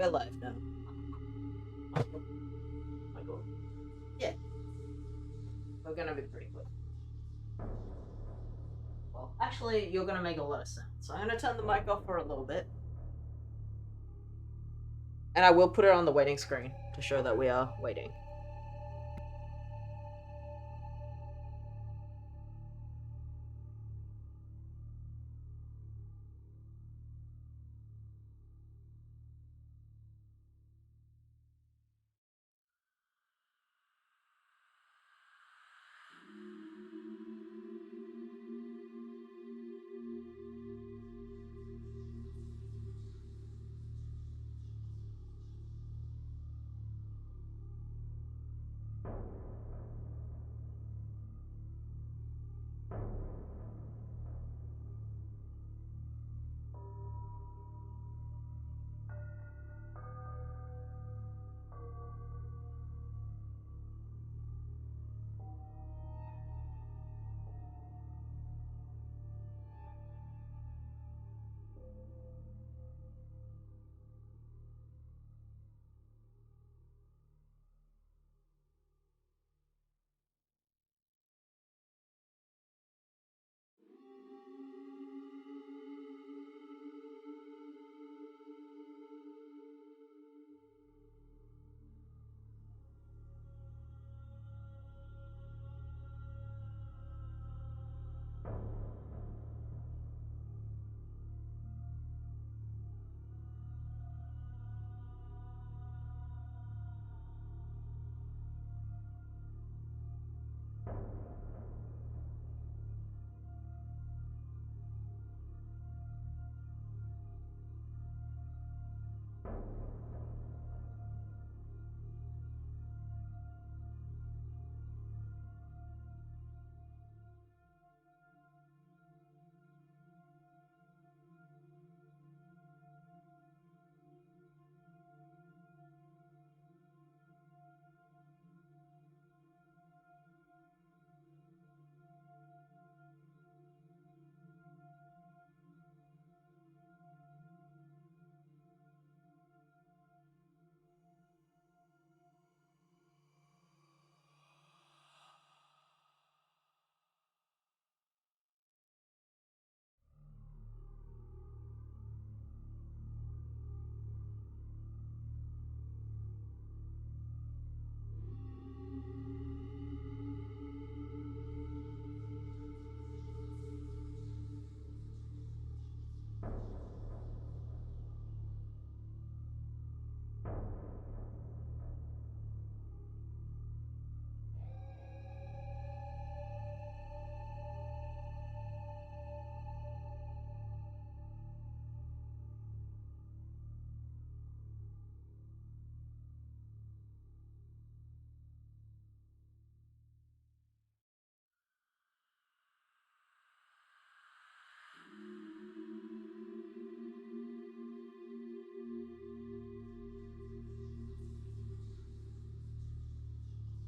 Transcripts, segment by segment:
We're live now. Michael. Yeah. We're gonna be pretty quick. Well, actually, you're gonna make a lot of sound, so I'm gonna turn the mic off for a little bit. And I will put it on the waiting screen to show that we are waiting.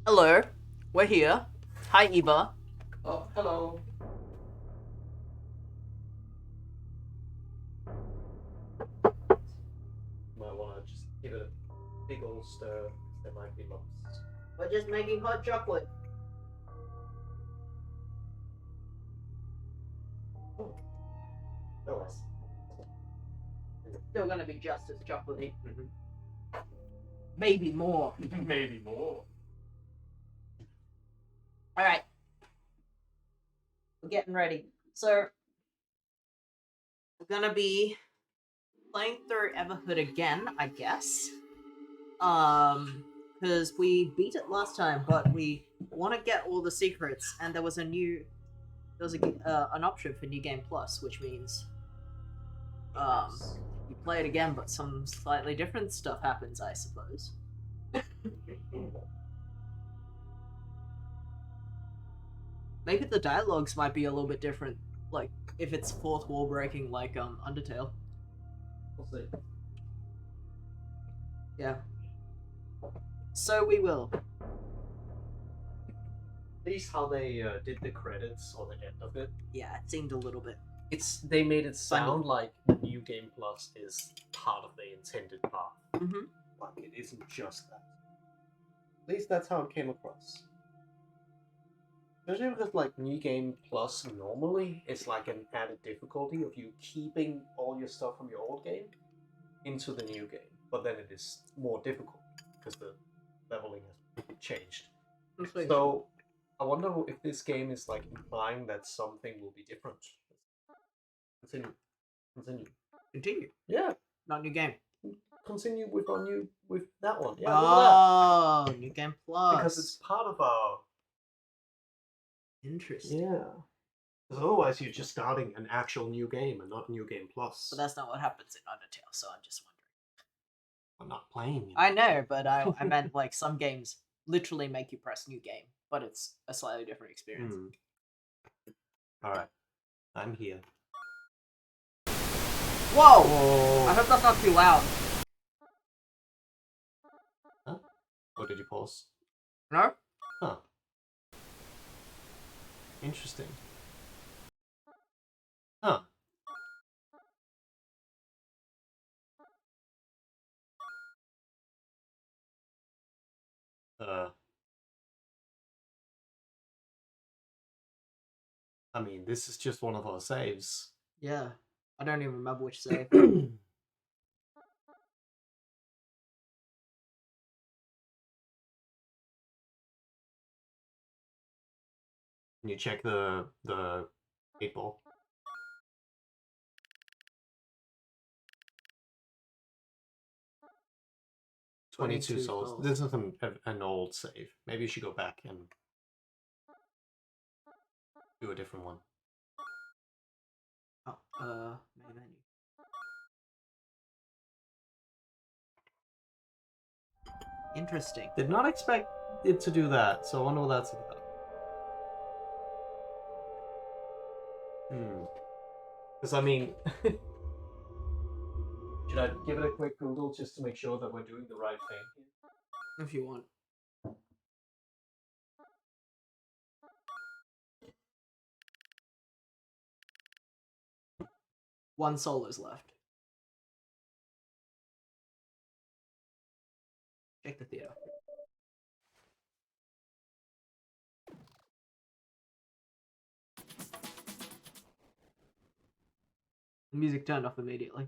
Hello, we're here. Hi, Eva. Oh, hello. Might want to just give it a big old stir. There might be lumps. We're just making hot chocolate. No worries. It's still gonna be just as chocolatey. Maybe more. Maybe more. Alright. We're getting ready. So, we're gonna be playing through Everhood again, I guess. Because we beat it last time, but we want to get all the secrets, and there was an option for New Game Plus, which means you play it again, but some slightly different stuff happens, I suppose. Maybe the dialogues might be a little bit different, like if it's fourth wall breaking, like Undertale. We'll see. Yeah. So we will. At least how they did the credits or the end of it. Yeah, it seemed a little bit. They made it sound like New Game Plus is part of the intended path. Mm-hmm. Like, it isn't just that. At least that's how it came across. Especially because, like, New Game Plus normally is like an added difficulty of you keeping all your stuff from your old game into the new game. But then it is more difficult because the leveling has changed. So, I wonder if this game is, like, implying that something will be different. Continue. Continue. Yeah. Not new game. Continue with that one. Yeah, look at Oh, new game plus. that. Because it's part of our... Interesting. Yeah. Because otherwise you're just starting an actual new game and not New Game Plus. But that's not what happens in Undertale, so I'm just wondering. I'm not playing it. I know, but I meant like some games literally make you press new game, but it's a slightly different experience. Alright. I'm here. Whoa! Whoa! I hope that's not too loud. Huh? Or did you pause? No? Huh. Interesting. Huh. I mean, this is just one of our saves. Yeah. I don't even remember which save. Can you check the 8-ball? $22 souls. This is an old save. Maybe you should go back and do a different one. Oh, main menu. Interesting. Did not expect it to do that, so I wonder what that's about. Because, I mean... Should I give it a quick Google just to make sure that we're doing the right thing? If you want. One soul is left. Check the theater. The music turned off immediately.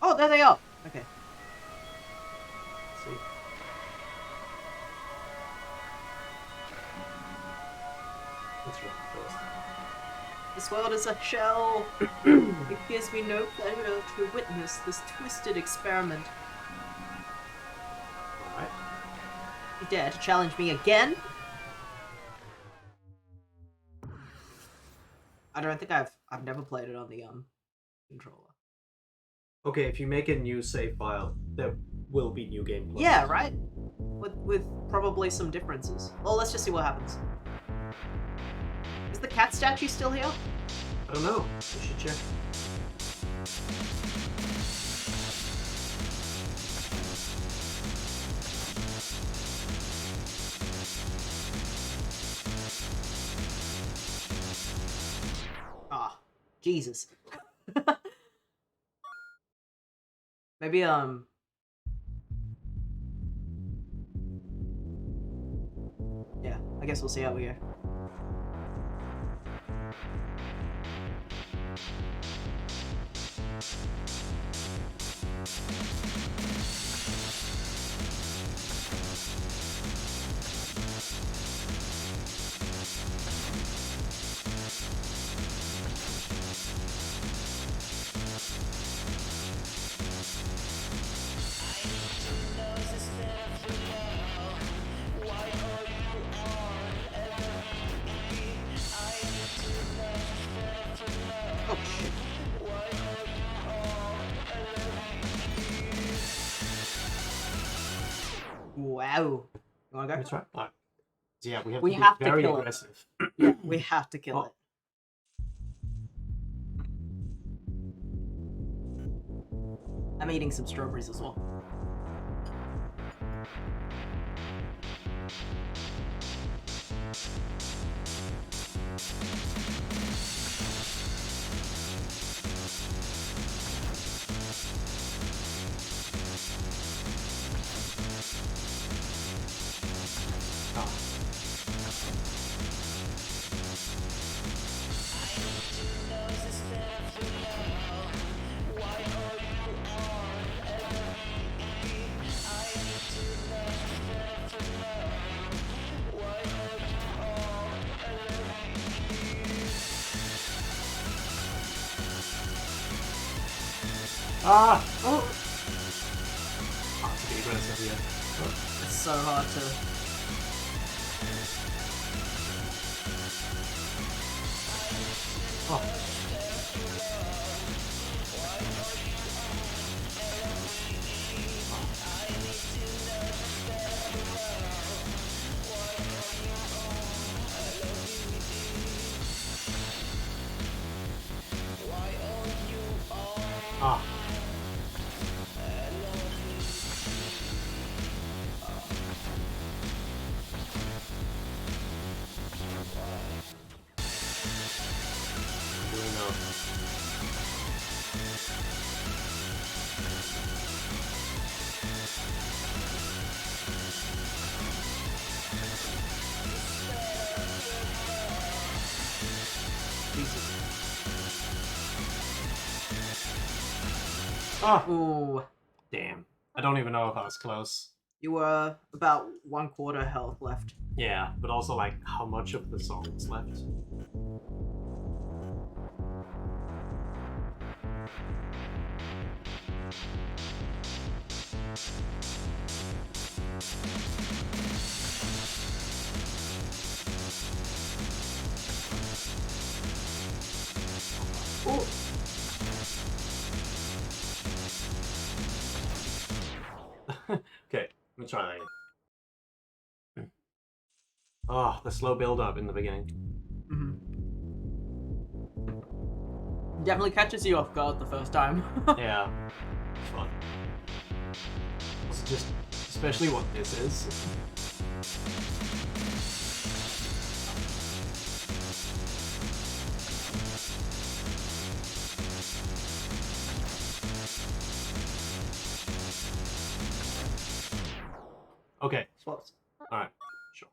Oh, there they are! Okay. Let's see. Let's run first. This world is a shell. It gives me no pleasure to witness this twisted experiment. Alright. You dare to challenge me again? I don't think I've never played it on the controller. Okay, if you make a new save file, there will be New Game Plus. Yeah, right? With probably some differences. Well, let's just see what happens. Is the cat statue still here? I don't know. We should check. Ah, Jesus. Maybe, yeah, I guess we'll see how we go. Oh, shit. Wow. You wanna go? That's right. Alright. So yeah, we have We to be have to very kill it. aggressive. Yeah, we have to kill Oh. it. I'm eating some strawberries as well. Ah! Oh, Hard to be aggressive here. it's so hard to. Oh. Ah. Doing Ah! Ooh, Damn. I don't even know if I was close. you were about 1/4 health left. Yeah, but also like how much of the song is left. Ooh, Okay, let me try that again. Ah, the slow build up in the beginning. mhm. Definitely catches you off guard the first time. Yeah, it's fun. Also, just especially what this is. Okay, Swaps. alright, sure.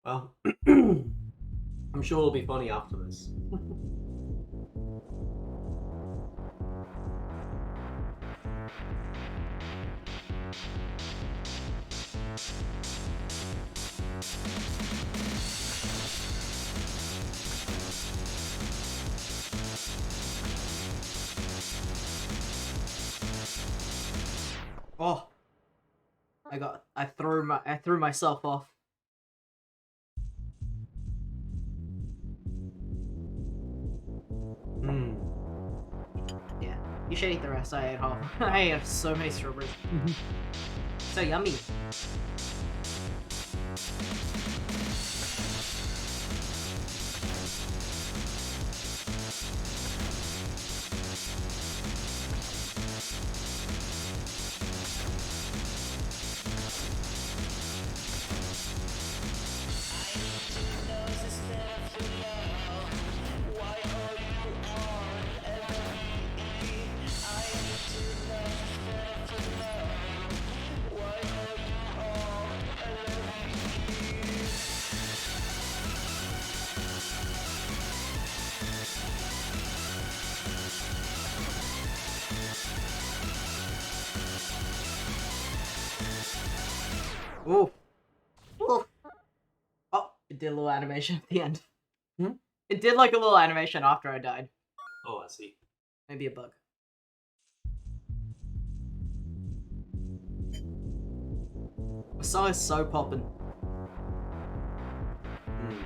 Well, I'm sure it'll be funny after this. Oh, I threw myself off. Hmm. Yeah, you should eat the rest. I ate half. I ate so many strawberries. So yummy. Ooh. Ooh. Oh, it did a little animation at the end. Hmm? It did like a little animation after I died. Oh, I see. Maybe a bug. The song is so poppin'. Hmm.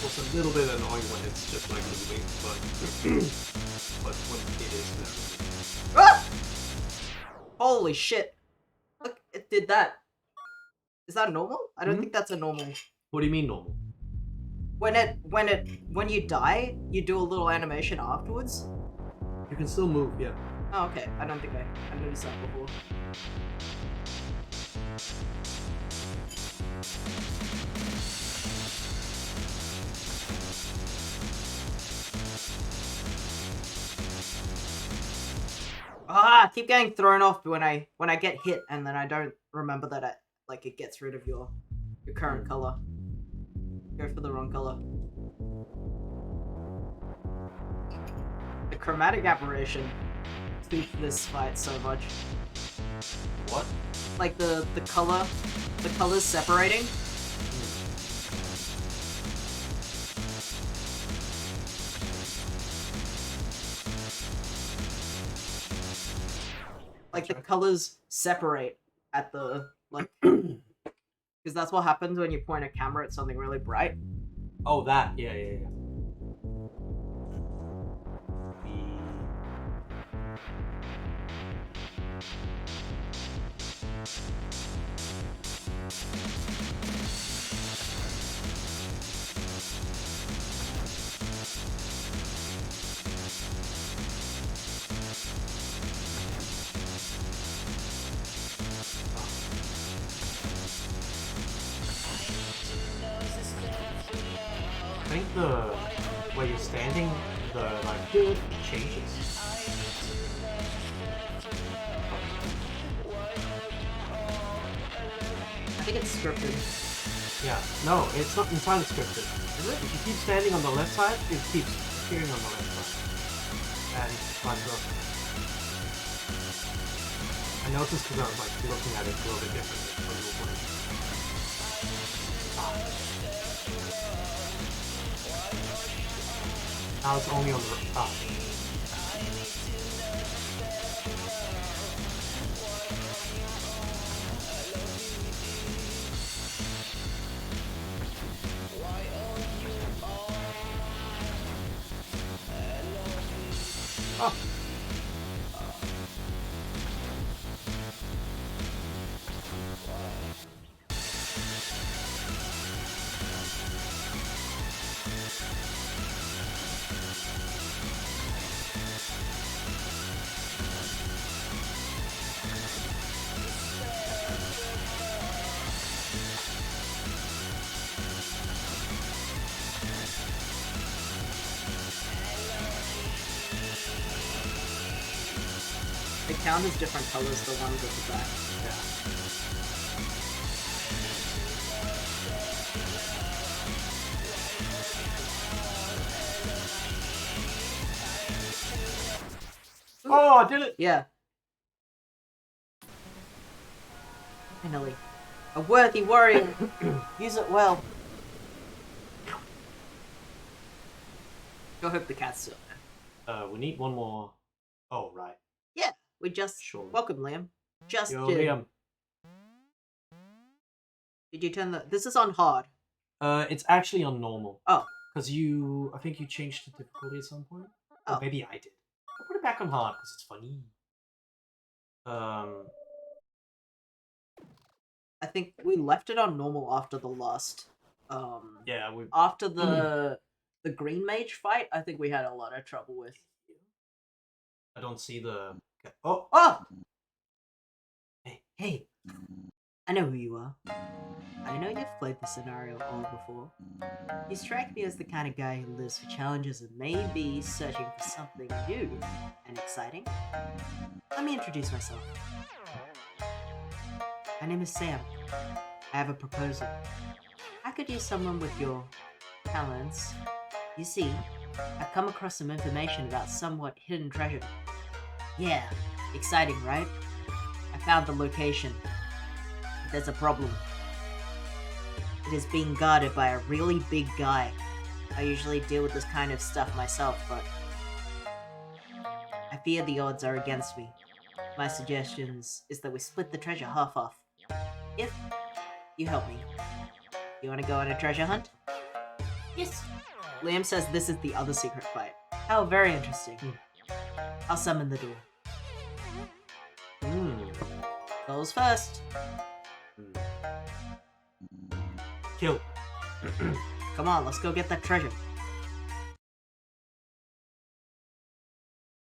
It's a little bit annoying when it's just like moving, but when it is there. Ah! Holy shit. Look, it did that. Is that normal? I don't think that's a normal. What do you mean normal? when you die, you do a little animation afterwards. You can still move, yeah. Oh, okay. I don't think I noticed that before. I keep getting thrown off when I get hit, and then I don't remember that it gets rid of your current color. Go for the wrong color. The chromatic aberration tweaked this fight so much. What? Like the colors separating. Like the colors separate at the because that's what happens when you point a camera at something really bright. Oh, that. Yeah. I think where you're standing, it changes. I think it's scripted. Yeah. No, it's not entirely scripted. Is it? If you keep standing on the left side, it keeps appearing on the left side. And vice versa. I noticed because I was looking at it a little bit differently when you were playing. Now it's only on the top. Oh. They count as different colors, the ones at the back. Yeah. Oh, I did it! Yeah. Finally. A worthy warrior. Use it well. I hope the cat's still there. We need one more. Oh, right. Yeah, we just... Sure. Welcome, Liam. Just Yo, did. Liam. Did you turn the... This is on hard. It's actually on normal. Oh. Because I think you changed the difficulty at some point. Oh. Or maybe I did. I'll put it back on hard because it's funny. I think we left it on normal after the last... Yeah, we... After the green mage fight, I think we had a lot of trouble with. I don't see the... Oh! Oh! Hey. I know who you are. I know you've played this scenario all before. You strike me as the kind of guy who lives for challenges and may be searching for something new and exciting. Let me introduce myself. My name is Sam. I have a proposal. I could use someone with your talents. You see, I've come across some information about somewhat hidden treasure. Yeah, exciting, right? I found the location. But there's a problem. It is being guarded by a really big guy. I usually deal with this kind of stuff myself, but I fear the odds are against me. My suggestions is that we split the treasure half off. If you help me. You want to go on a treasure hunt? Yes. Liam says this is the other secret fight. How very interesting. I'll summon the door. Goes first. Kill. Come on, let's go get that treasure.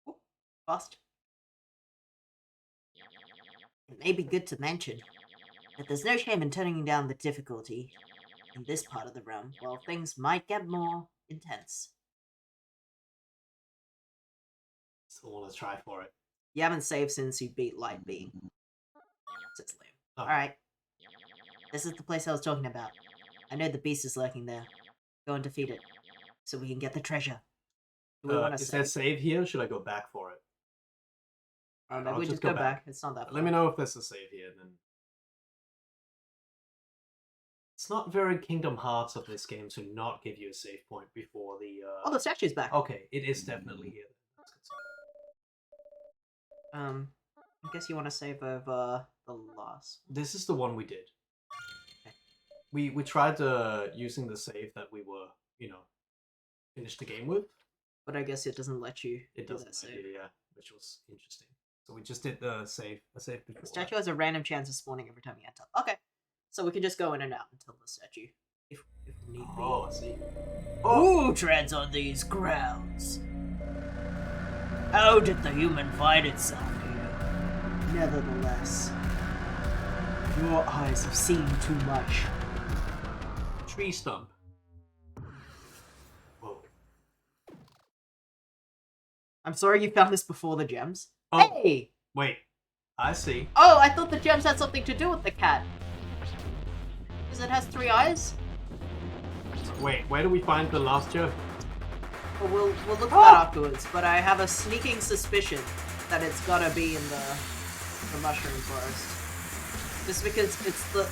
Ooh, fast. It may be good to mention that there's no shame in turning down the difficulty in this part of the realm, while things might get more intense. Still want to try for it. You haven't saved since you beat Light Beam. Says Liam. Oh. Alright. This is the place I was talking about. I know the beast is lurking there. Go and defeat it, so we can get the treasure. Do we want to Is there save here, or should I go back for it? Maybe I'll we just go back. It's not that far. Let me know if there's a save here, then. It's not very Kingdom Hearts of this game to not give you a save point before the. Oh, the statue's back. Okay, it is definitely here. That's good. I guess you want to save over the last. This is the one we did. Okay. We tried using the save that we were, finished the game with. But I guess it doesn't let you. It do doesn't that let save. you, yeah, which was interesting. So we just did the save before. The statue has a random chance of spawning every time you enter. Okay, so we can just go in and out until the statue, if need be. Oh, I see. Who treads on these grounds? How did the human find itself here? Nevertheless, your eyes have seen too much. Tree stump. Whoa. I'm sorry you found this before the gems. Oh. Hey! Wait, I see. Oh, I thought the gems had something to do with the cat. Because it has 3 eyes? Wait, where do we find the last gem? Well, we'll look at that afterwards, but I have a sneaking suspicion that it's gotta be in the mushroom forest. Just because it's the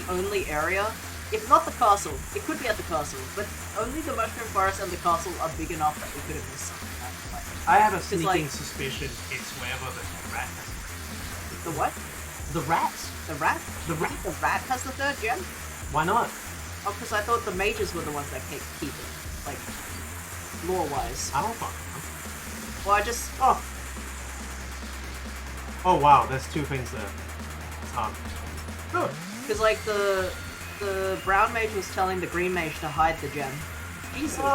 only area, if not the castle, it could be at the castle, but only the mushroom forest and the castle are big enough that we could have missed something out of the I have a sneaking sneaking suspicion it's wherever the rat has. The what? The rat? The rat? The rat? The rat has the 3rd gem? Why not? Oh, because I thought the mages were the ones that keep it. Like, lore-wise. I don't fucking know. Well, I just... Oh wow, there's 2 things there. Because, like, the brown mage was telling the green mage to hide the gem. Easily.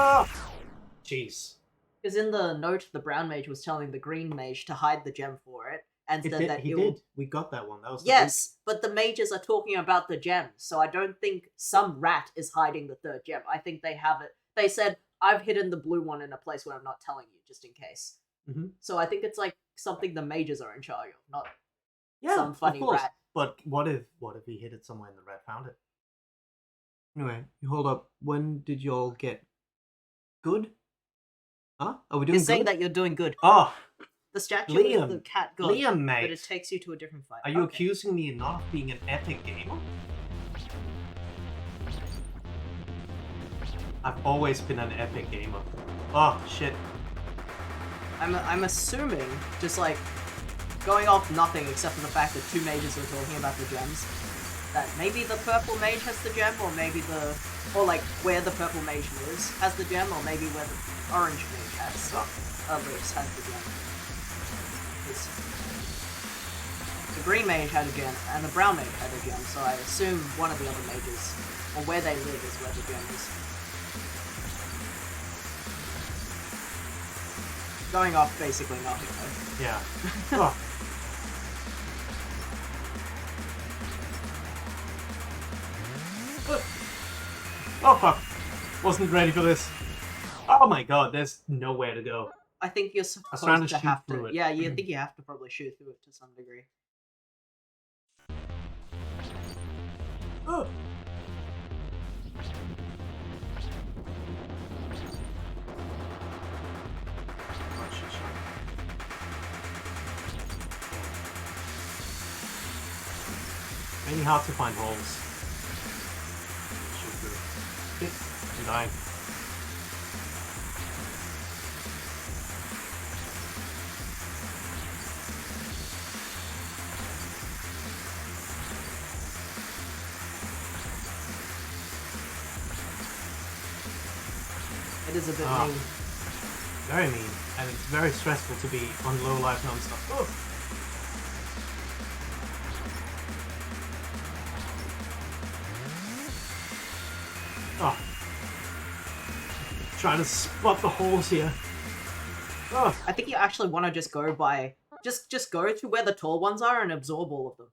Jeez. Because in the note, the brown mage was telling the green mage to hide the gem for it, and said that he it will... did. We got that one. That was the Yes, but the mages are talking about the gem, so I don't think some rat is hiding the 3rd gem. I think they have it. They said, I've hidden the blue one in a place where I'm not telling you, just in case. Mm-hmm. So I think it's like something the mages are in charge of, not Yeah, some funny of course. rat. But what if he hid it somewhere and the rat found it? Anyway, hold up. When did y'all get good? Huh? Are we doing You're saying good? that you're doing good. Oh, The statue Liam. is the cat god, Liam, mate. but it takes you to a different fight. Are you Okay. accusing me of not being an epic gamer? I've always been an epic gamer. Oh, shit. I'm assuming, just like, going off nothing except for the fact that 2 mages are talking about the gems, that maybe the purple mage has the gem, or maybe or like, where the purple mage lives has the gem, or maybe where the orange mage lives has the gem. 'Cause the green mage had a gem, and the brown mage had a gem, so I assume one of the other mages, or where they live, is where the gem is. Going off basically nothing, though. Yeah. Oh. Oh fuck. Wasn't ready for this. Oh my god, there's nowhere to go. I think you're I was trying supposed to to shoot have through to. it. Yeah, you think you have to probably shoot through it to some degree. Oh. Really hard to find holes. Shoot through. Hit. I'm dying. It is a bit Ah. mean. Very mean. And it's very stressful to be on low life non-stop. Oh. Oh. trying to spot the holes here. Oh, I think you actually want to just go by just go to where the tall ones are and absorb all of them,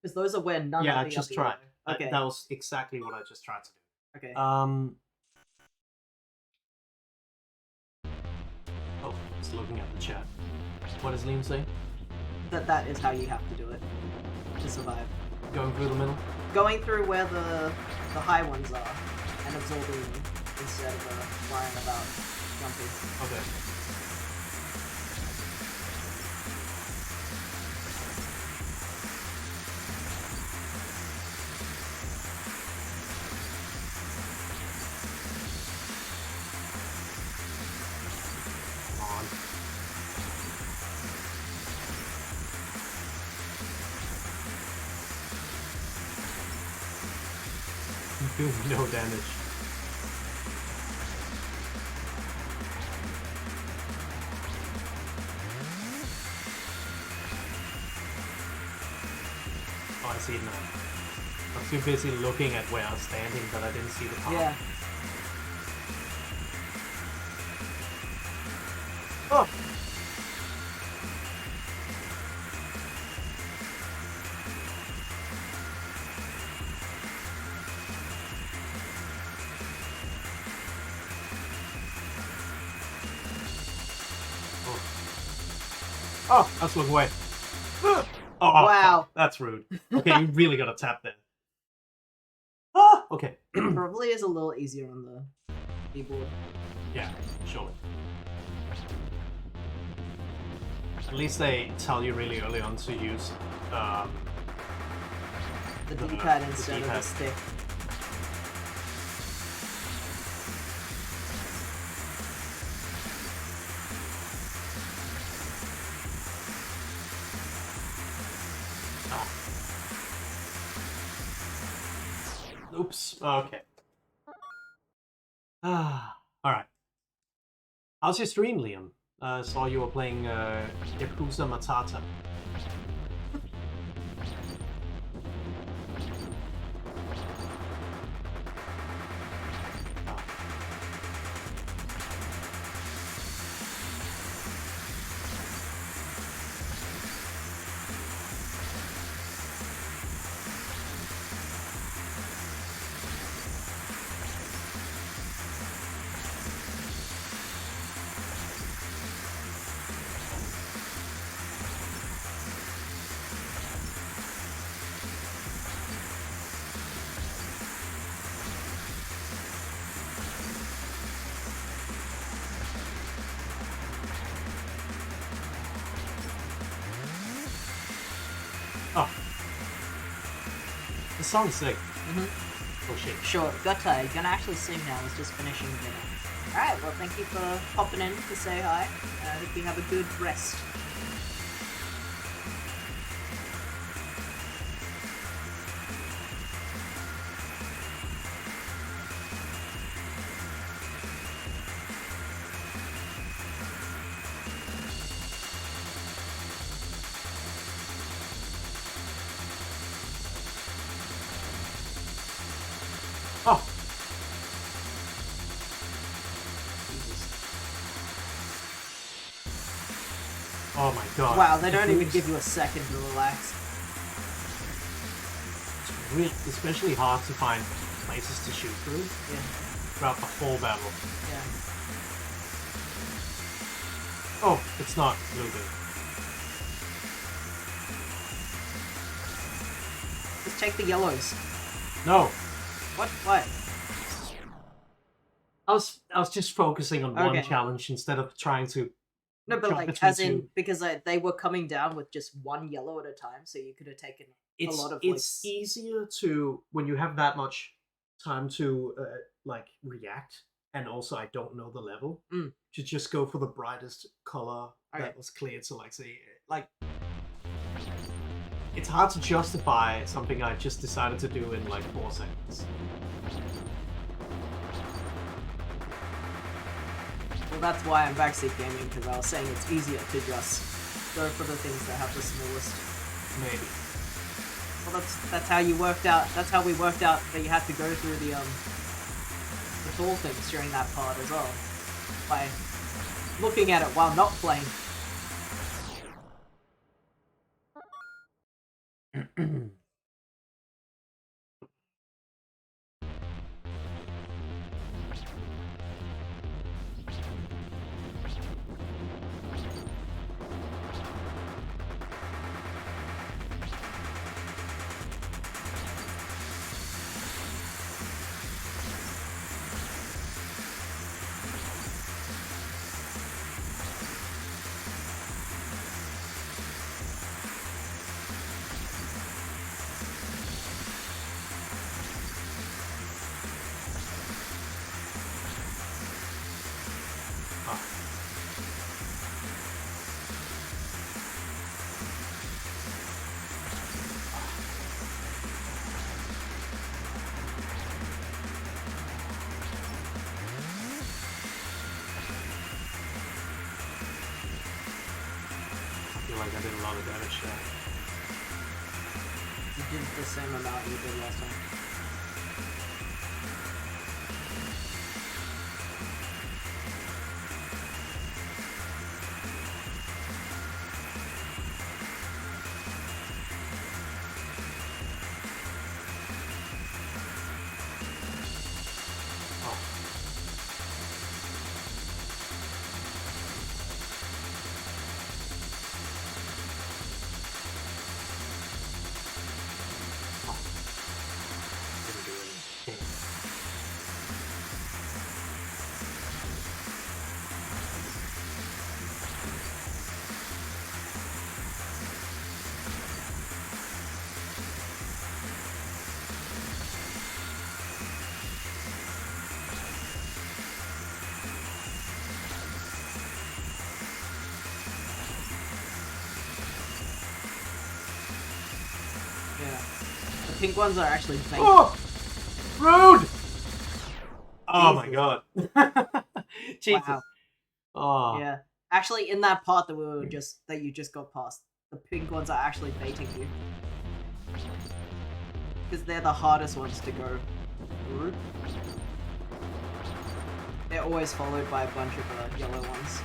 because those are where none yeah, of the just other try. yellow- Okay. That was exactly what I just tried to do. Okay. Oh, just looking at the chat. What does Liam say? That is how you have to do it to survive. Going through the middle? Going through where the high ones are and absorbing them instead of worrying about jumping. Okay. Come on. Doing no damage. Oh, I see it now. I was too busy looking at where I was standing, but I didn't see the path. Yeah. Oh! Oh, I was looking away. Oh, Wow. fuck. That's rude. Okay, you really gotta tap there. Ah, okay. It probably is a little easier on the keyboard. Yeah, surely. At least they tell you really early on to use The The- D-pad the instead of the D-pad. stick. Oops. Okay. Alright. How's your stream, Liam? Saw you were playing Yakuza Matata. Oh. The song's sick. Oh shit. Sure, Gutta, you're gonna actually sing now. I was just finishing dinner. Alright, well, thank you for popping in to say hi. I hope you have a good rest. Oh. Oh my god. Wow, they don't even It's give you a second to relax. really, especially hard to find places to shoot through Yeah, throughout the whole battle. yeah. Oh, it's not really good. Just take the yellows. No. What? What? I was just focusing on one Okay. challenge instead of trying to No, but jump like, between as in, two. because they were coming down with just one yellow at a time, so you could have taken It's a lot of it's like, easier to when you have that much time to like react, and also I don't know the level, to just go for the brightest color Okay. that was cleared. So like say like it's hard to justify something I just decided to do in like 4 seconds. well, that's why I'm backseat gaming, because I was saying it's easier to just go for the things that have the smallest. Maybe. Well, that's how you worked out. That's how we worked out that you had to go through the with all things during that part as well. By looking at it while not playing. I feel like I did a lot of damage there. You did the same amount you did last time. Didn't do anything. Yeah. The pink ones are actually fake. Oh! Rude! Oh my Jesus. god. Jesus. Wow. Oh. Yeah. Actually, in that part that you just got past, the pink ones are actually baiting you. Because they're the hardest ones to go through. They're always followed by a bunch of yellow ones.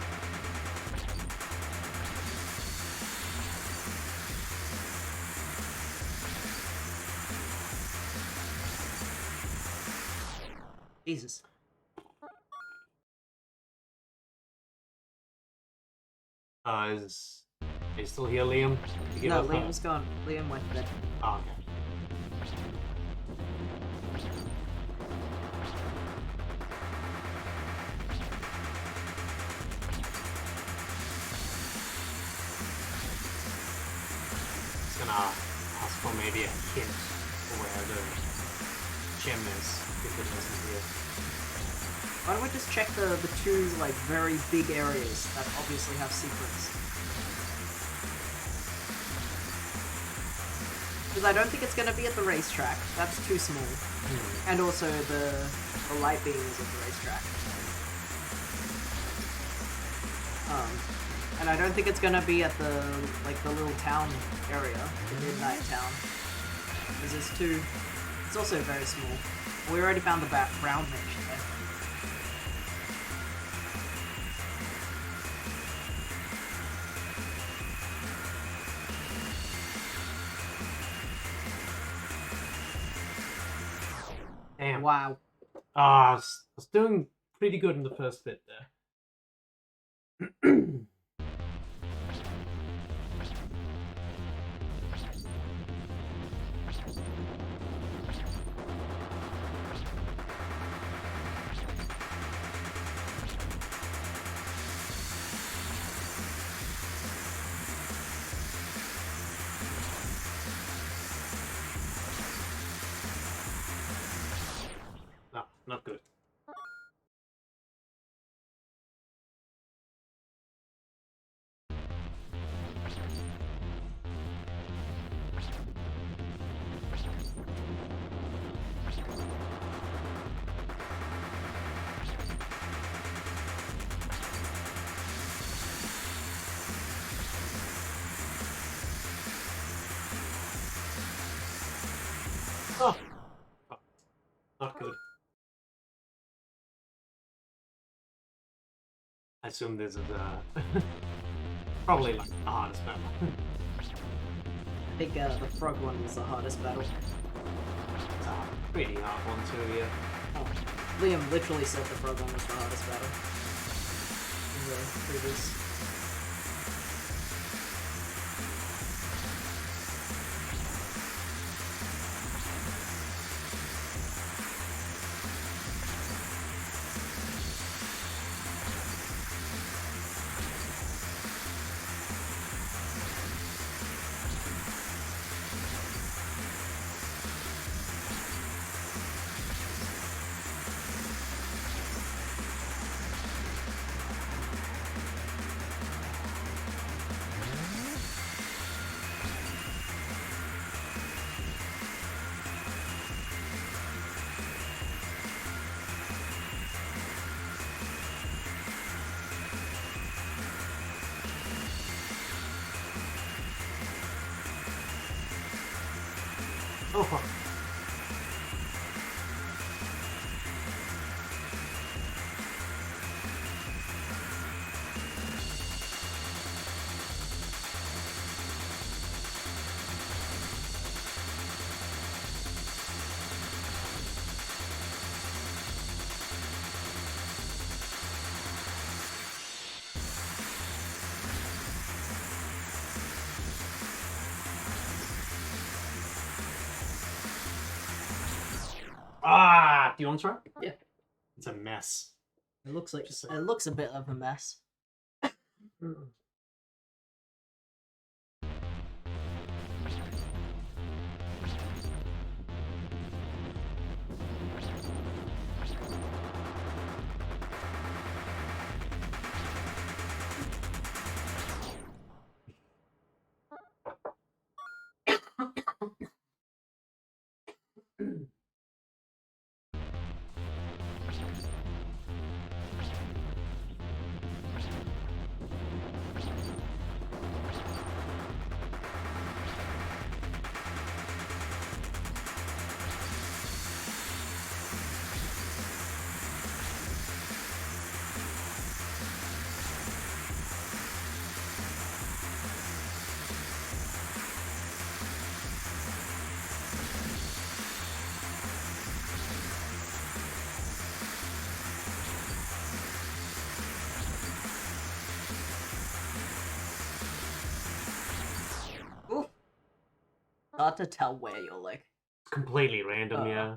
Jesus. Are you still here, Liam? You give No, up? Liam's gone. Liam went to bed. Oh, okay. Just gonna ask for maybe a hint for where the gem is, if it isn't here. Why don't we just check the two, like, very big areas that obviously have secrets? Because I don't think it's going to be at the racetrack. That's too small. And also the light beam is at the racetrack. And I don't think it's going to be at the little town area, the midnight town. Because it's also very small. We already found the brown mage there. Damn. Wow. I was doing pretty good in the first bit there. No, not good. I assume this is probably like the hardest battle. I think the frog one was the hardest battle. It's a pretty hard one too, yeah. Oh, Liam literally said the frog one was the hardest battle. In the previous. Oh fuck. Ah, do you want to try? Yeah. It's a mess. It looks like it looks a bit of a mess. Oof. Hard to tell where you're like. It's completely random, Oh. yeah.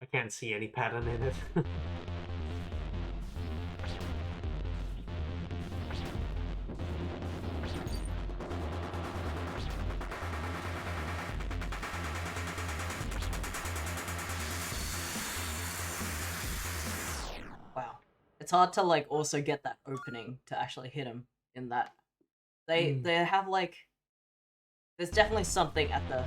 I can't see any pattern in it. Wow. It's hard to like also get that opening to actually hit him in that. They have like there's definitely something at the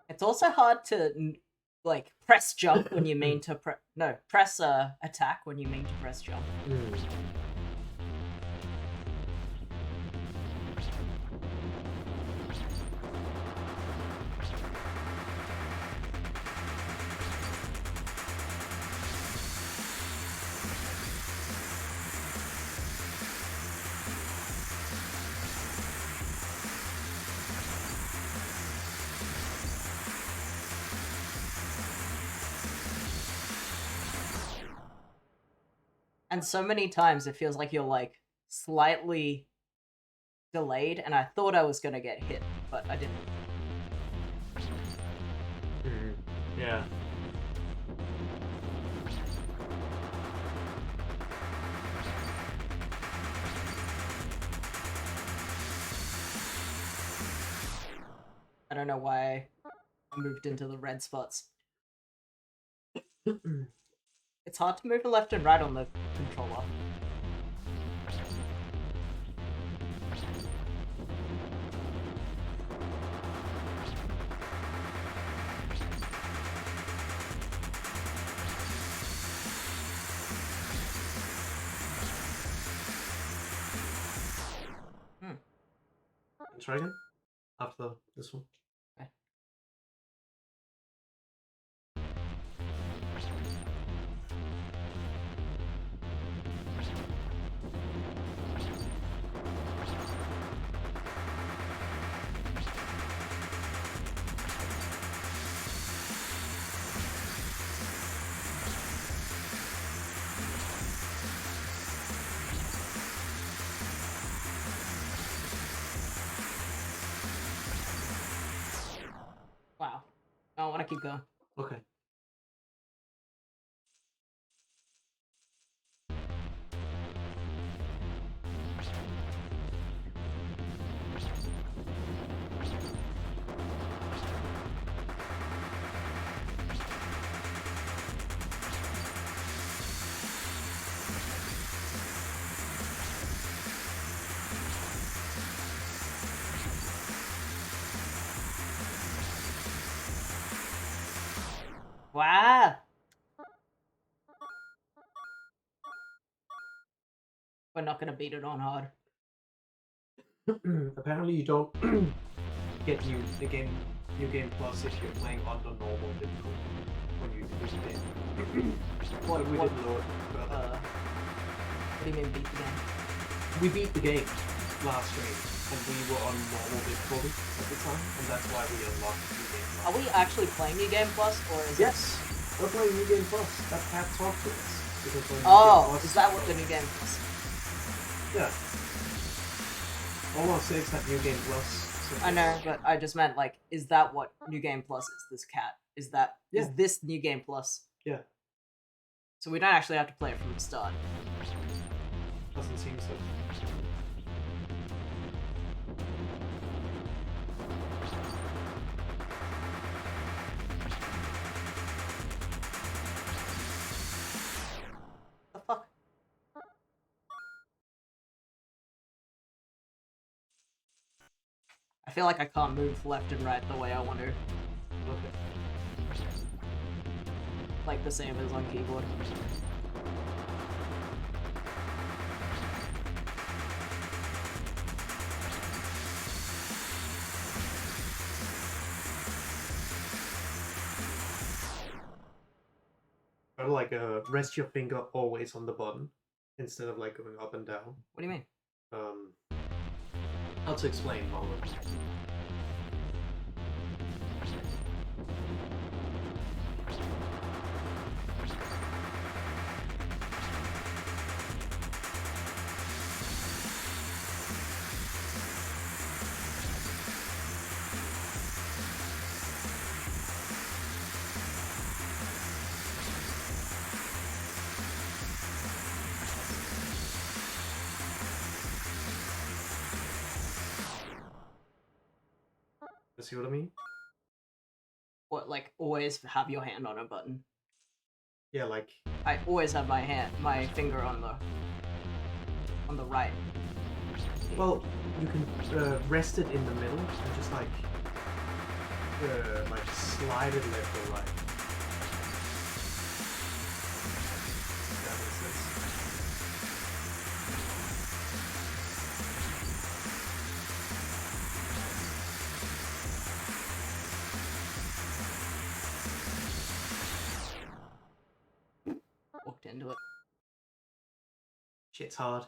It's also hard to like press jump when you mean to press attack when you mean to press jump. And so many times it feels like you're like slightly delayed, and I thought I was gonna get hit, but I didn't. Yeah. I don't know why I moved into the red spots. It's hard to move left and right on the controller. Try again? After this one. Okay. Wow. I want to keep going. Okay. Wow. We're not gonna beat it on hard. Apparently, you don't get new game plus if you're playing on the normal difficulty when you do the game. What we what, didn't know it further. what do you mean beat the game? We beat the game last stream, and we were on normal difficulty at the time, and that's why we unlocked New Game Plus. Are we actually playing New Game Plus, or is Yes, we're playing New Game Plus. That cat talked to us. Because we're it? New Game Oh, Plus. is that what the New Game Plus? Yeah. All our saves have New Game Plus. So I know, but I just meant like, is that what New Game Plus is? This cat is that? Is Yeah. this New Game Plus? Yeah. So we don't actually have to play it from the start. Doesn't seem so. The fuck? I feel like I can't move left and right the way I want to. Okay. Like the same as on keyboard. Or like rest your finger always on the button instead of like going up and down. What do you mean? How to explain, Marlon? You see what I mean? What, like, always have your hand on a button? Yeah, like I always have my finger on the right. well, you can rest it in the middle and just like slide it left or right. That makes sense. Walked into it. Shit's hard.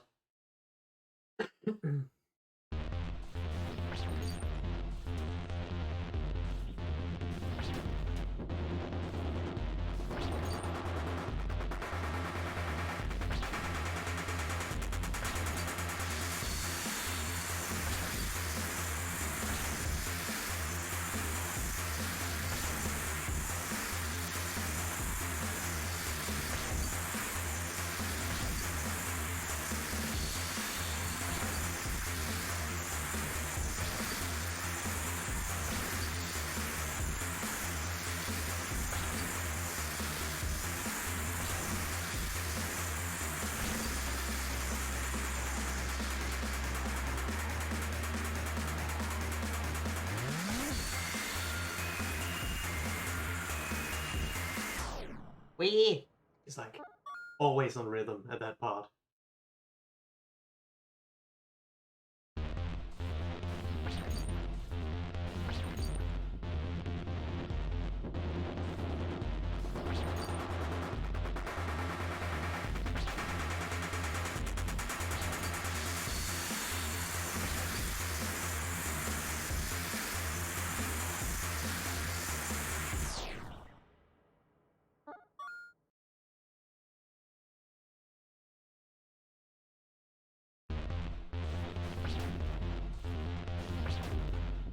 Wee. He's like always on rhythm at that part.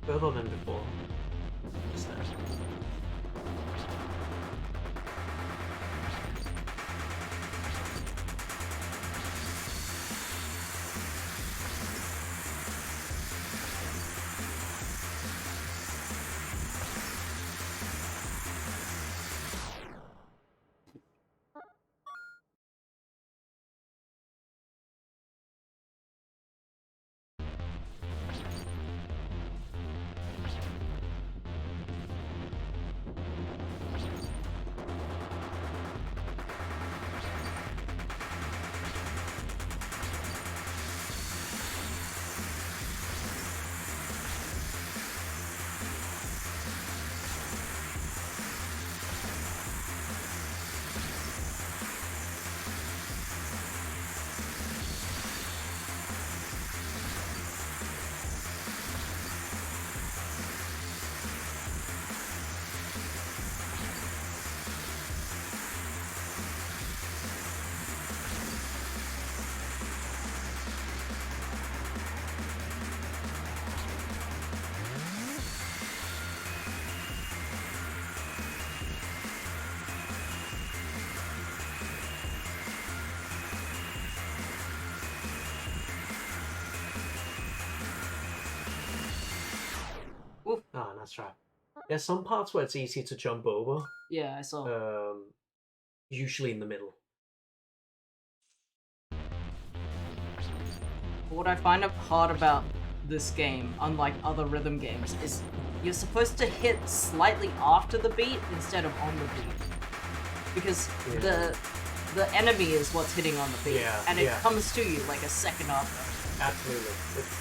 Further than before. Just that. Oof. Ah, that's right. There's some parts where it's easy to jump over. Yeah, I saw. Usually in the middle. What I find hard about this game, unlike other rhythm games, is you're supposed to hit slightly after the beat instead of on the beat. Because Yeah. the enemy is what's hitting on the beat. Yeah, And it yeah. comes to you like a second after. Absolutely. It's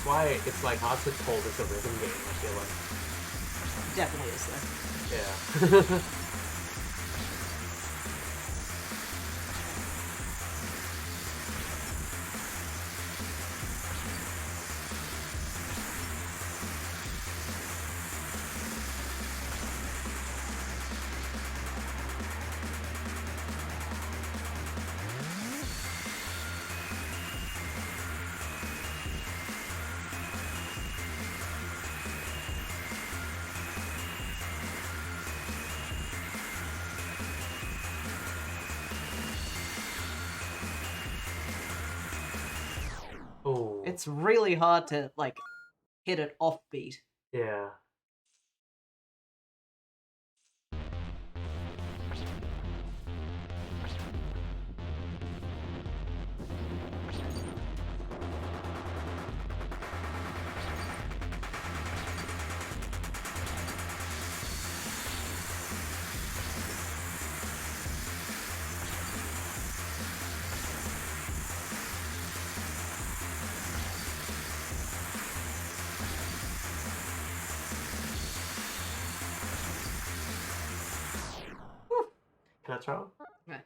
that's why it's like hard to call this a rhythm game, I feel like. Definitely is though. Yeah. Oh. It's really hard to like hit it off beat. Yeah. Can I throw? Yeah.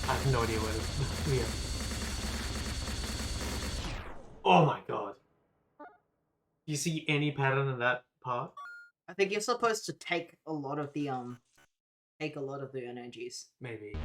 I have no idea where we are. Oh my god. Do you see any pattern in that part? I think you're supposed to take a lot of the energies. Maybe, yeah.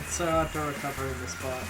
It's so hard to recover in this spot.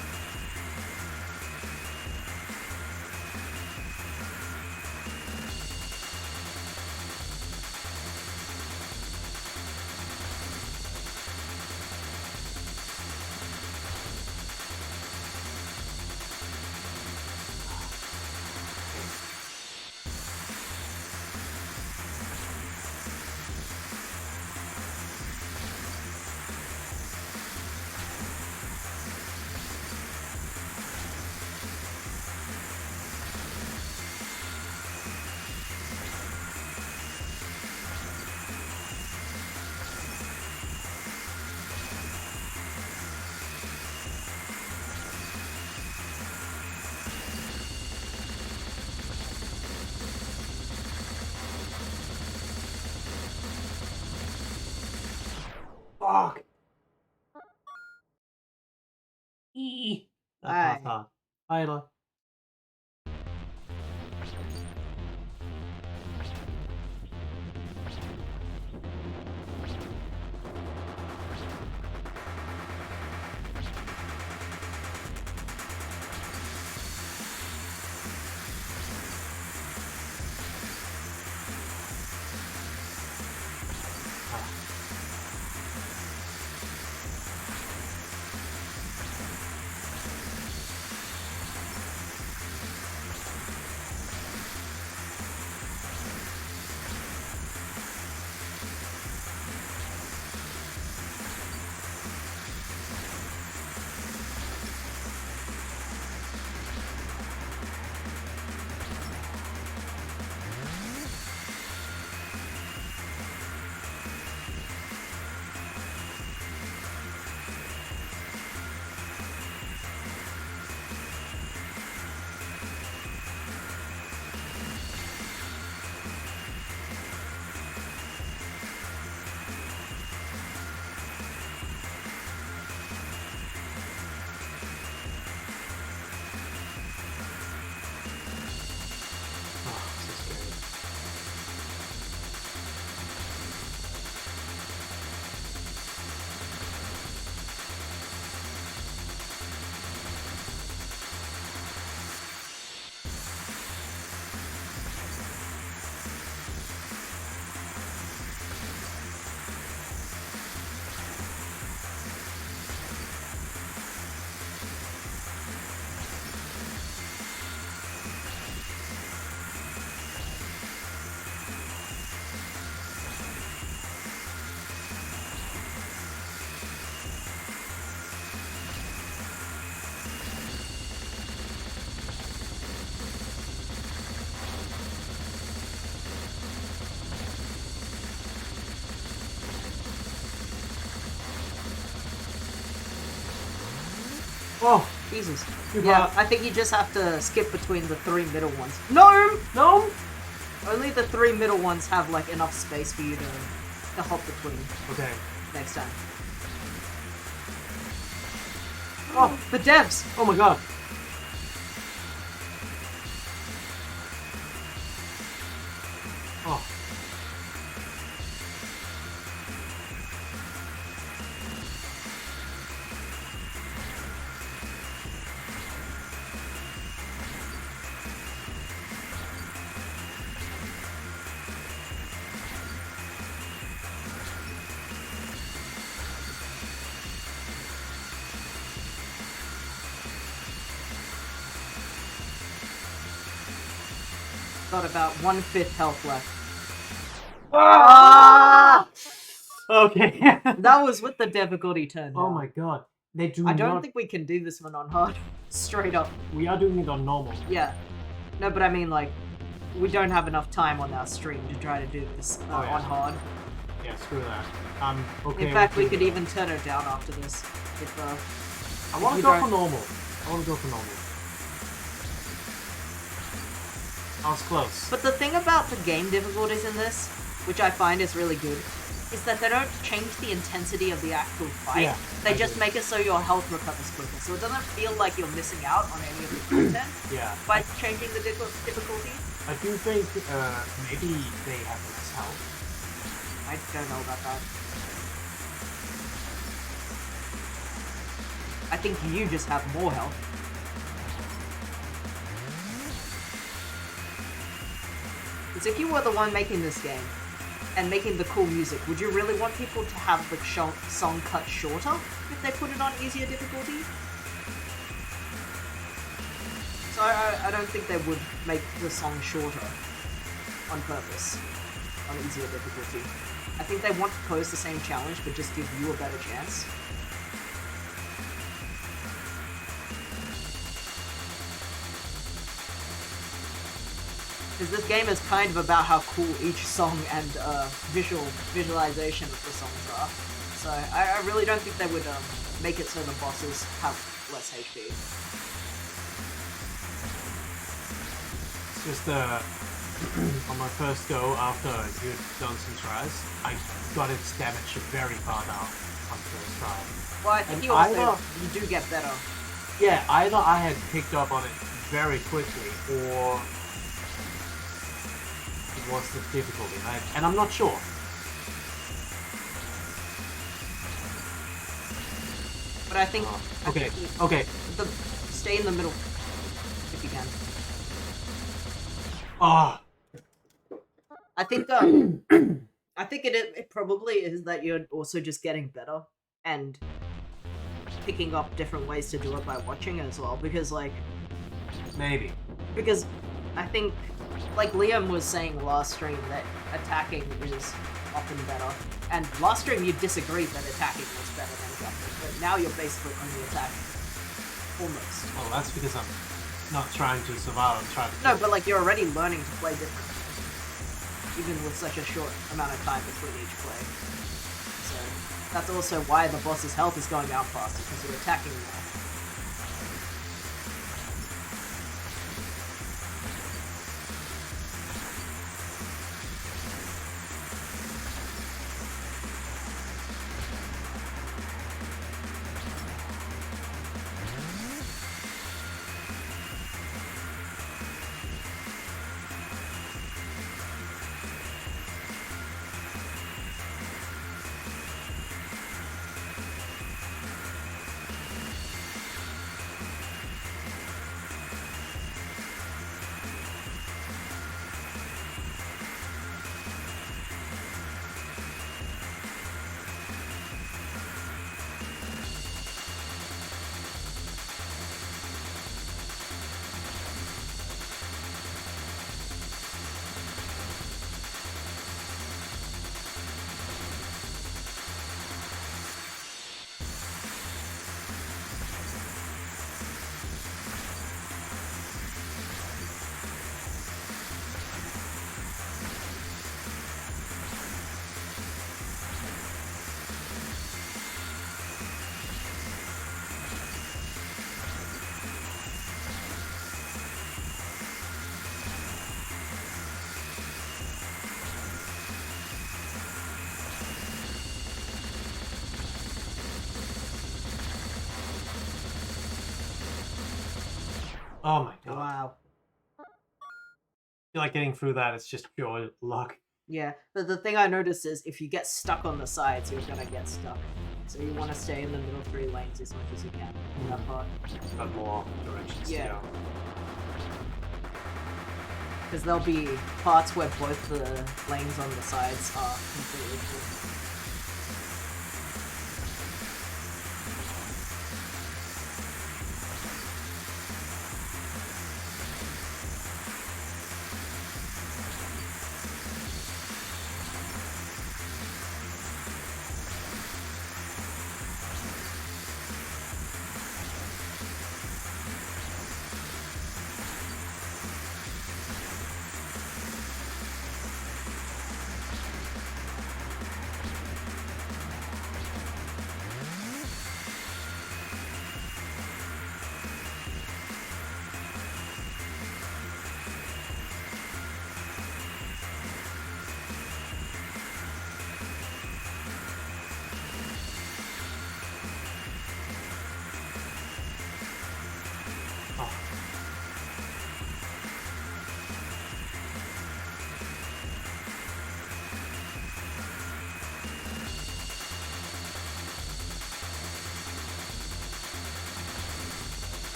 Fuck! That Aye. part's hard. Hi, Ella. Oh, so scary. Oh, Jesus. too Yeah, far. I think you just have to skip between the three middle ones. No! No! Only the three middle ones have like enough space for you to hop between Okay. next time. Oh, the devs! Oh my god. got about 1/5 health left. Ah! Okay. That was with the difficulty turned Oh down. my god. They do I don't not... think we can do this one on hard. Straight up. We are doing it on normal. Yeah. No, but I mean, like, we don't have enough time on our stream to try to do this Oh, yeah. on hard. Yeah, screw that. Okay. In fact, we with could doing even turn it down after this. If, I want to you go don't- for normal. I want to go for normal. I was close. But the thing about the game difficulties in this, which I find is really good, is that they don't change the intensity of the actual fight. Yeah, they I just agree. make it so your health recovers quicker, so it doesn't feel like you're missing out on any of the content Yeah. by changing the difficulty. I do think maybe they have less health. I don't know about that. I think you just have more health. Because if you were the one making this game, and making the cool music, would you really want people to have the song cut shorter if they put it on easier difficulty? So I don't think they would make the song shorter on purpose, on easier difficulty. I think they want to pose the same challenge, but just give you a better chance. Because this game is kind of about how cool each song and visualization of the songs are. So I really don't think they would make it so the bosses have less HP. It's just on my first go after you'd done some tries, I got its damage very far down on the first try. Well, I think And you also either- you do get better. Yeah, either I had picked up on it very quickly, or it was the difficulty, and I'm not sure. But I think Okay, okay. stay in the middle if you can. Ah, I think I think it probably is that you're also just getting better and picking up different ways to do it by watching as well, because maybe. because I think like Liam was saying last stream that attacking is often better, and last stream you disagreed that attacking was better than jumping, but now you're basically only attacking almost. Well, that's because I'm not trying to survive. I'm trying to. No, but like you're already learning to play different, even with such a short amount of time between each play. So that's also why the boss's health is going down faster, because you're attacking more. Oh my god. Wow. I feel like getting through that is just pure luck. Yeah, but the thing I noticed is if you get stuck on the sides, you're gonna get stuck. So you want to stay in the middle 3 lanes as much as you can in that part. Got more directions. Yeah. Because there'll be parts where both the lanes on the sides are completely full.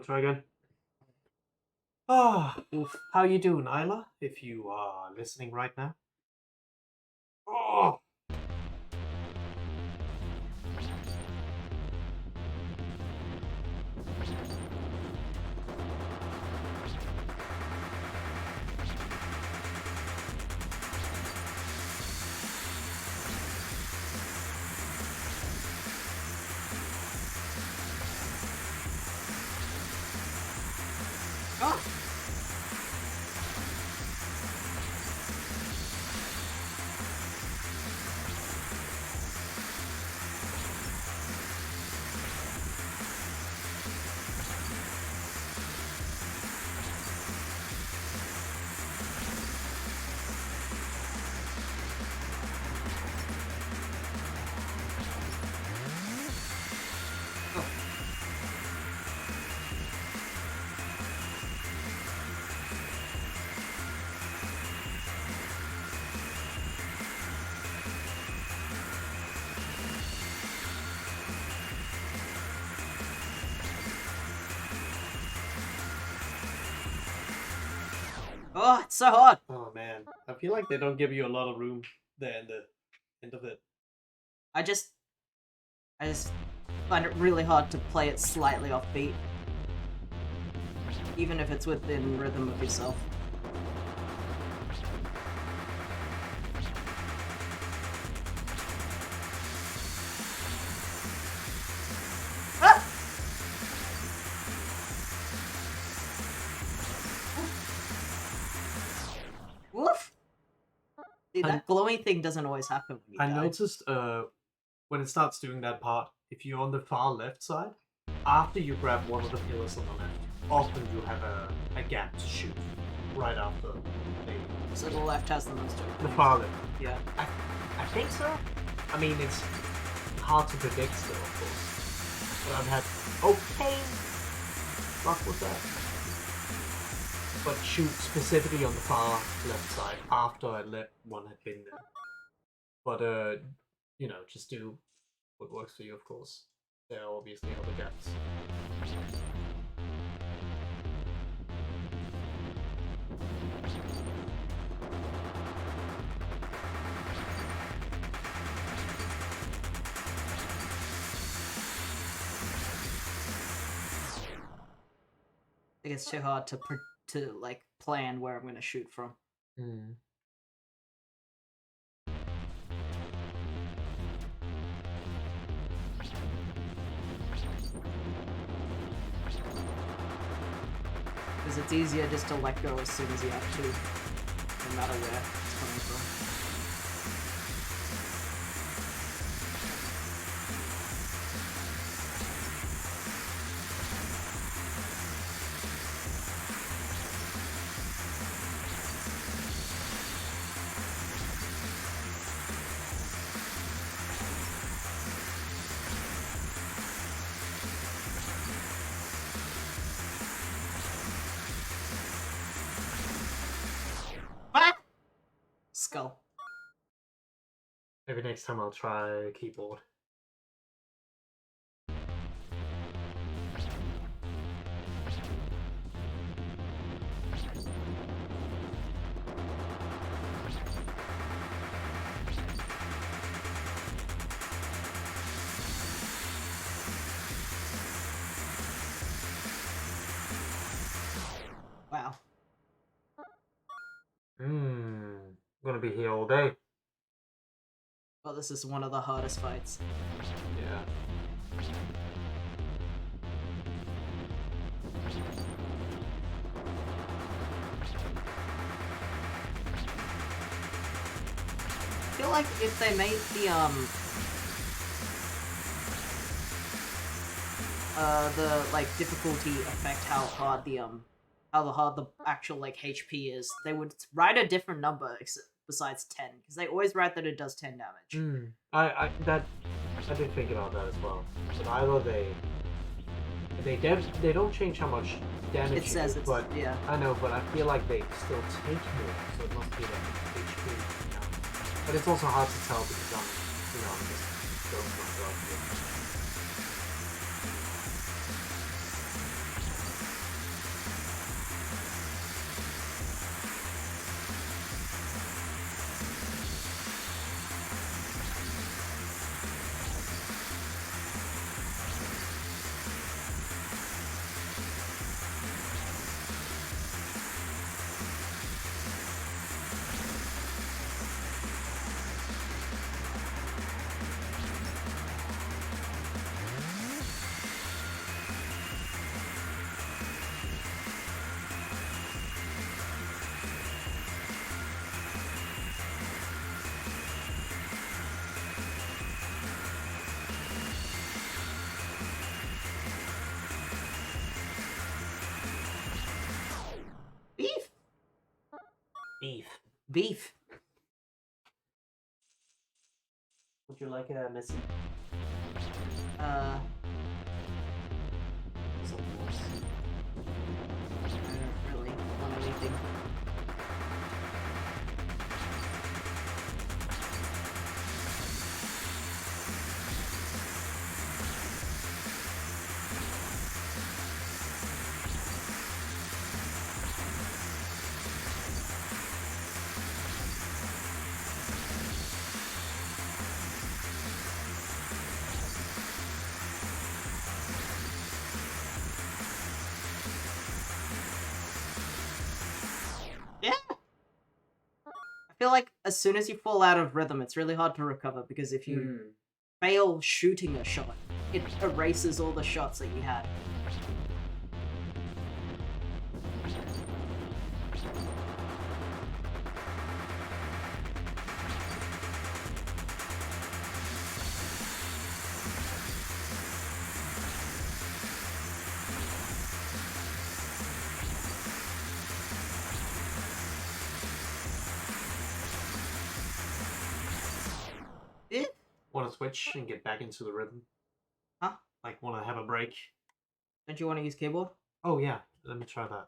try again. Ah, oof. How you doing, Isla? If you are listening right now. Oh, Oh! Oh, it's so hard. oh man. I feel like they don't give you a lot of room there in the end of it. I just find it really hard to play it slightly off beat. Even if it's within rhythm of yourself. Ah! Woof! See, that glowing thing doesn't always happen when you I die. noticed when it starts doing that part, if you're on the far left side, after you grab one of the pillars on the left, often you have a gap to shoot right after the So the left has the most open. the far left. Yeah. I think so. I mean, it's hard to predict still, of course. But I've had okay luck with that. But shoot specifically on the far left side after I let one had been there. But you know, just do what works for you, of course. There are obviously other gaps. I think it's too hard to like plan where I'm gonna shoot from. Because it's easier just to let go as soon as you have to, no matter where it's coming from. Skull. Maybe next time I'll try keyboard. Wow. Gonna be here all day. Well, this is one of the hardest fights. Yeah. I feel like if they made the like difficulty affect how hard the actual like HP is, they would write a different number besides 10, because they always write that it does 10 damage. I did think about that as well. But either they don't change how much damage It says you do, it's but yeah. I know, but I feel like they still take more, so it must be like HP. You know? But it's also hard to tell because I'm just going myself here. Beef. Would you like Missy? Something else. I don't really want anything. Yeah. I feel like as soon as you fall out of rhythm, it's really hard to recover because if you fail shooting a shot, it erases all the shots that you had. Eh? Want to switch and get back into the rhythm? Huh? Like, want to have a break? Don't you want to use keyboard? Oh yeah, let me try that.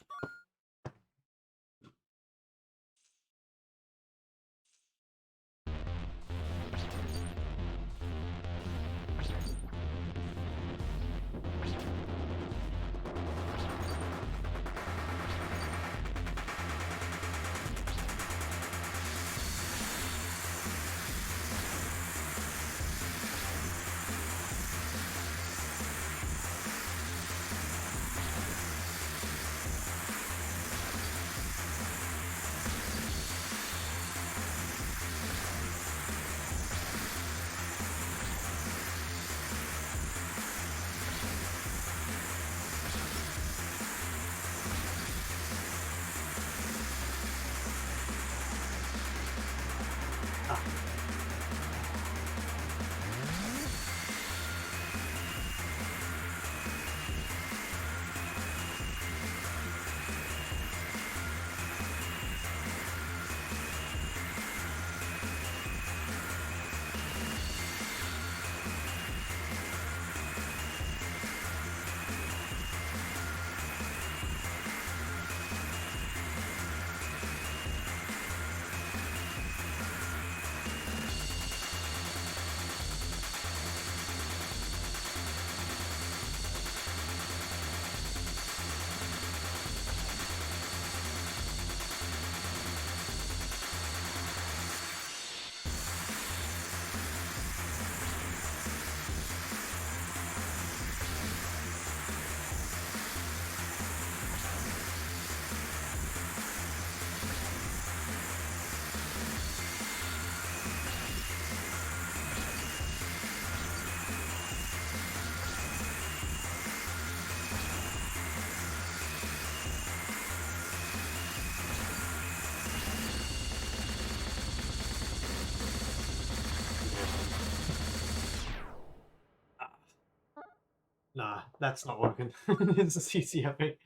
Nah, that's not working. It's a CC epic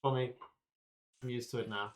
for me. I'm used to it now.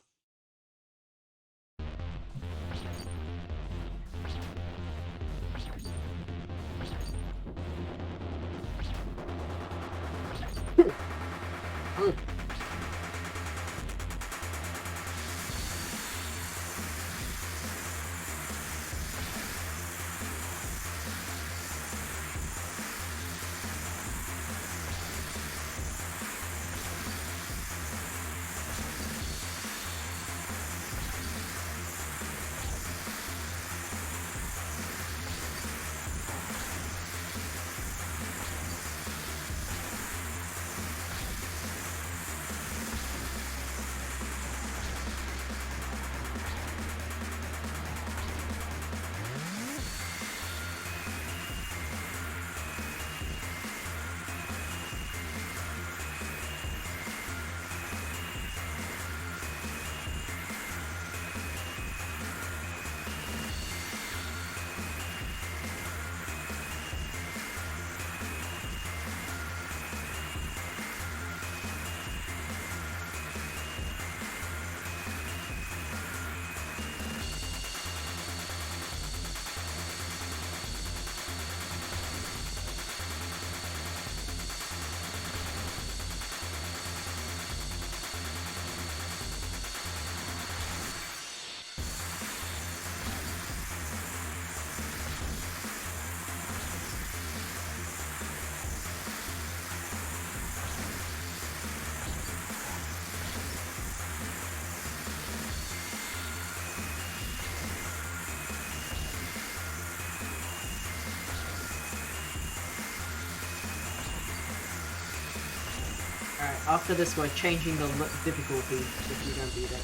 After this, we're changing the difficulty if you don't beat it.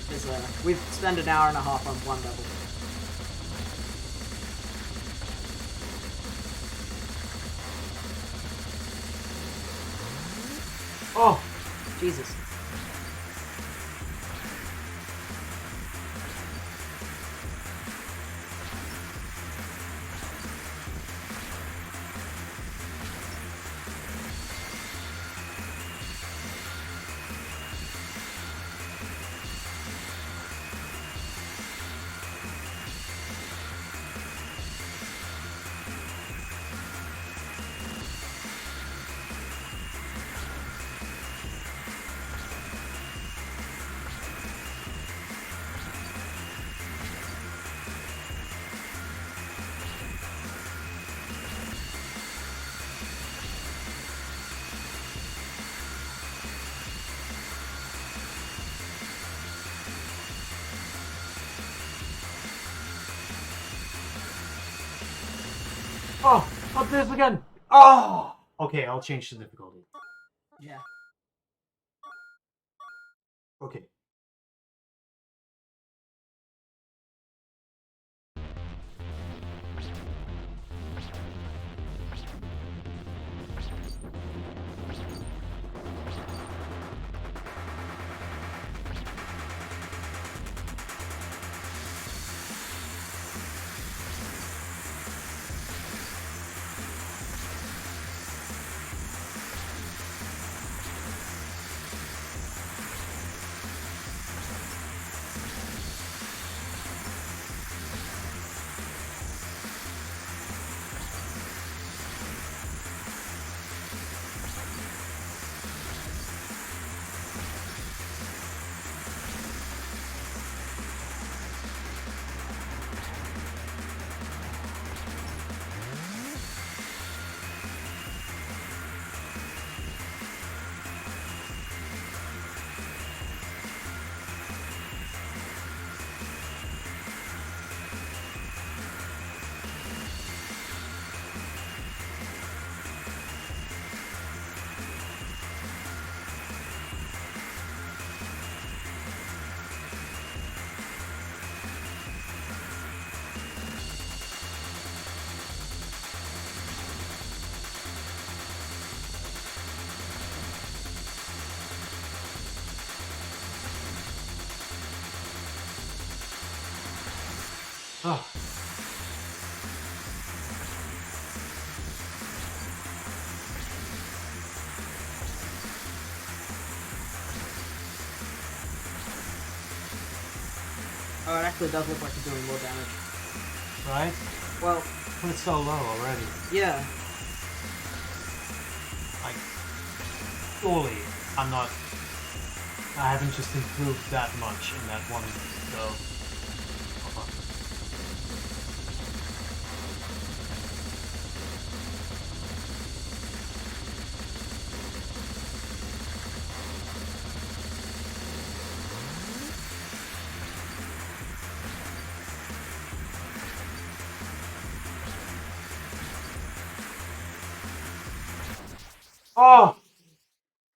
Because we've spent an hour and a half on one level. Oh! Jesus. Oh! Not this again! Oh! Okay, I'll change the difficulty. Yeah. Okay. Oh. Oh, it actually does look like you're doing more damage. Right? Well, But it's so low already. yeah. Like, surely I'm not... I haven't just improved that much in that one go. Hold on. Oh!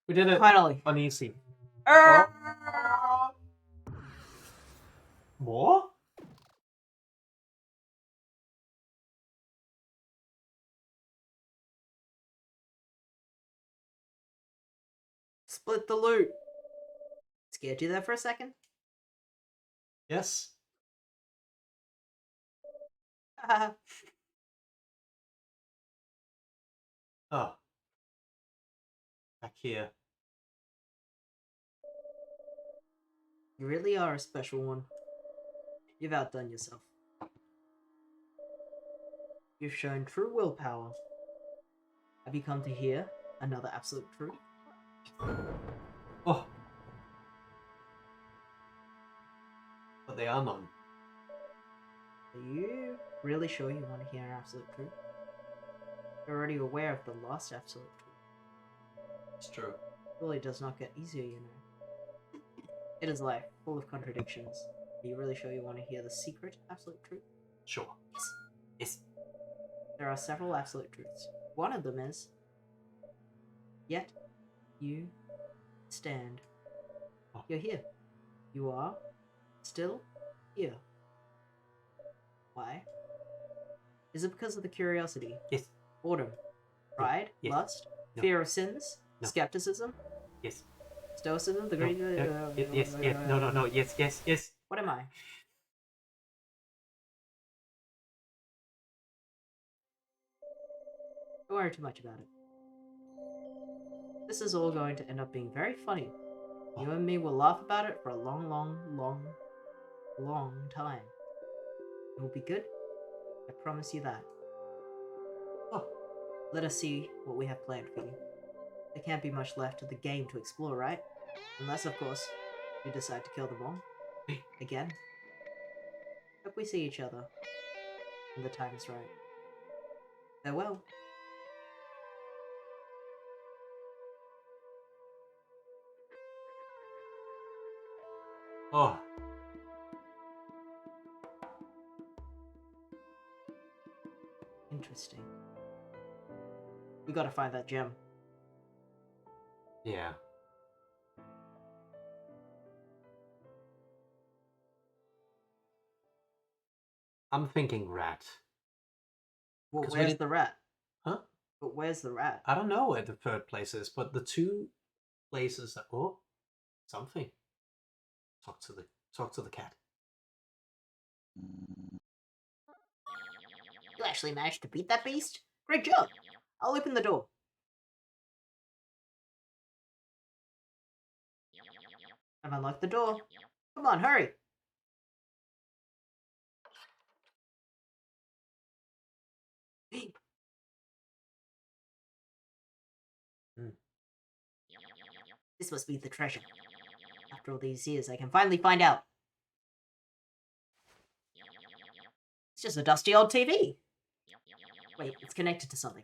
We did it Finally. on easy. Er- More? Split the loot. Scared you there for a second? Yes? Oh. Back here. You really are a special one. You've outdone yourself. You've shown true willpower. Have you come to hear another absolute truth? Oh. But they are none. Are you really sure you want to hear an absolute truth? You're already aware of the last absolute truth. It's true. Surely does not get easier, you know. It is life, full of contradictions. Are you really sure you want to hear the secret absolute truth? Sure. Yes. There are several absolute truths. One of them is Yet you stand. Oh. You're here. You are still here. Why? Is it because of the curiosity? Yes. Boredom? Pride? Yes. Lust? No. Fear of sins? No. Skepticism? Yes. Stoicism? The No. great... Yes. No. Yes. What am I? Don't worry too much about it. This is all going to end up being very funny. You and me will laugh about it for a long time. It will be good. I promise you that. Oh. Let us see what we have planned for you. There can't be much left of the game to explore, right? Unless, of course, you decide to kill them all. Again. Hope we see each other when the time is right. Farewell. Oh. Interesting. We gotta find that gem. Yeah. I'm thinking rat. Well, 'Cause we where's did- the rat? Huh? But where's the rat? I don't know where the third place is, but the two places that something. Talk to the cat. You actually managed to beat that beast? Great job! I'll open the door. I've unlocked the door. Come on, hurry! This must be the treasure. After all these years, I can finally find out. It's just a dusty old TV. Wait, it's connected to something.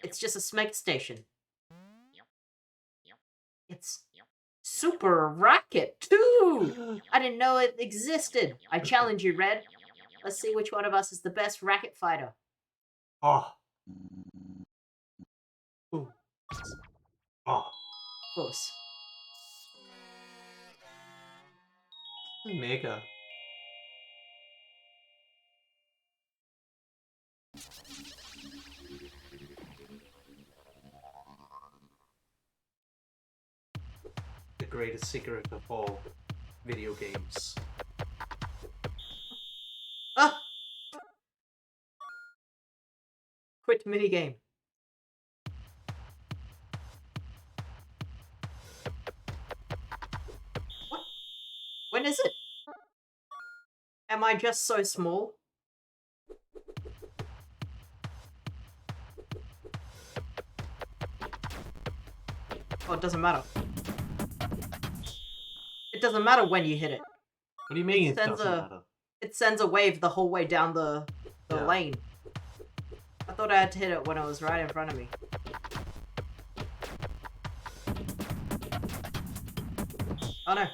It's just a smeg station. It's Super Racket, too! I didn't know it existed. I challenge you, Red. Let's see which one of us is the best racket fighter. Oh. Ooh. Oh. Of course. Mega. The greatest secret of all video games. Ah! Quit minigame. What? When is it? Am I just so small? Oh, it doesn't matter. It doesn't matter when you hit it. What do you mean It it sends doesn't a- matter? It sends a wave the whole way down the Yeah. lane. I thought I had to hit it when it was right in front of me. Oh no.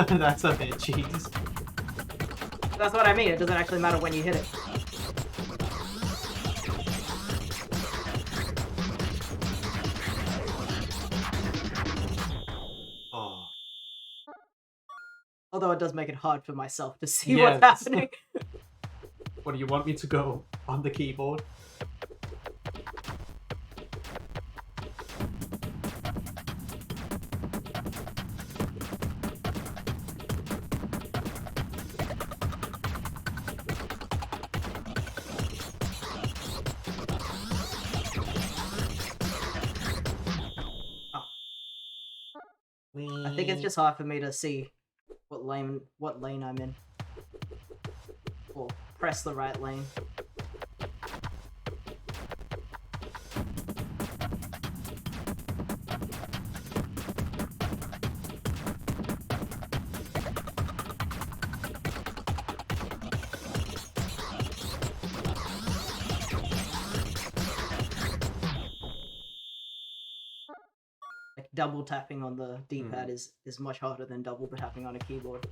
That's a bit cheese. That's what I mean. It doesn't actually matter when you hit it. Oh. Although it does make it hard for myself to see Yes. what's happening. What do you want me to go on the keyboard? I think it's just hard for me to see what lane I'm in. Or press the right lane. double tapping on the D-pad is much harder than double tapping on a keyboard.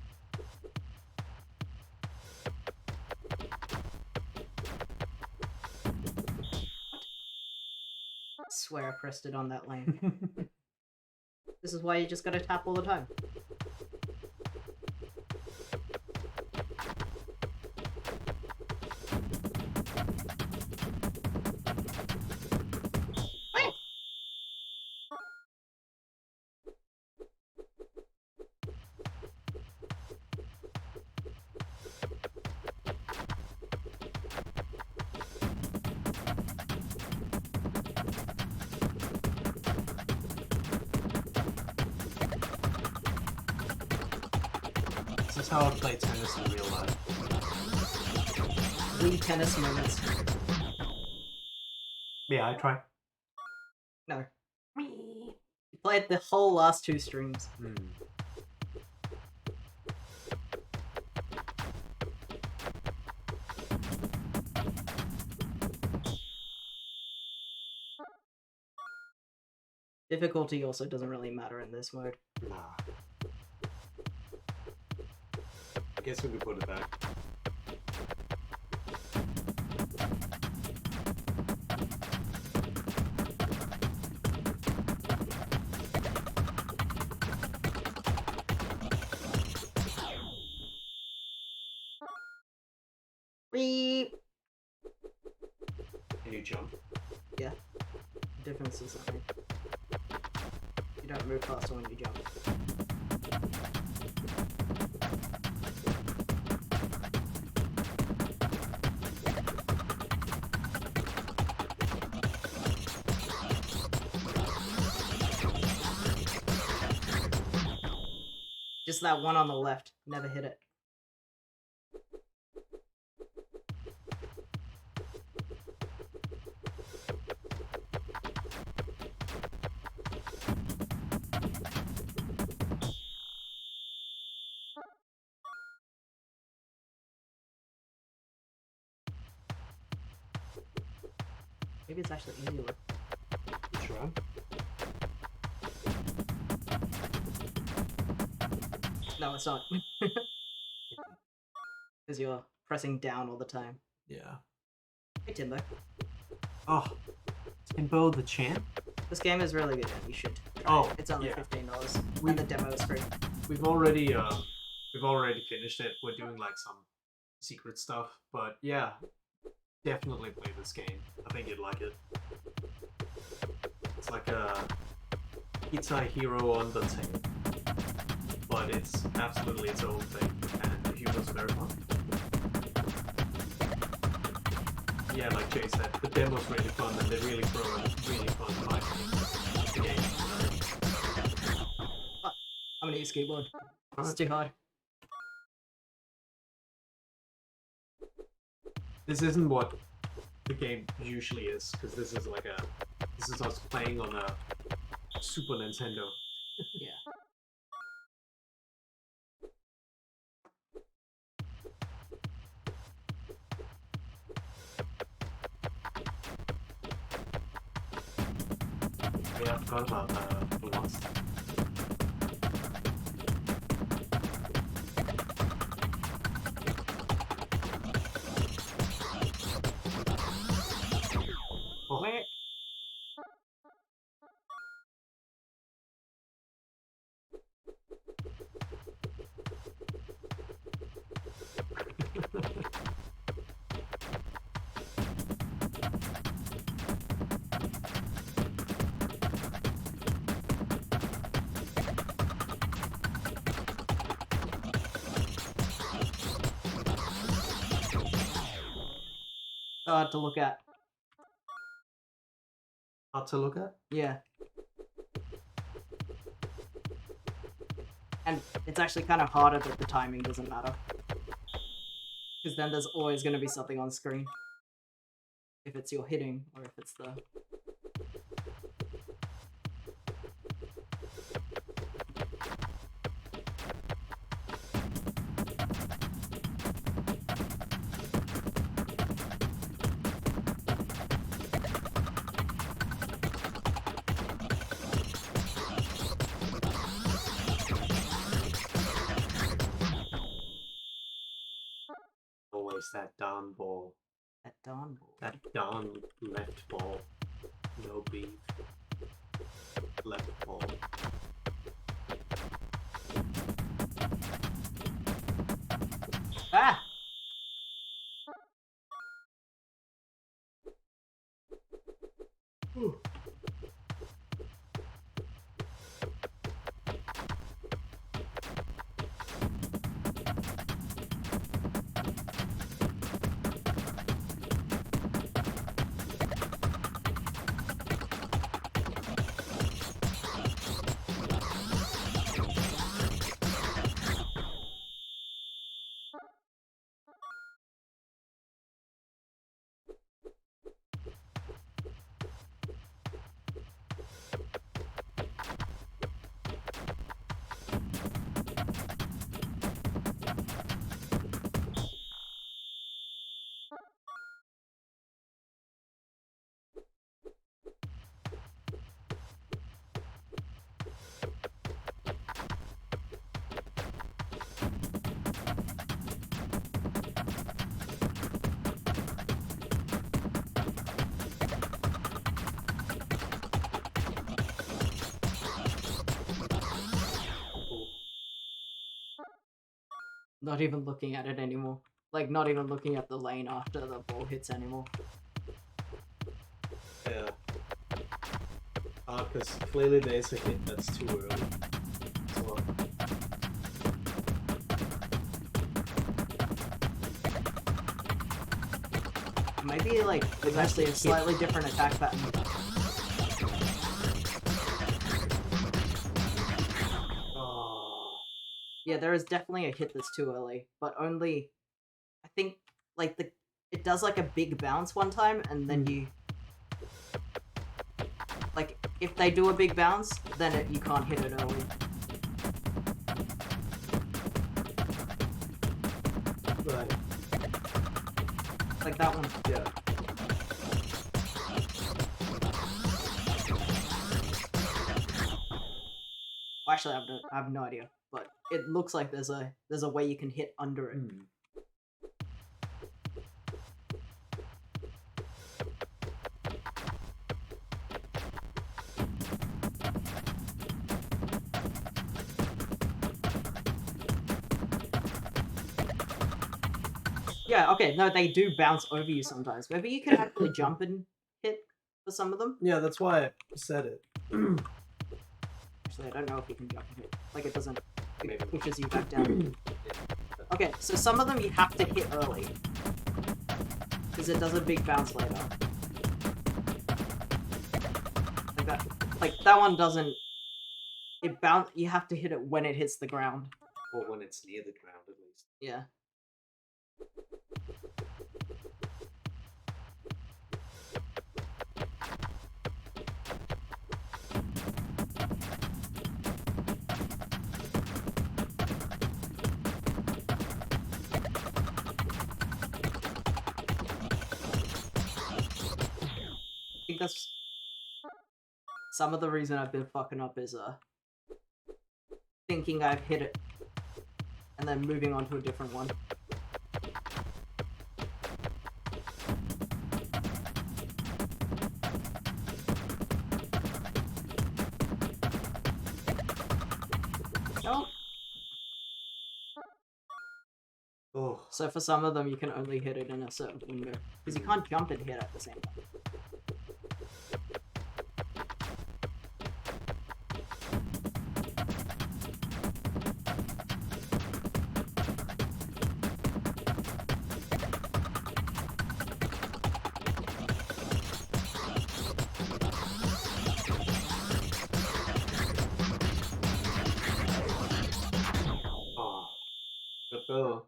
I swear I pressed it on that lane. This is why you just gotta tap all the time. This is how I play tennis in real life. League tennis moments. Yeah, I try. No. You played the whole last 2 streams. Difficulty also doesn't really matter in this mode. Nah. I guess we could put it back. Beep. Can you jump? Yeah. The difference is that you don't move faster when you jump. Just that one on the left. Never hit it. Maybe it's actually easier. You try? No, it's not. Because you're pressing down all the time. Yeah. Hey, Timbo. Oh, Timbo the champ? This game is really good, and you should try Oh, it. It's only yeah. $15, and the demo is free. We've already finished it. We're doing like some secret stuff, but yeah, definitely play this game. I think you'd like it. It's like a Guitar Hero on the tail, but it's absolutely its own thing, and the humor's very fun. Yeah, like Jay said, the demo's really fun, and they really throw a really fun vibe into the game. I'm gonna use keyboard. It's Alright. too hard. This isn't what the game usually is, because this is us playing on a Super Nintendo. Yeah. Yeah, I forgot about the last. Oh. Wait. Hard to look at. Hard to look at? Yeah. And it's actually kind of harder that the timing doesn't matter. Because then there's always going to be something on screen. If it's your hitting, or if it's the... Nice, that down ball. That darn ball. That down left ball. No beef. Left ball. Ah! Ooh. Not even looking at it anymore. Like, not even looking at the lane after the ball hits anymore. Yeah. Because clearly there's a hit that's too early. As well. Maybe, like, it's actually a slightly different attack pattern. Oh. Yeah, there is definitely a hit that's too early, but only... I think, like, it does, like, a big bounce one time, and then you... Like, if they do a big bounce, then you can't hit it early. Right. Like that one. Yeah. Well, actually, I have no idea, but it looks like there's a way you can hit under it. Yeah, okay, no, they do bounce over you sometimes. Maybe you can actually jump and hit for some of them. Yeah, that's why I said it. Actually, I don't know if you can jump and hit. Like, it doesn't... Maybe. It pushes you back down. Okay, so some of them you have to hit early. Because it does a big bounce later. Like, that one doesn't... You have to hit it when it hits the ground. Or when it's near the ground, at least. Yeah. I think that's... Some of the reason I've been fucking up is, thinking I've hit it, and then moving on to a different one. Oh. Oh. So for some of them, you can only hit it in a certain window. Because you can't jump and hit at the same time. Oh. Good go.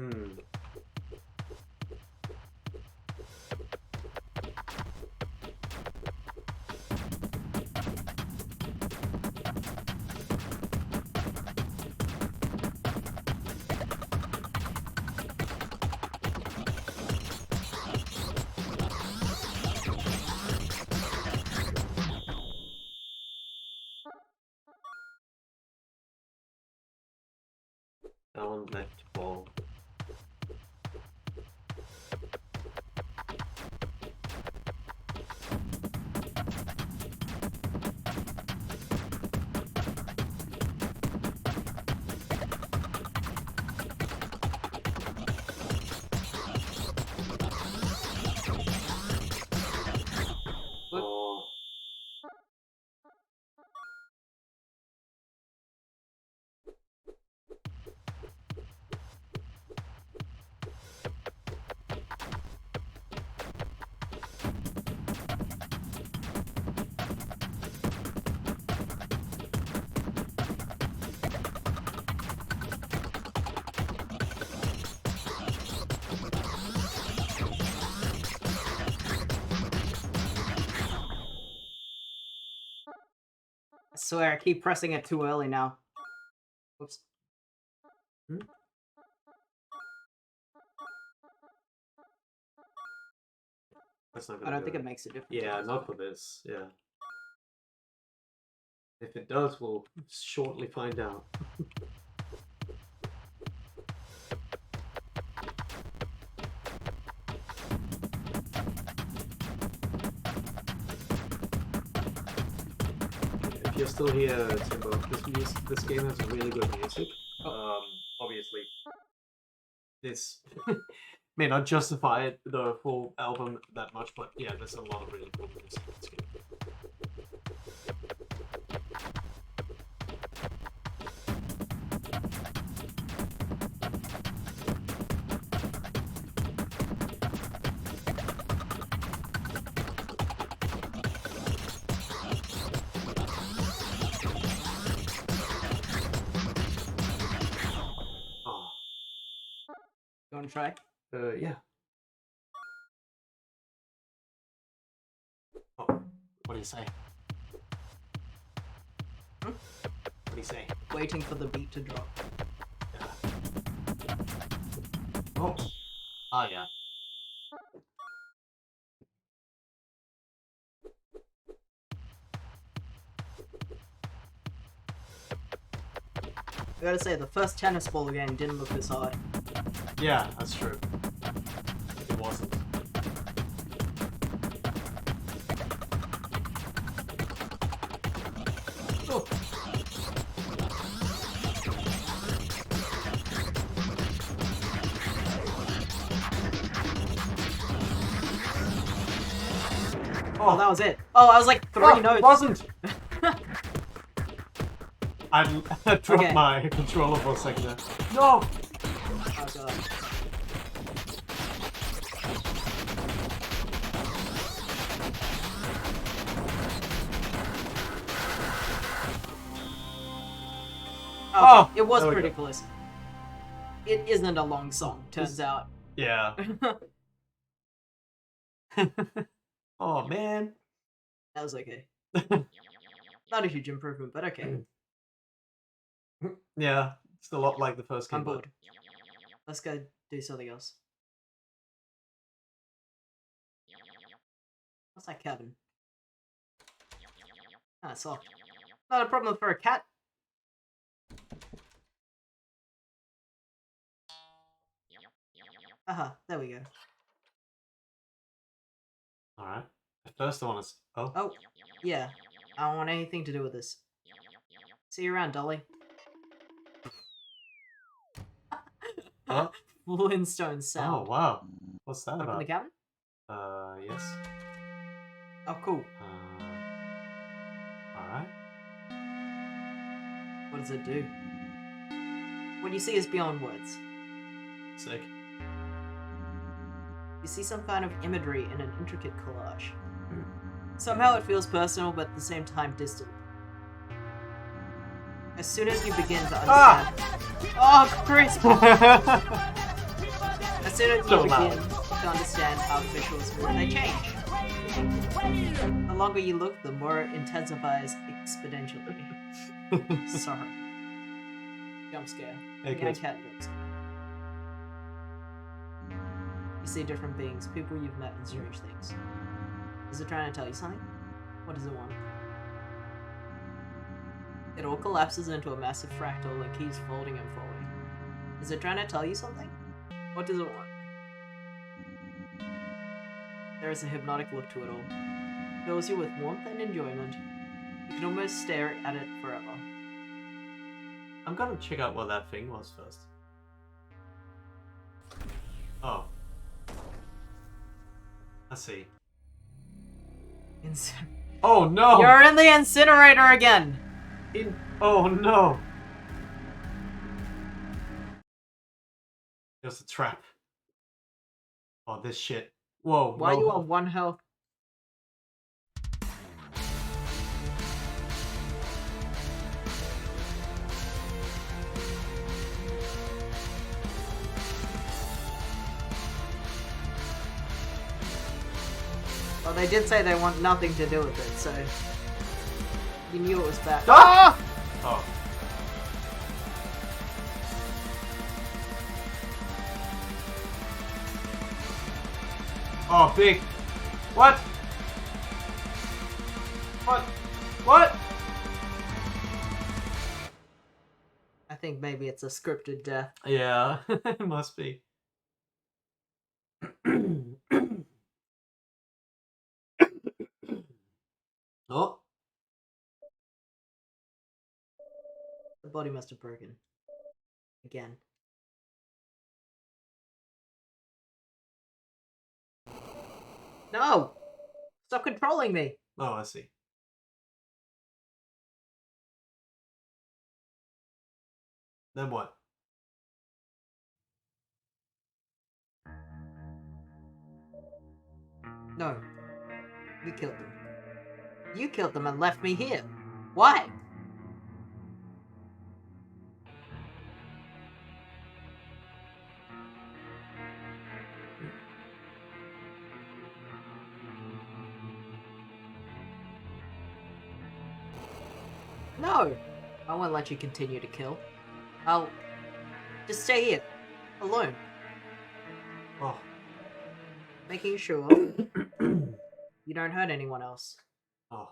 Hmm. Down left ball. Oh. I swear, I keep pressing it too early now. Whoops. That's not I gonna don't do think it. it makes a difference. Yeah, not for this. Yeah. If it does, we'll shortly find out. If you're still here, Timbo, this game has really good music. Obviously, this may not justify the full album that much, but yeah, there's a lot of really cool music in this game. Oh, You want to try? yeah. Oh, what do you say? Hmm? What do you say? Waiting for the beat to drop. Yeah. Oh. Oh, yeah. I gotta say, the first tennis ball game didn't look this hard. Yeah, that's true. It wasn't. Oh. Oh, that was it. Oh, I was like three notes. It wasn't! I dropped Okay. my controller for a second there. No! Oh, God. Oh, it was there we pretty go. close. It isn't a long song, turns out. Yeah. Oh, man. That was okay. Not a huge improvement, but okay. Yeah, it's a lot like the first game. I'm bored. Let's go do something else. What's that cabin? Ah, it's locked. Not a problem for a cat. Aha, there we go. Alright. At first I want to... Oh. Oh, yeah. I don't want anything to do with this. See you around, Dolly. Huh? Flintstone sound. Oh, wow. What's that Open about? the cabin? Yes. Oh, cool. Alright. What does it do? What you see is beyond words. Sick. You see some kind of imagery in an intricate collage. Somehow it feels personal, but at the same time distant. As soon as you begin to understand... Oh, Chris! As soon as you So begin loud. to understand how the visuals move, they change. The longer you look, the more it intensifies exponentially. Sorry. Jump scare. Hey, Yeah, kid. cat jump scare. You see different beings, people you've met, and strange things. Is it trying to tell you something? What does it want? It all collapses into a massive fractal and keeps folding and folding. Is it trying to tell you something? What does it want? There is a hypnotic look to it all. It fills you with warmth and enjoyment. You can almost stare at it forever. I'm gonna check out what that thing was first. Oh. I see. Oh no! You're in the incinerator again! Oh no! There's a trap. Oh, this shit. Whoa. Why are no. you on 1 health? Well, they did say they want nothing to do with it, so you knew it was bad. Ah! Oh. Oh, big. What? What? What? I think maybe it's a scripted death. Yeah, it must be. Oh. The body must have broken. Again. No! Stop controlling me! Oh, I see. Then what? No. You killed them. You killed them and left me here. Why? No! I won't let you continue to kill. I'll just stay here. Alone. Oh. Making sure you don't hurt anyone else. Oh.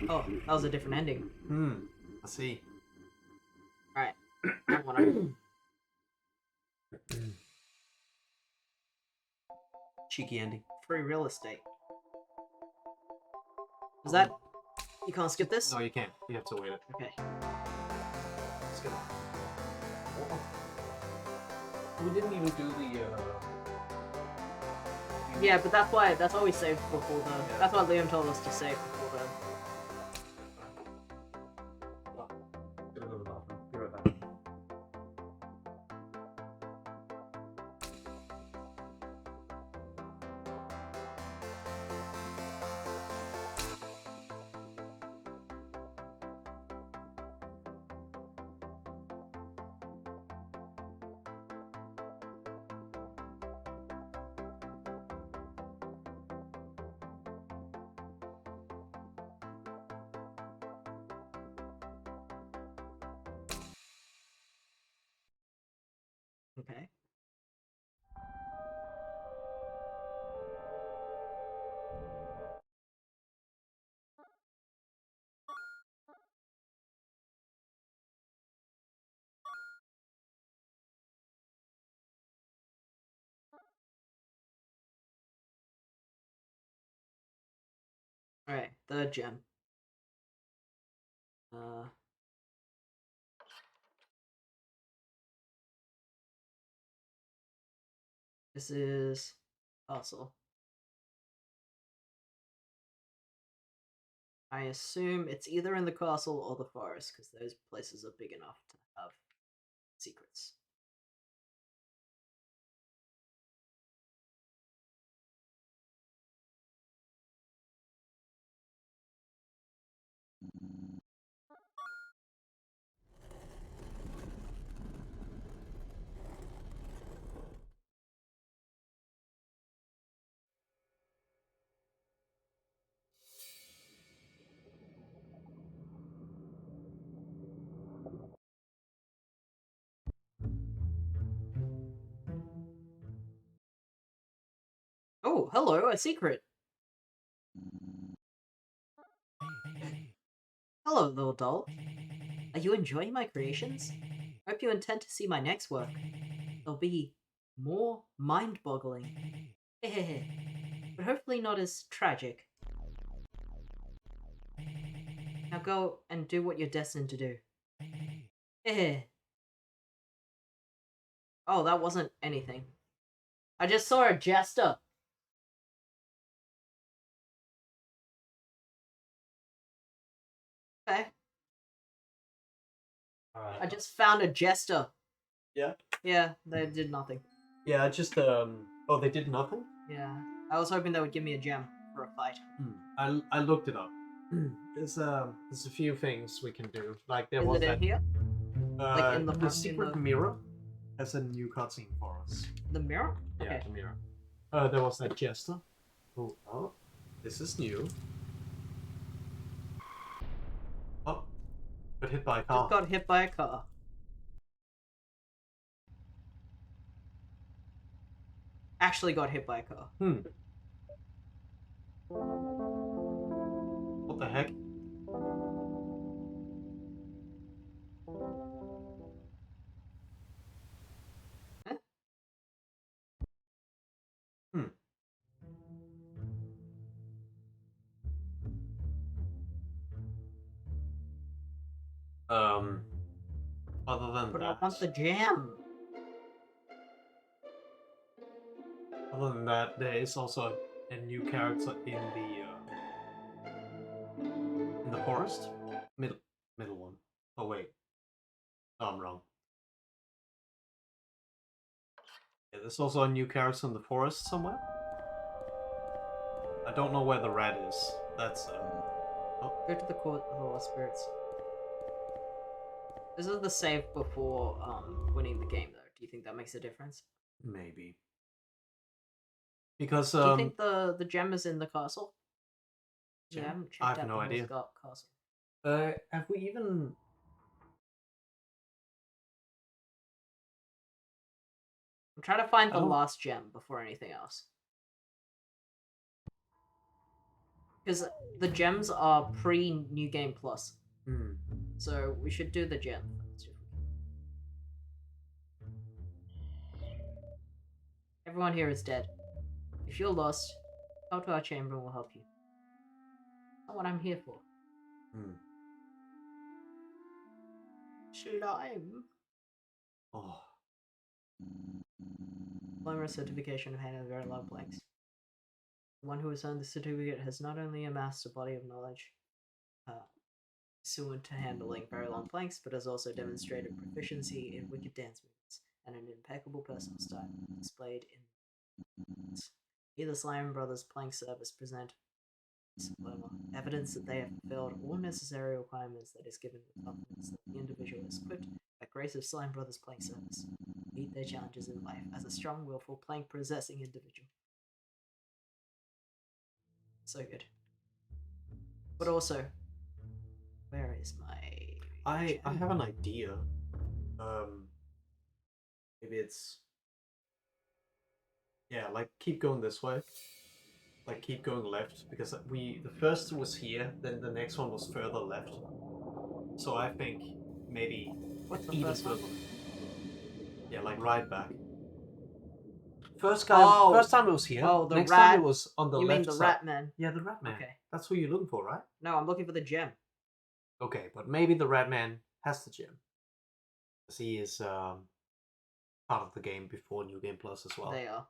Oh, that was a different ending. I see. Alright. I wanna... Cheeky ending. Free real estate. Is that... You can't skip this? No, you can't. You have to wait it. Okay. Let's go. We didn't even do the. Yeah, but that's why we saved before the... Yeah. That's why Liam told us to save before the... Gonna go to the bathroom. Be right back. Okay. Alright, third gem. This is... Castle. I assume it's either in the castle or the forest, because those places are big enough to have secrets. hello, a secret. Hello, little doll. Are you enjoying my creations? Hope you intend to see my next work. They'll be more mind-boggling. But hopefully not as tragic. Now go and do what you're destined to do. Oh, that wasn't anything. I just saw a jester. Okay. Alright. I just found a jester. Yeah? Yeah, they did nothing. Yeah, I just, Oh, they did nothing? Yeah. I was hoping they would give me a gem for a fight. I looked it up. There's a few things we can do. Like, there Is was it in that... here? Like in the the front, secret mirror has a new cutscene for us. The mirror? Yeah, Okay. the mirror. There was that jester. Oh, this is new. Oh, got hit by a car. Just got hit by a car. Actually got hit by a car. What the heck? Huh? Other than But I that... want the gem. Other than that, there is also a new character in the forest. Middle one. Oh wait, no, I'm wrong. Yeah, there's also a new character in the forest somewhere. I don't know where the rat is. That's Go to the court of the lost spirits. This is the save before winning the game, though. Do you think that makes a difference? maybe because Do you think the gem is in the castle? Gem? Yeah, I haven't checked I have out no the idea. castle. Have we even? I'm trying to find I the don't- last gem before anything else. Because the gems are pre-New Game Plus. So we should do the gem first. Everyone here is dead. If you're lost, come to our chamber and we'll help you. That's not what I'm here for. Slime. Oh, Diploma certification of handling very low blanks. The one who has earned the certificate has not only amassed a body of knowledge pursuant to handling very long planks, but has also demonstrated proficiency in wicked dance movements and an impeccable personal style displayed in either Slime Brothers Plank Service present this diploma, evidence that they have fulfilled all necessary requirements that is given with confidence that the individual is equipped by grace of Slime Brothers Plank Service to meet their challenges in life as a strong, willful, plank-possessing individual. So good. But also, where is my... I have an idea. Maybe it's... Yeah, like keep going this way. Like keep going left, because the first was here, then the next one was further left. So I think maybe What's the first one? Yeah, like right back. First time it was here. Oh, the next rat. time it was on the You left mean the side. rat man? Yeah, the rat man. Okay. That's who you're looking for, right? No, I'm looking for the gem. Okay, but maybe the rat man has the gem. Because he is part of the game before New Game Plus as well. They are.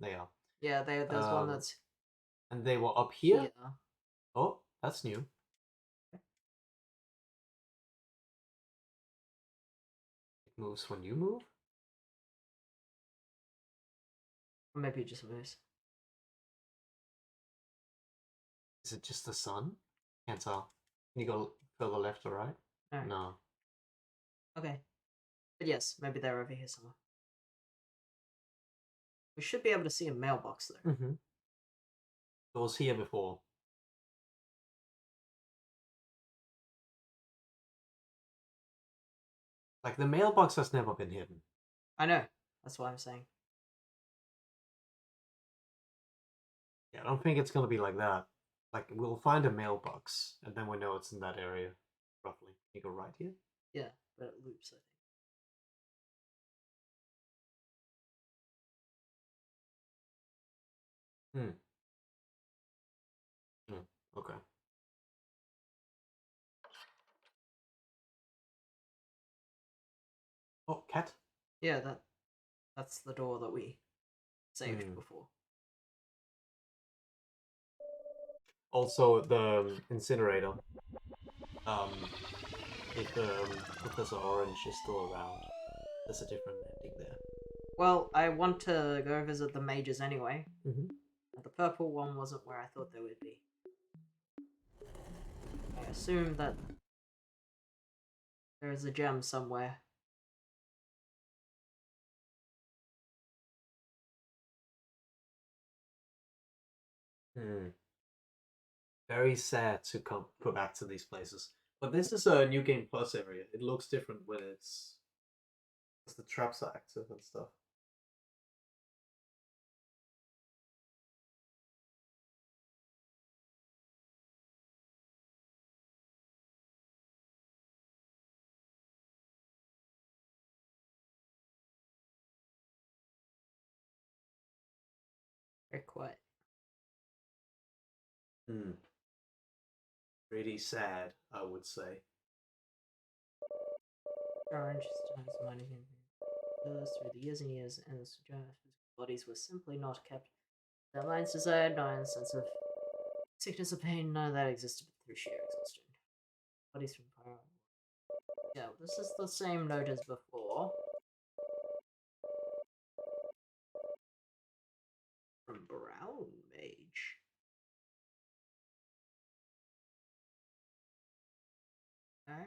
They are. Yeah, there's one that's And they were up here? here. Oh, that's new. It moves when you move? Or maybe it just moves. Is it just the sun? Can't tell. Can you go further left or right? No. Okay. But yes, maybe they're over here somewhere. We should be able to see a mailbox though. Mm-hmm. It was here before. Like, the mailbox has never been hidden. I know. That's what I'm saying. Yeah, I don't think it's gonna be like that. Like, we'll find a mailbox, and then we know it's in that area, roughly. You go right here? Yeah, but it loops, I think. Hmm. Hmm. Okay. Oh, cat? Yeah, that's the door that we saved Hmm. before. Also, the incinerator. If Professor Orange is still around, there's a different ending there. Well, I want to go visit the mages anyway. Mm-hmm. And the purple one wasn't where I thought they would be. I assume that there is a gem somewhere. Hmm. Very sad to go back to these places. But this is a New Game Plus area. It looks different when it's the traps are active and stuff. Very quiet. Hmm. Pretty sad, I would say. Orange times mining through the years and years, and the bodies were simply not kept. Their minds desired no sense of sickness or pain, none of that existed through sheer exhaustion. Bodies from fire. Yeah, this is the same note as before. From Brown Mage. Okay.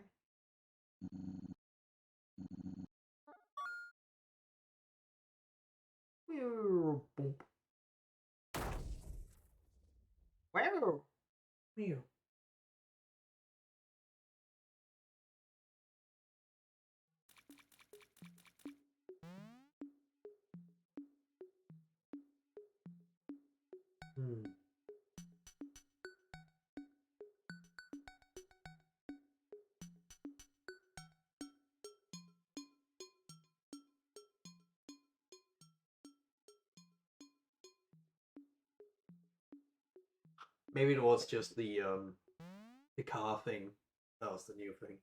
Where? Where? Hmm. Maybe it was just the car thing. That was the new thing.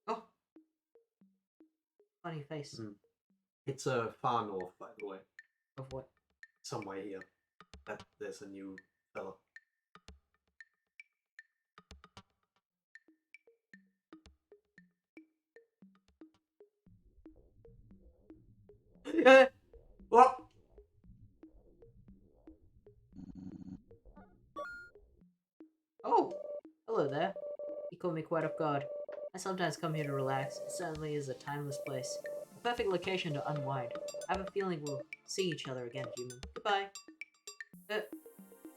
Oh! Funny face. Hmm. It's far north, by the way. Of what? Somewhere here. That there's a new fella. What? Oh! Hello there. You caught me quite off guard. I sometimes come here to relax. It certainly is a timeless place. A perfect location to unwind. I have a feeling we'll see each other again, human. Goodbye.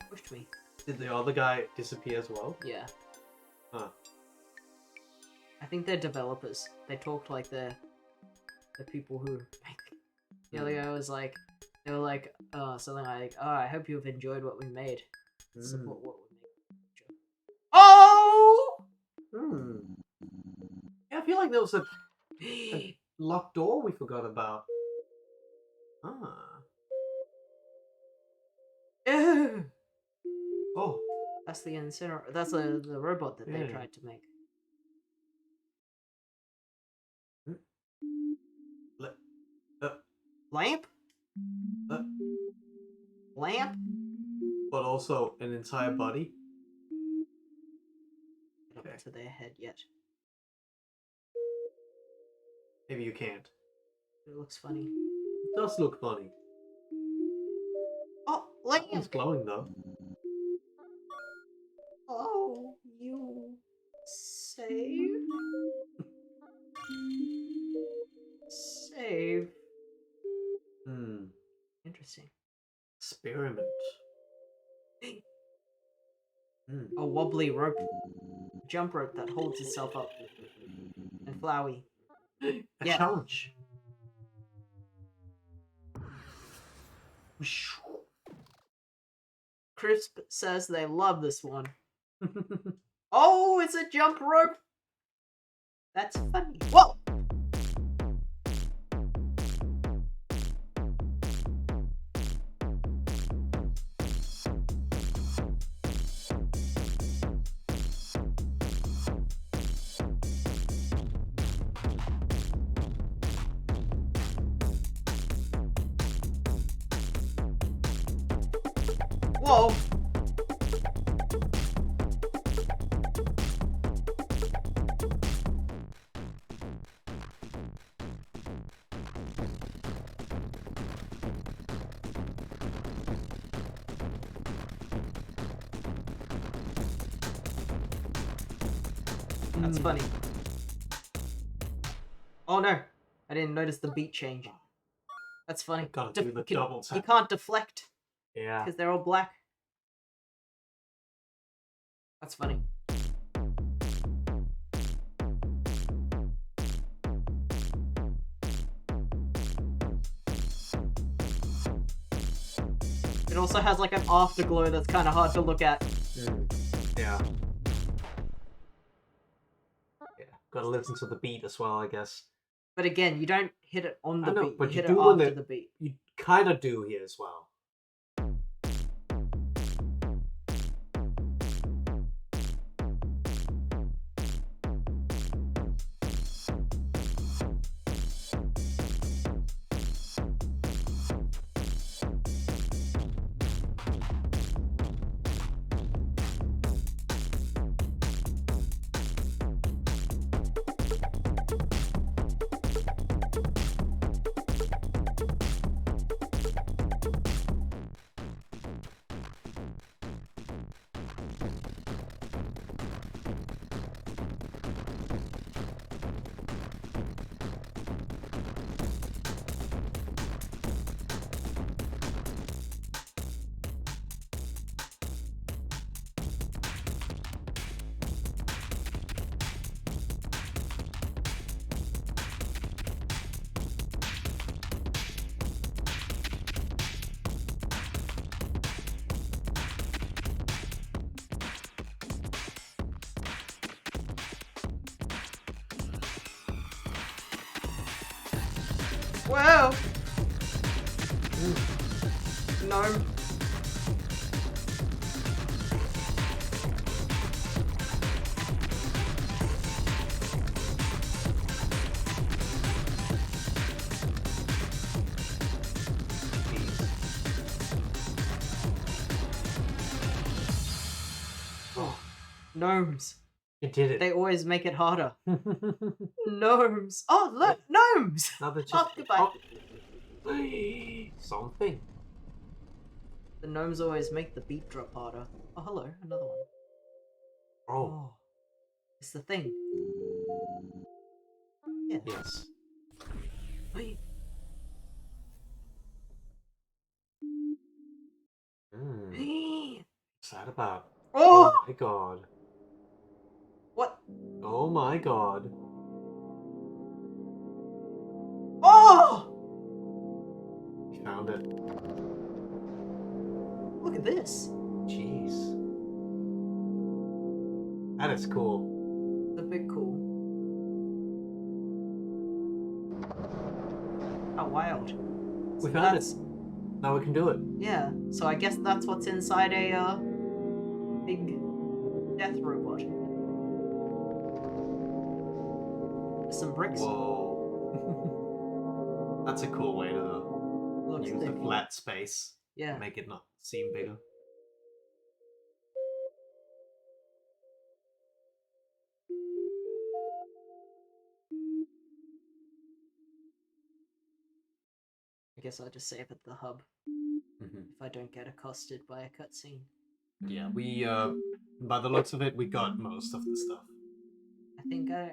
Pushed me. Did the other guy disappear as well? Yeah. Huh. I think they're developers. They talked like they're the people who make. The other guy was like, they were like, something like, oh, I hope you've enjoyed what we made. Support what we made. Oh! Hmm. Yeah, I feel like there was a locked door we forgot about. Ah. Ew. Oh. That's the incinerator. That's the robot that they Yeah. tried to make. Le- uh, Lamp? uh, Lamp? but also an entire body. Get up to their head yet. Maybe you can't. It looks funny. It does look funny. Oh! It's glowing though. Oh, you save? Save. Interesting. Experiment. A wobbly rope. Jump rope that holds itself up. And Flowey. A Yeah. challenge. Crisp says they love this one. Oh, it's a jump rope! That's funny. Whoa! Whoa! That's funny. Oh no, I didn't notice the beat changing. That's funny. Gotta do the double tap. You can't deflect Yeah. because they're all black. That's funny. It also has like an afterglow that's kind of hard to look at. Yeah. Yeah. Gotta listen to the beat as well, I guess. But again, you don't hit it on the I know, beat. but you you hit do it when after it- the beat. You kind of do here as well. Whoa! No. Oh, gnomes. You did it. They always make it harder. Gnomes. Oh, look, gnomes! Now they're just... Oh, goodbye. Oh. Something. The gnomes always make the beat drop harder. Oh, hello, another one. Oh. It's the thing. Yeah. Yes. Wait. What's that about? Oh! My god. What? Oh my god. Oh! We found it. Look at this. Jeez. That is cool. It's a bit cool. How wild. We So found that's- it. Now we can do it. Yeah, so I guess that's what's inside a big death robot. There's some bricks. Whoa. That's a cool way to Looks use the thick. flat space. Yeah. Make it not seem bigger. I guess I'll just save at the hub. Mm-hmm. if I don't get accosted by a cutscene. Yeah, we by the looks of it, we got most of the stuff. I think I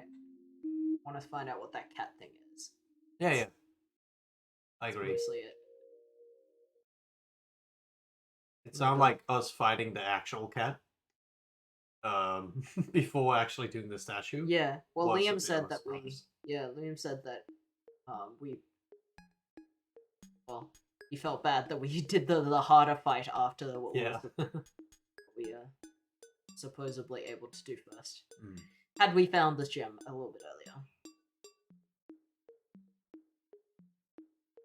want to find out what that cat thing is. Yeah, I That's agree. mostly it. It sounded like us fighting the actual cat. Before actually doing the statue. Yeah. Well, was a Liam bit said of a that surprise. Liam said that well, he felt bad that we did the harder fight after what Yeah. we supposedly able to do first. Mm. Had we found this gem a little bit earlier.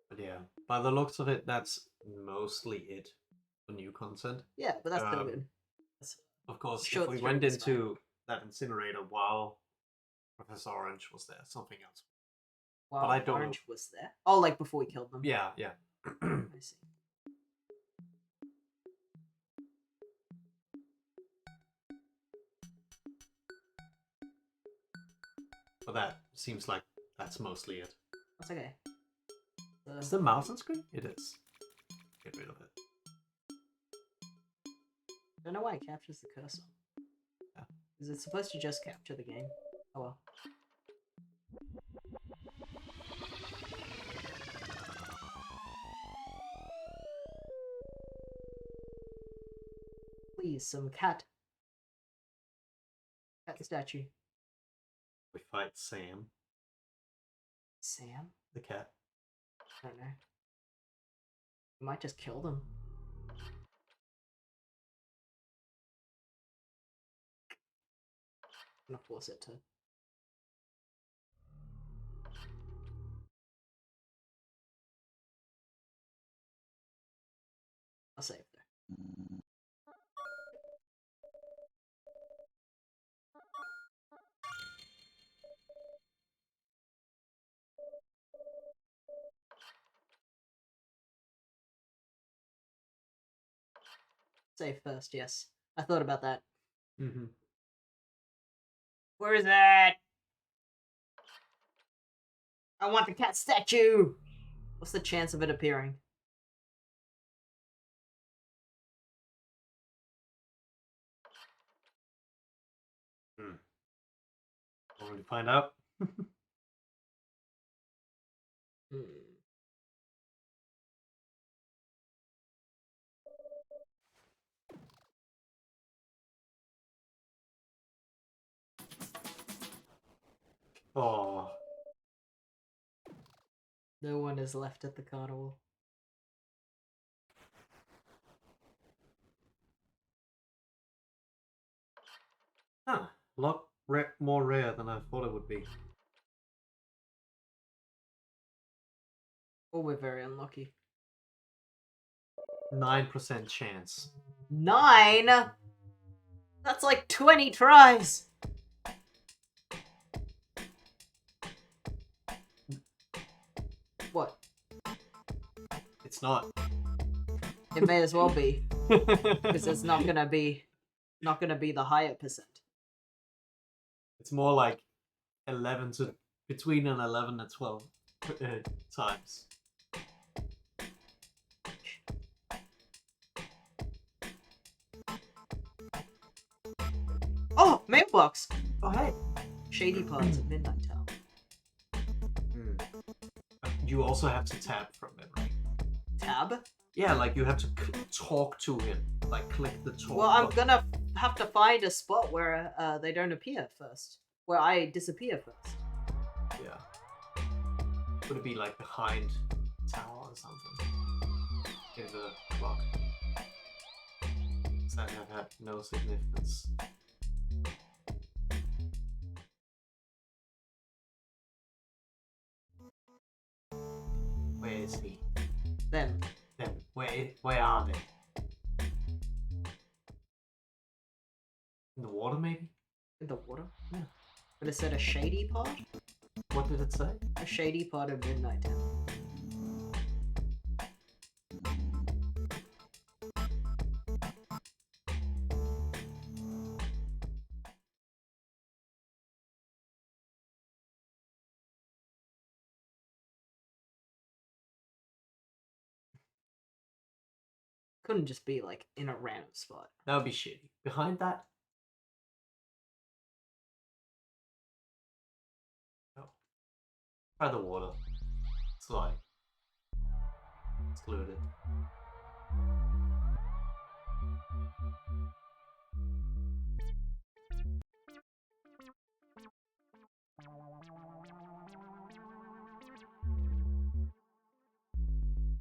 But yeah, by the looks of it, that's mostly it for new content. Yeah, but that's still Um, good. Of course, Short if we string went is fine. into that incinerator while Professor Orange was there, something else. Wow, I don't Orange was there. Oh, like before we killed them. Yeah. I see. But that seems like that's mostly it. That's okay. Is the mouse on screen? It is. Get rid of it. I don't know why it captures the cursor. Yeah. Is it supposed to just capture the game? Oh well. Please, some cat statue. We fight Sam, Sam? the cat. I don't know. We might just kill them. I'm gonna force it to. I'll save there. Save first, yes. I thought about that. Mm-hmm. Where is it? I want the cat statue! What's the chance of it appearing? Want to find out? Oh. No one is left at the carnival. Huh. A lot more rare than I thought it would be. Oh, we're very unlucky. 9% chance. 9? That's like 20 tries! What? It's not. It may as well be. Because it's not gonna be the higher percent. It's more like 11 to between an 11 and 12 times. Oh, mailbox! Oh hey. Shady parts at Midnight Town. You also have to tab from it, right? Tab? Yeah, like you have to talk to him. Like click the talk. Well, I'm button. gonna have to find a spot where they don't appear first. Where I disappear first. Yeah. Would it be like behind tower or something? In the clock. That have had no significance. Where is he? Then. Them. Where are they? In the water, maybe? In the water? Yeah. But it said a shady part? What did it say? A shady part of Midnight Town. Couldn't just be like in a random spot. That would be shitty. Behind that? No. Try the water. It's like excluded.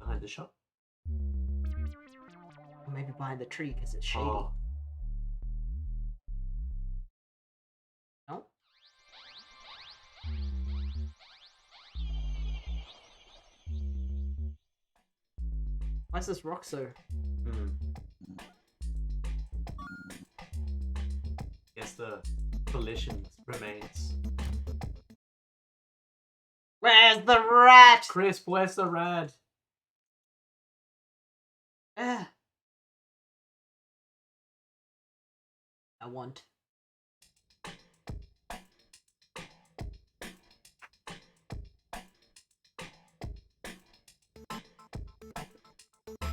Behind the shop? Or maybe behind the tree because it's shady. Oh. No? Why is this rock so... Guess the collision remains. Where's the rat? Crisp, where's the rat? Ugh. I want.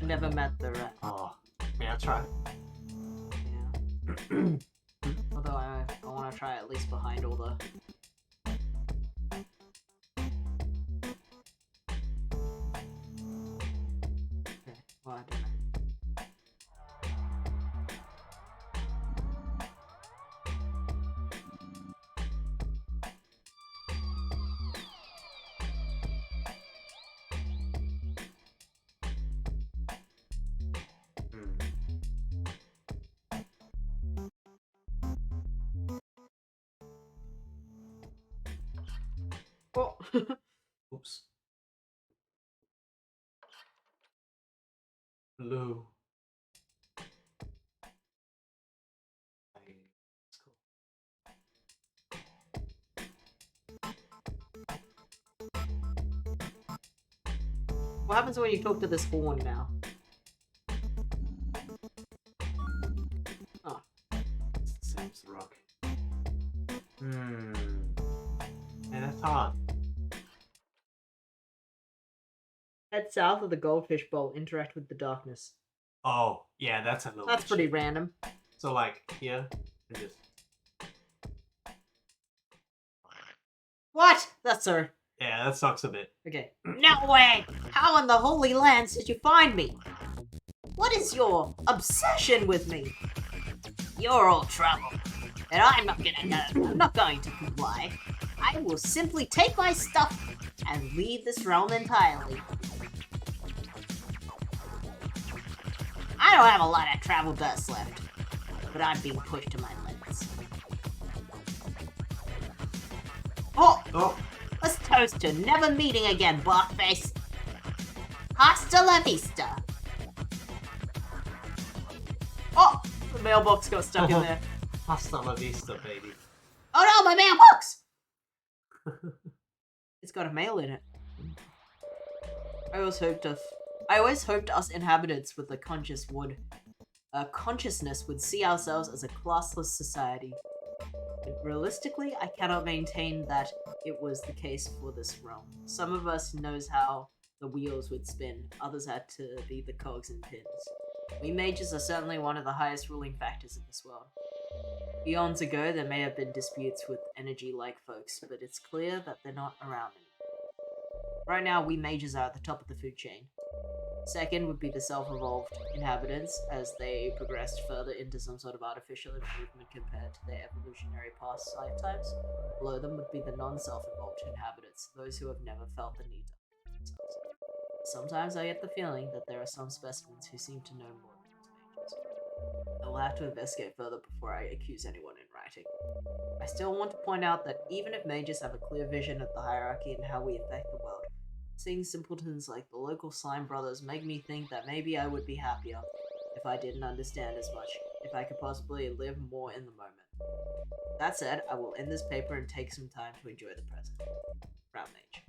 Never met the rat. Oh, may I try? Yeah. Although I want to try at least behind all the... Okay, well, I don't know. Oh. Oops. Blue. That's cool. What happens when you talk to this horn now? Oh. It's the same as the rock. And that's hard. Head south of the goldfish bowl, interact with the darkness. Oh, yeah, that's a little That's bit pretty shitty. random. So, like, here, and just... What? That's her. Yeah, that sucks a bit. Okay. No way! How in the Holy Lands did you find me? What is your obsession with me? You're all trouble. And I'm not going to comply. I will simply take my stuff and leave this realm entirely. I don't have a lot of travel dust left, but I'm being pushed to my limits. Oh! Let's toast to never meeting again, Blockface. Hasta la vista. Oh! The mailbox got stuck in there. Hasta la vista, baby. Oh no, my mailbox! It's got a mail in it. I always hoped us inhabitants with a consciousness would see ourselves as a classless society. But realistically, I cannot maintain that it was the case for this realm. Some of us knows how the wheels would spin, others had to be the cogs and pins. We mages are certainly one of the highest ruling factors in this world. Eons ago, there may have been disputes with energy-like folks, but it's clear that they're not around anymore. Right now, we mages are at the top of the food chain. Second would be the self-evolved inhabitants, as they progressed further into some sort of artificial improvement compared to their evolutionary past lifetimes. Below them would be the non-self-evolved inhabitants, those who have never felt the need to harm themselves. Sometimes I get the feeling that there are some specimens who seem to know more than those mages. I will have to investigate further before I accuse anyone in writing. I still want to point out that even if mages have a clear vision of the hierarchy and how we affect the world, seeing simpletons like the local slime brothers make me think that maybe I would be happier if I didn't understand as much, if I could possibly live more in the moment. That said, I will end this paper and take some time to enjoy the present. Brown Mage.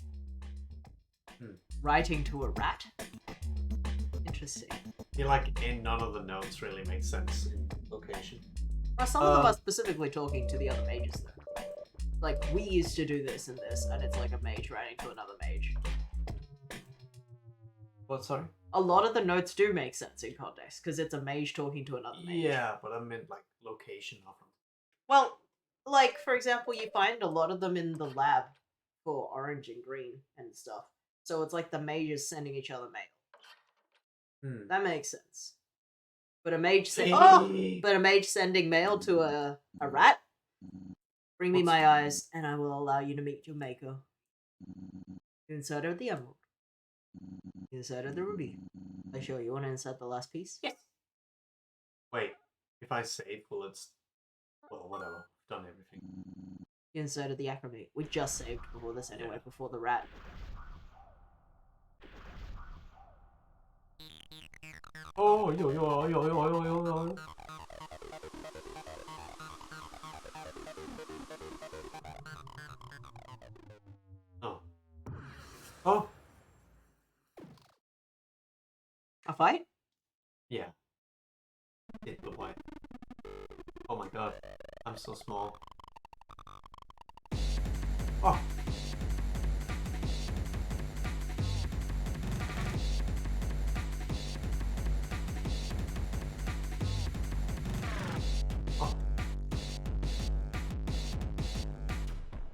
Writing to a rat? Interesting. I feel like in none of the notes really make sense in location. Well, some of them are specifically talking to the other mages though. Like, we used to do this and this, and it's like a mage writing to another mage. What, sorry? a lot of the notes do make sense in context because it's a mage talking to another mage. Yeah, but I meant like location of them. Well, like for example, you find a lot of them in the lab for orange and green and stuff. So it's like the mages sending each other mail. That makes sense. But a mage sending mail to a rat. Bring me my eyes, and I will allow you to meet your maker. Inside of the emerald. Inside of the ruby. I show you want to insert the last piece? Yes. Wait, if I save, will it? Well, whatever. I've done everything. Inside of the acromate. We just saved before this anyway, before the rat. Oh, yo. Oh. Oh. A fight? Yeah. It looked like. Oh my god. I'm so small. Oh. Oh.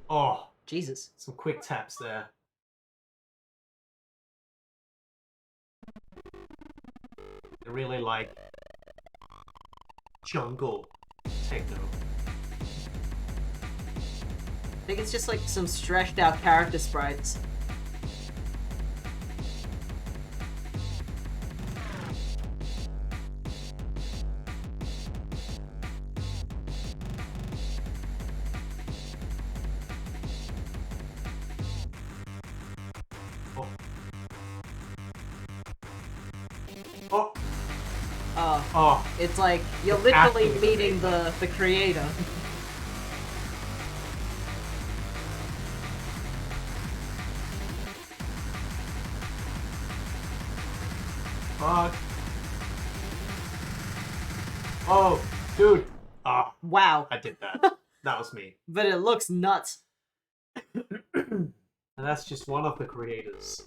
Oh. Jesus. Some quick taps there. I really like jungle techno. I think it's just like some stretched out character sprites. Oh. Oh. Oh. It's like you're It's literally acting meeting the creator. Fuck. Oh, dude. Ah, Wow. I did that. That was me. But it looks nuts. And that's just one of the creators.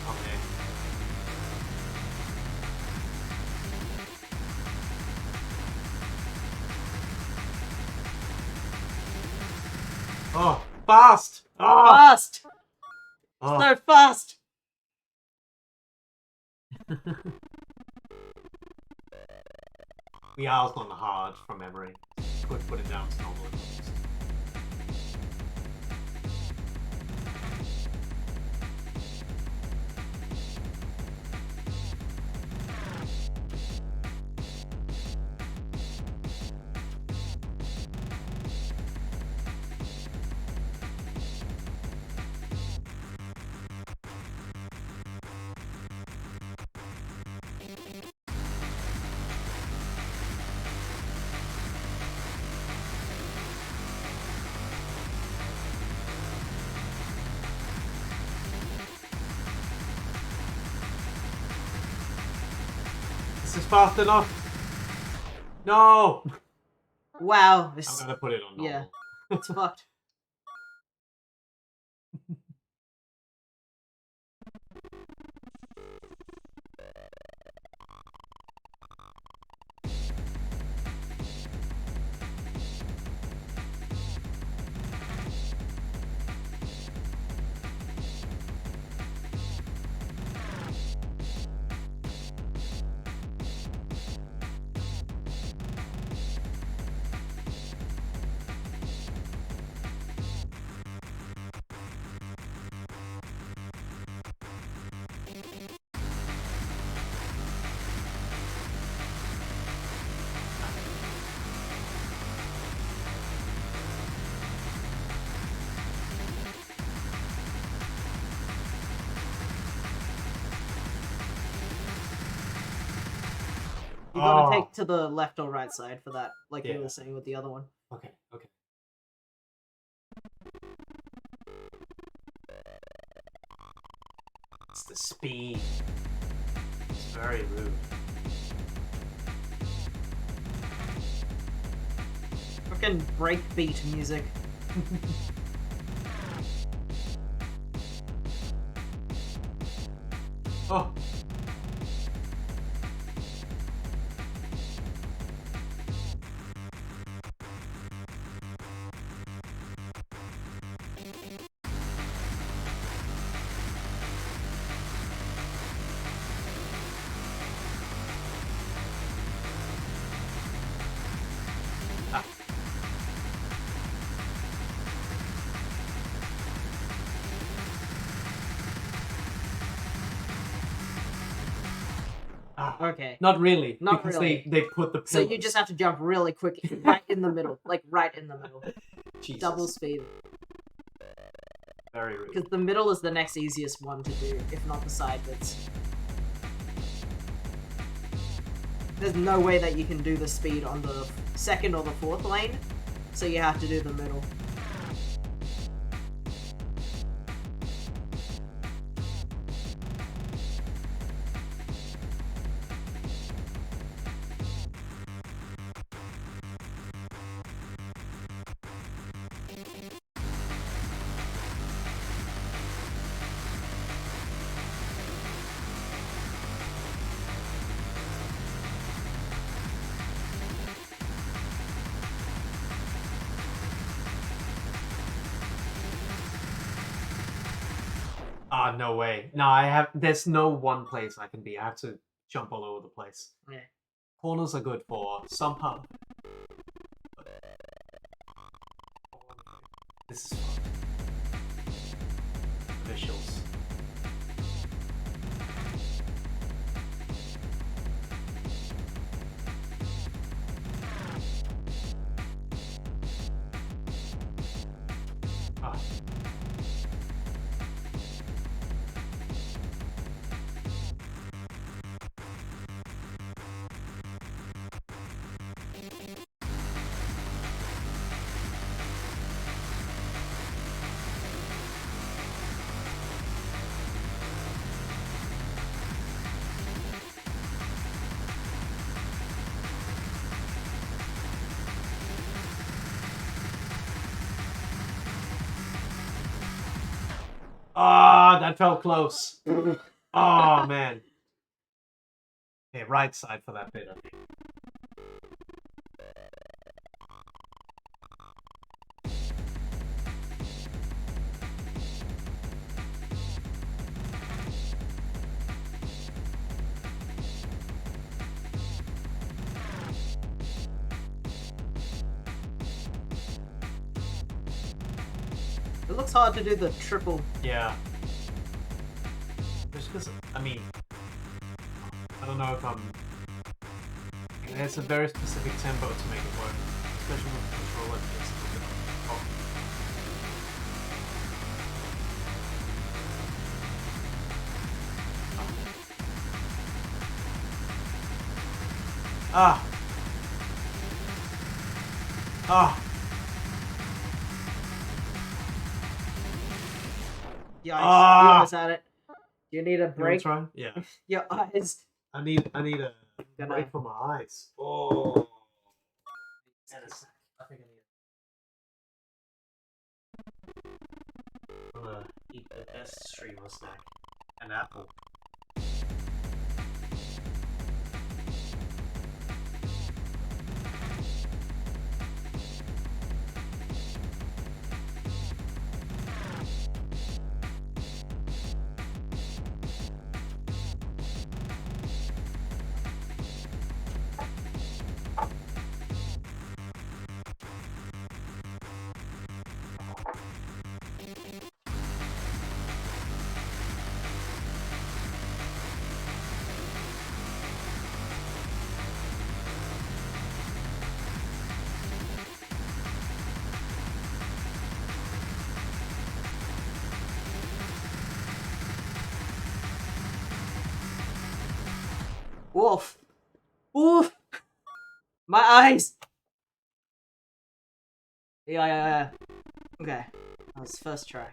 Oh man. Oh, fast! Oh, Fast! oh. So fast! The R's on hard from memory. Could put it down to normal. This is fast enough. No! Wow. I'm This, gonna put it on normal. yeah. It's fucked. You gotta Oh. take to the left or right side for that, like you Yeah. were saying with the other one. Okay, okay. It's the speed. It's very rude. Fucking breakbeat music. Oh. Okay. Not really. Not because really. they put the pillars. So you just have to jump really quick, right in the middle. Like, right in the middle. Jesus. Double speed. Very rude. Because the middle is the next easiest one to do, if not the side bits. There's no way that you can do the speed on the second or the fourth lane, so you have to do the middle. No way. No, I have. There's no one place I can be. I have to jump all over the place. Yeah. Corners are good for somehow. This is fun. Visuals. Ah. Ah, that felt close. Oh man. Okay, right side for that bit, I think. It looks hard to do the triple. Yeah. Just because, I mean, I don't know if I'm... It's a very specific tempo to make it work. Especially with the controller. It's a little bit... Oh. Ah. Ah. Yikes, Ah! you almost had it. Do you need a You wanna break? try? Yeah. Your eyes. I need a break for my eyes. Oh. And a sec. I think I'm gonna eat the best streamer snack. An apple. Wolf. Oof! My eyes! Yeah. Okay. That was first try.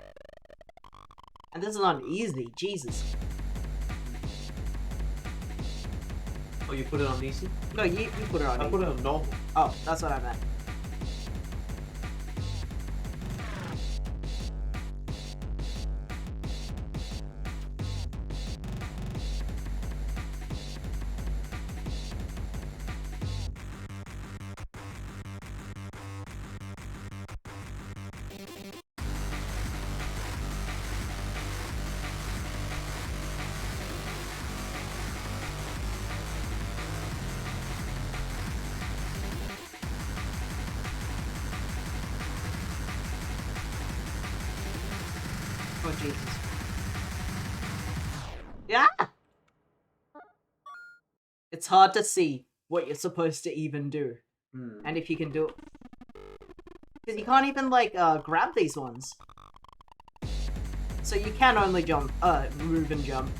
And this is not easy, Jesus. Oh, you put it on easy? No, you put it on I easy. put it on normal. Oh, that's what I meant. Oh, Jesus. Yeah! It's hard to see what you're supposed to even do. And if you can do it. Because you can't even, like, grab these ones. So you can only jump, move and jump.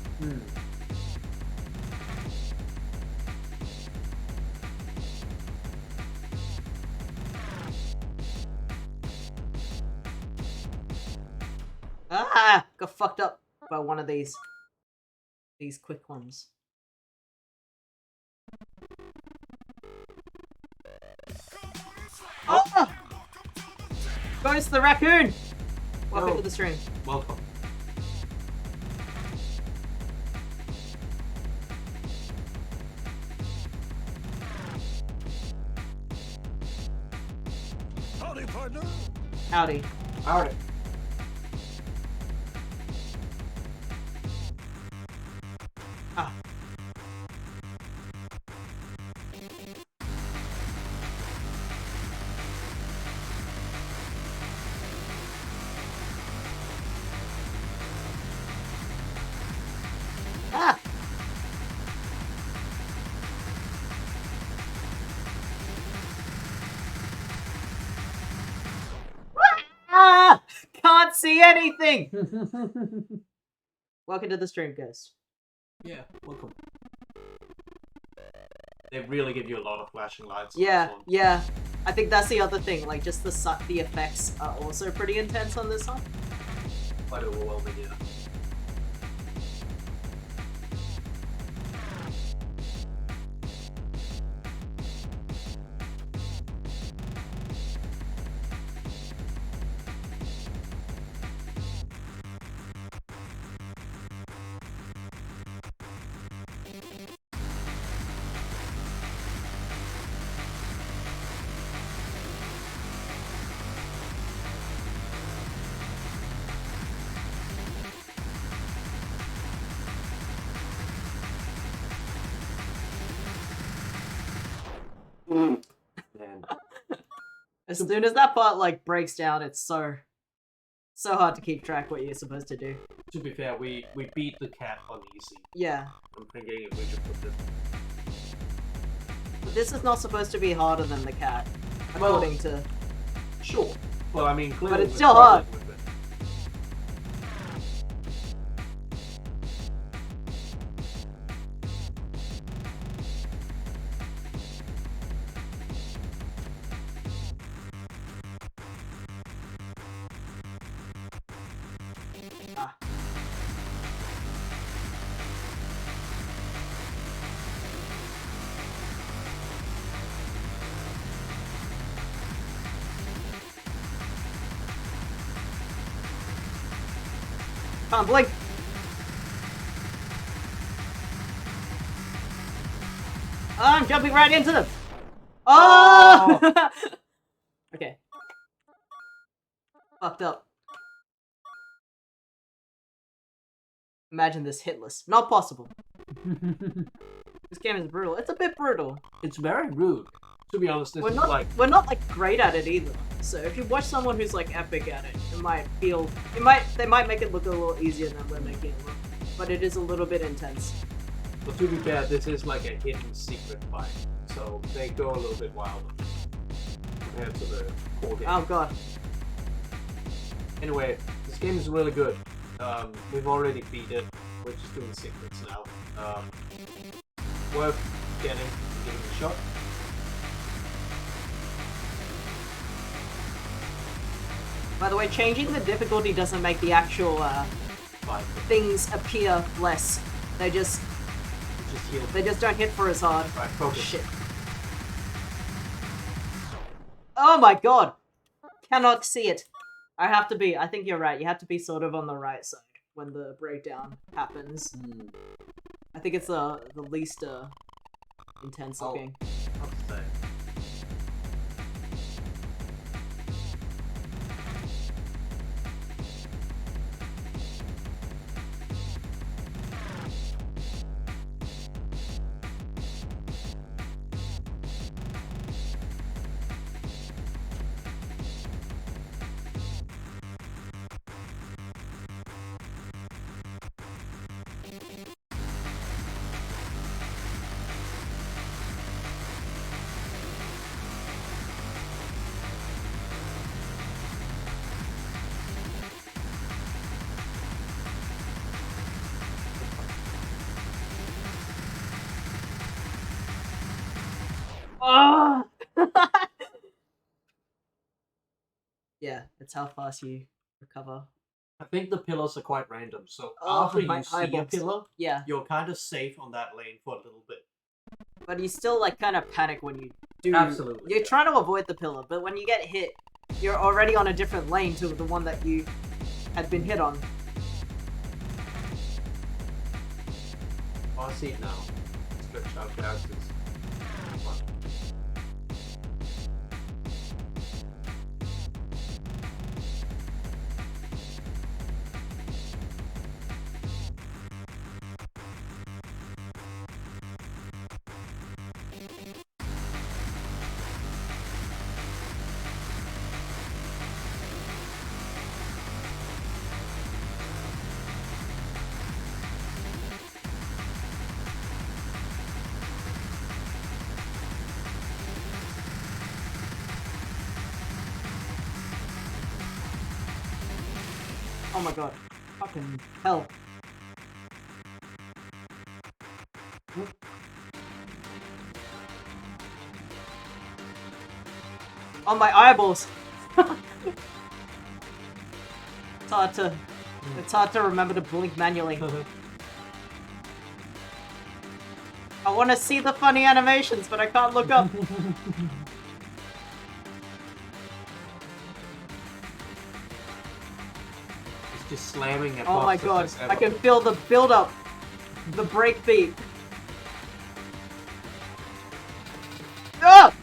Ah! Got fucked up by one of these quick ones. Oh! Goes the raccoon! Welcome to the stream. Welcome. Howdy, partner. Howdy. Alright. Ah. Ah! Ah! Can't see anything! Welcome to the stream, guys. Yeah, welcome. They really give you a lot of flashing lights. Yeah, On this one. yeah. I think that's the other thing. Like, just the effects are also pretty intense on this one. Quite overwhelming, yeah. Man. As soon as that part like breaks down, it's so hard to keep track what you're supposed to do. To be fair, we beat the cat on easy. Yeah, I'm thinking if we should put this. but this is not supposed to be harder than the cat, according to. Sure. Well, I mean, clearly it's we still struggled hard. with it. Ah. Come on, blink! Oh, I'm jumping right into them! Oh! Okay. Fucked up. Imagine this hitless. Not possible. This game is brutal. It's a bit brutal. It's very rude. To be honest, this We're is not like we're not like great at it either. So if you watch someone who's like epic at it, they might make it look a little easier than we're making it look. But it is a little bit intense. But to be fair, this is like a hidden secret fight, so they go a little bit wild compared to the core game. Oh god. Anyway, this game is really good. We've already beat it. We're just doing secrets now. Worth getting. give it a shot. By the way, changing the difficulty doesn't make the actual Fine. things appear less. They just Heal. they just don't hit for as hard. Right, Oh focus. shit. Oh my god! Cannot see it. I think you're right, you have to be sort of on the right side when the breakdown happens. I think it's the least intense looking. I'll say. Oh! Yeah, it's how fast you recover. I think the pillars are quite random, so Oh, after my you see a eyeballs. pillar, Yeah, you're kind of safe on that lane for a little bit. but you still like kind of panic when you do. Absolutely, You're yeah. trying to avoid the pillar, but when you get hit, you're already on a different lane to the one that you had been hit on. Oh, I see it now. Stretched out characters. Fun. Oh my god. Fucking hell. Oh my eyeballs! It's hard to remember to blink manually. I want to see the funny animations, but I can't look up. It's just slamming at Oh my boxes god, as I ever. can feel the build up. The break beat. Ah!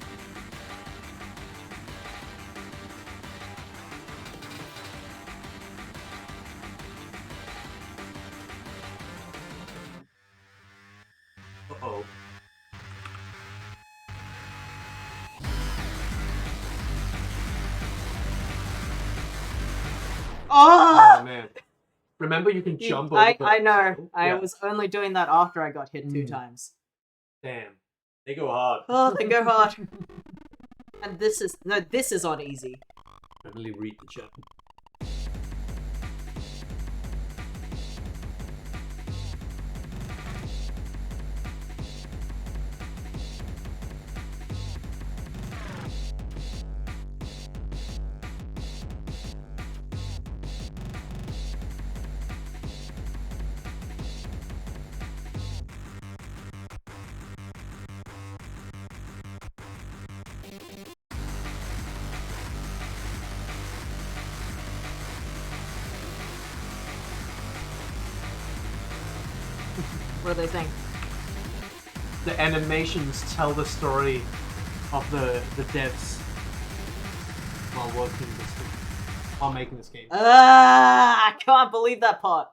Uh-oh. Oh! Oh man. Remember you can jump over I know. the... I Yeah. was only doing that after I got hit 2 times. Damn. They go hard. Oh, they go hard. And this is on easy. Emily, read the chat. What do they think? The animations tell the story of the devs while working this game, while making this game. I can't believe that part.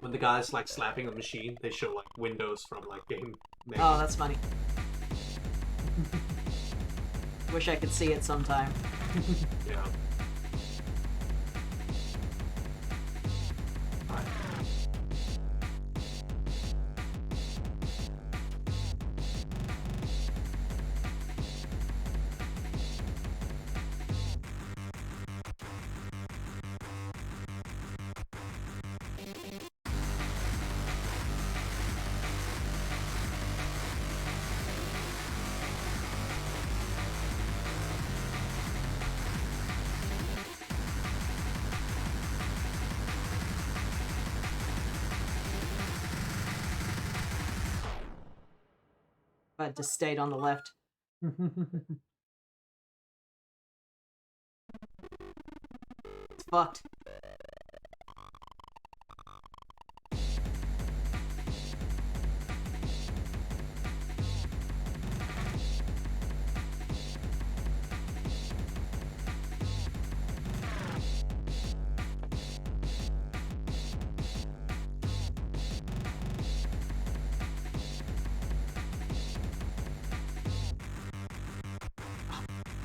When the guy's like slapping a machine, they show like windows from like game making. Oh, that's funny. Wish I could see it sometime. Yeah. Alright. But just stayed on the left. It's fucked.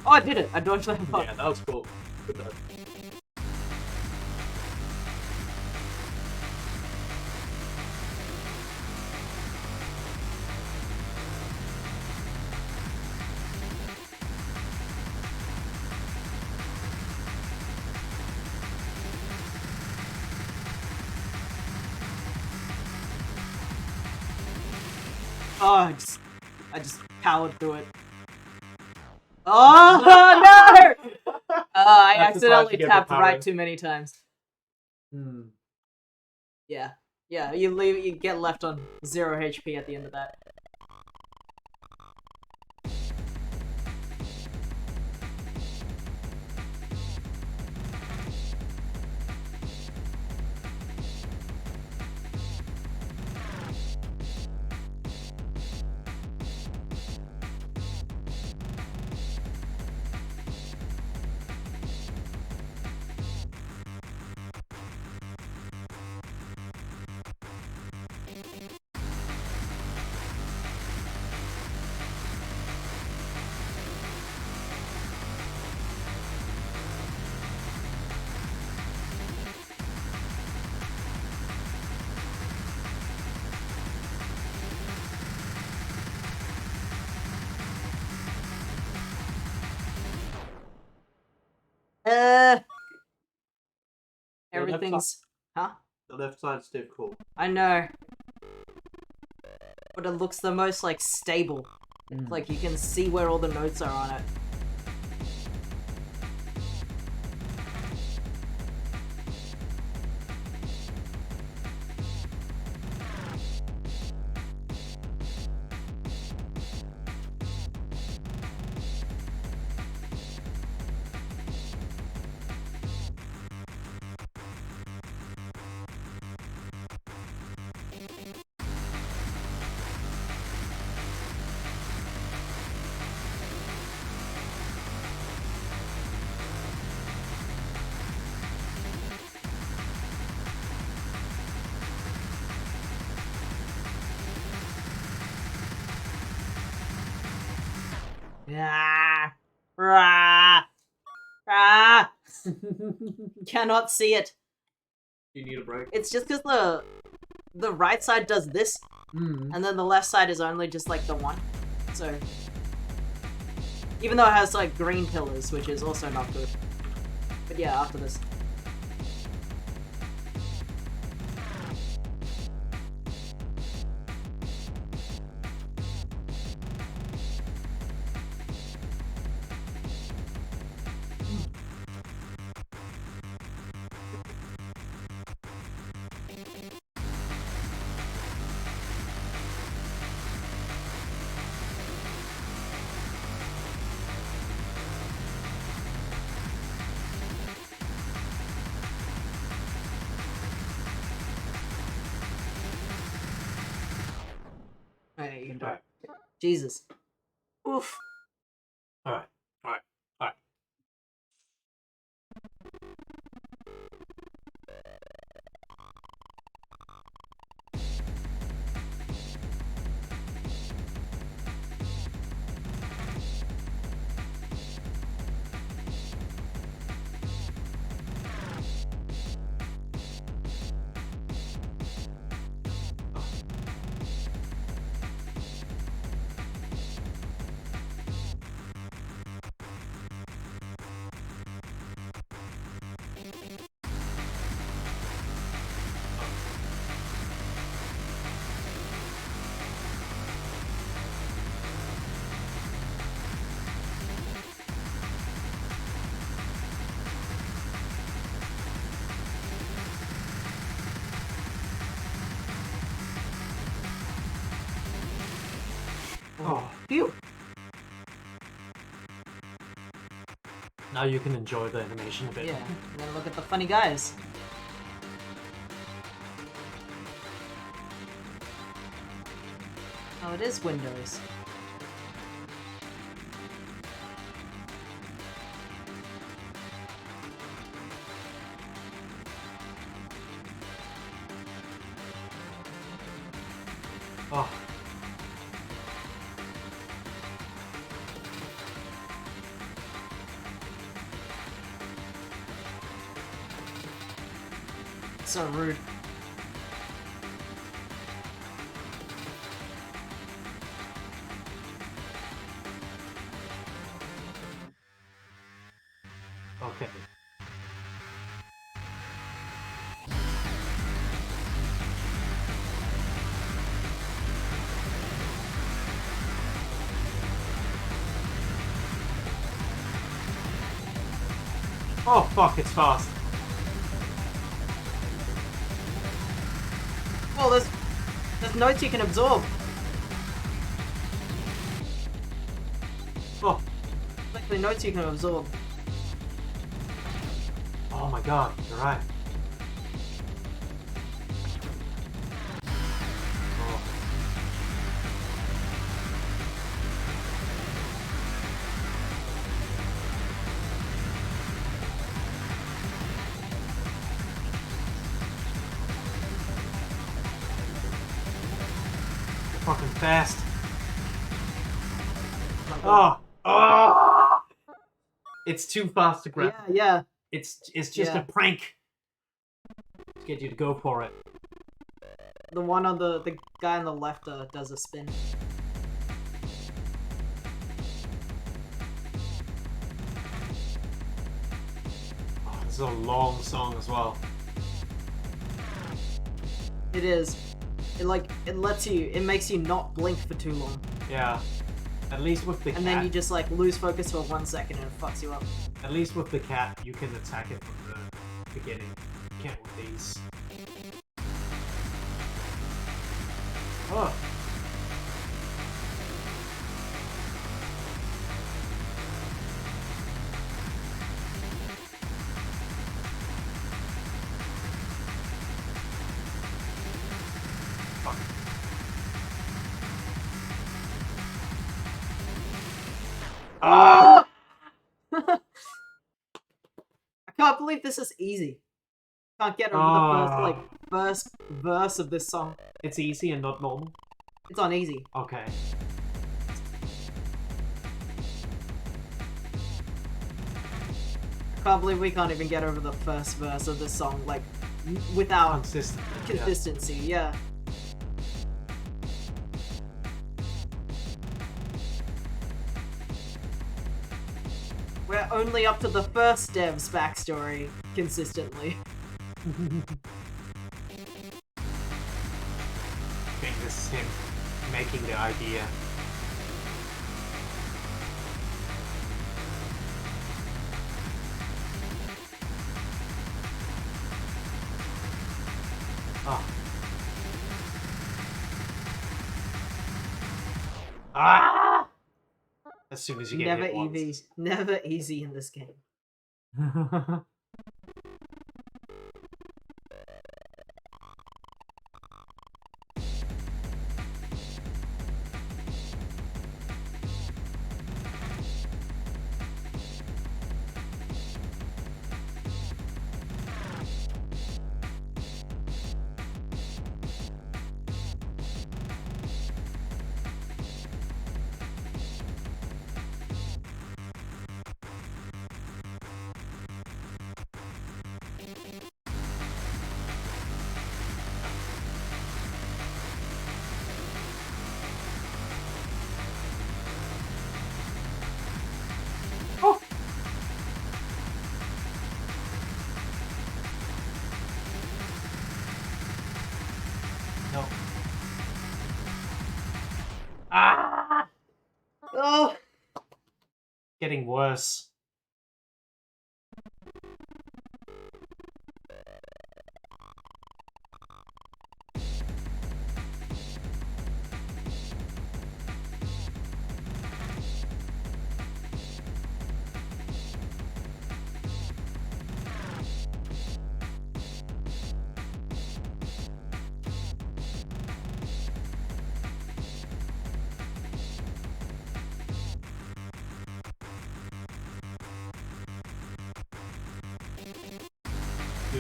Oh, I did it! I dodged that fuck. Yeah, that was cool. Good dodge. Oh, I just powered through it. Oh no! I That's the time accidentally to get tapped the right power. too many times. Hmm. Yeah, you get left on 0 HP at the end of that. Everything's... Huh? The left side's difficult. I know. But it looks the most, like, stable. Like, you can see where all the notes are on it. Ah, rah, ah. Cannot see it. You need a break. It's just because the right side does this, and then the left side is only just like the one. So, even though it has like green pillars, which is also not good. But yeah, after this. Hey, Alright. Jesus. Oof. Alright. Oh, Phew. now you can enjoy the animation a bit. Yeah. And then look at the funny guys. Oh, it is Windows. Oh. So rude. Okay. Oh fuck, it's fast. Well, there's notes you can absorb. Oh. Like notes you can absorb. Oh my god, you're right. Oh. You're fucking fast. Oh. Oh. It's too fast to grab. Yeah. It's just Yeah. a prank to get you to go for it. The one on the guy on the left does a spin. Oh, this is a long song as well. It is. It makes you not blink for too long. Yeah. At least with the cat. And then you just like lose focus for 1 second and it fucks you up. At least with the cat, you can attack it from the beginning. You can't with these. Oh. Fuck. Ah! I can't believe this is easy. Can't get over the first verse of this song. It's easy and not normal. It's on easy. Okay. I can't believe we can't even get over the first verse of this song, like, without Consistent. consistency, yeah. We're only up to the first dev's backstory consistently. I think this is him making the idea. Oh. Ah! As soon as you get hit once. Never easy in this game. Oh! No. Ah! Oh! Getting worse.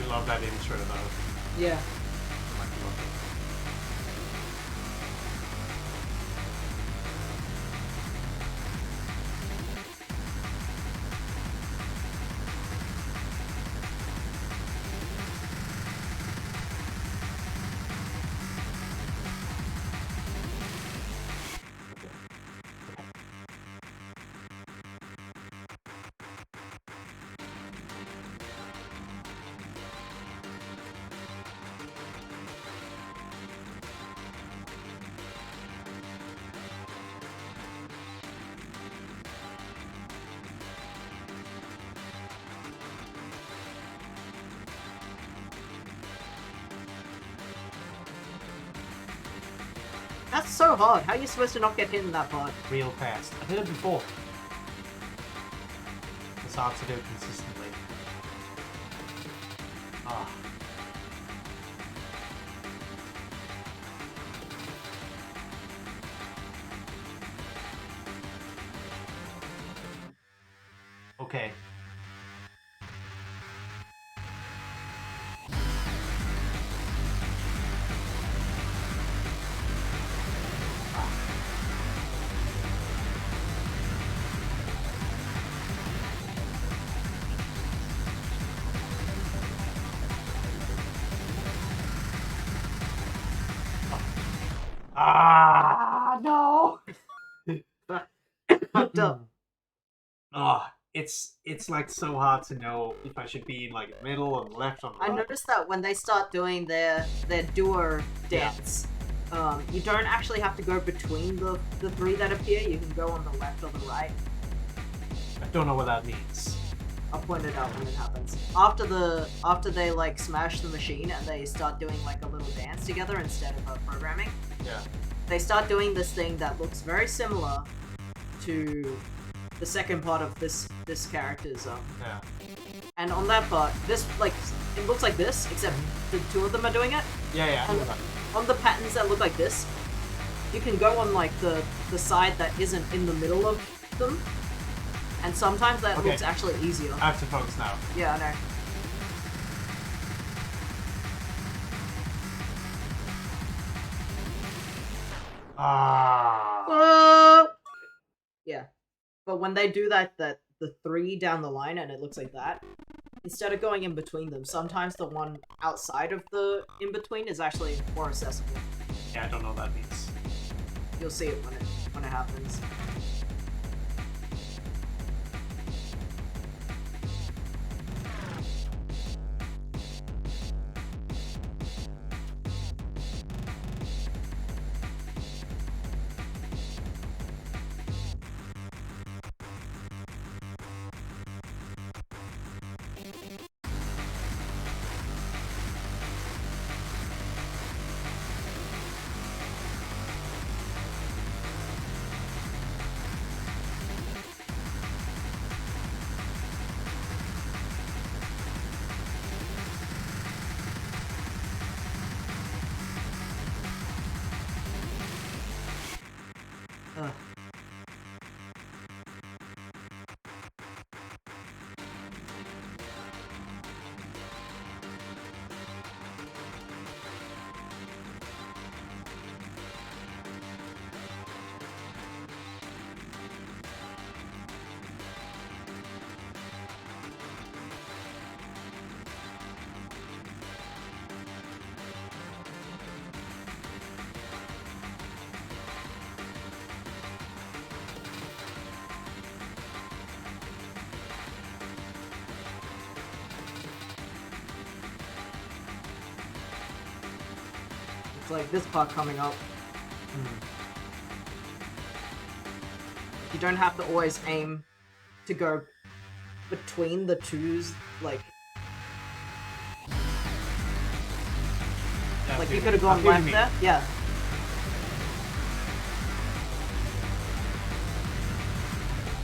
do love that intro though. Yeah. I like love it. That's so hard. How are you supposed to not get hit in that part? Real fast. I did it before. It's hard to do consistently. Ah. Okay. Ah, no. Fucked up. Ah, it's like so hard to know if I should be in like the middle or the left or the I right. noticed that when they start doing their duo Yeah. dance, you don't actually have to go between the three that appear. You can go on the left or the right. I don't know what that means. I'll point it out when it happens. After they like smash the machine and they start doing like a little dance together instead of programming, Yeah. they start doing this thing that looks very similar to the second part of this character's Yeah. and on that part, this like it looks like this, except the two of them are doing it. Yeah. I know that. On the patterns that look like this, you can go on like the side that isn't in the middle of them, and sometimes that Okay. looks actually easier. I have to focus now. Yeah, I know. Ah. Yeah, but when they do that the three down the line and it looks like that, instead of going in between them, sometimes the one outside of the in between is actually more accessible. Yeah, I don't know what that means. You'll see it when it happens. Ugh. It's like this part coming up. You don't have to always aim to go between the twos, like Yeah, you dude, could have I gone feel you left mean. there. Yeah.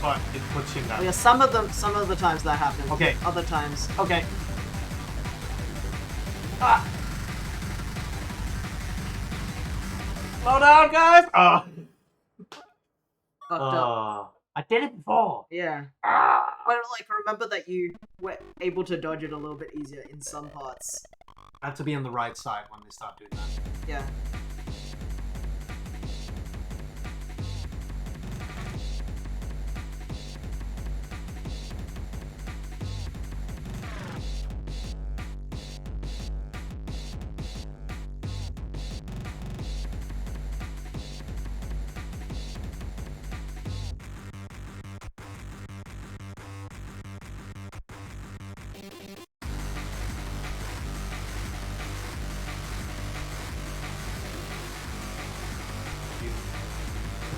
But it puts you in that. Well, yeah, some of the times that happens. Okay. Other times. Okay. Ah. Slow down, guys. Ah. Fucked up. I did it before. Yeah. Ah! But like, remember that you were able to dodge it a little bit easier in some parts. I have to be on the right side when they start doing that. Yeah. You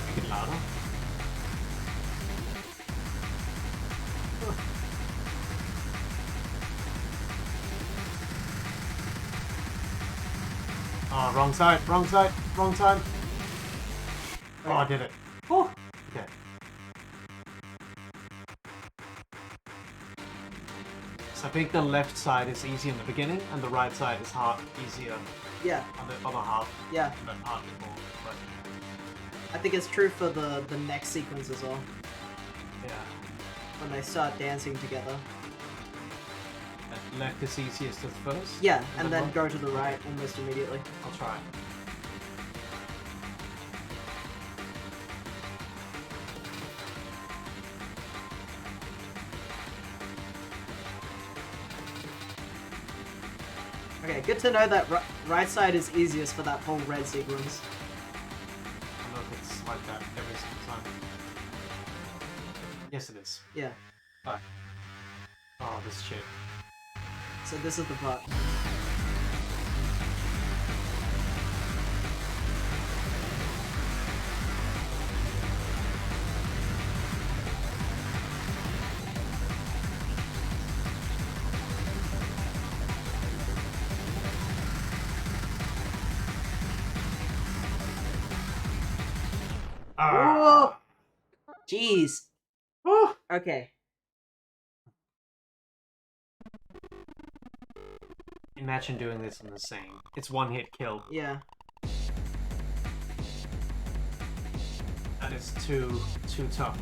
make it louder. Oh, wrong side, wrong side, wrong time. Oh, I did it. Oh, okay. So I think the left side is easy in the beginning, and the right side is easier Yeah. on the other half. Yeah. That part before, but I think it's true for the next sequence as well. yeah. When they start dancing together. Left is easiest at first. Yeah, and then right. go to the right almost immediately. I'll try. Okay, good to know that right side is easiest for that whole red sequence. I don't know if it's like that every single time. Yes, it is. Yeah. But oh, this shit. So this is the part. Ah. Jeez. Oh. Okay. Imagine doing this in the same. It's one hit kill. Yeah. That is too tough.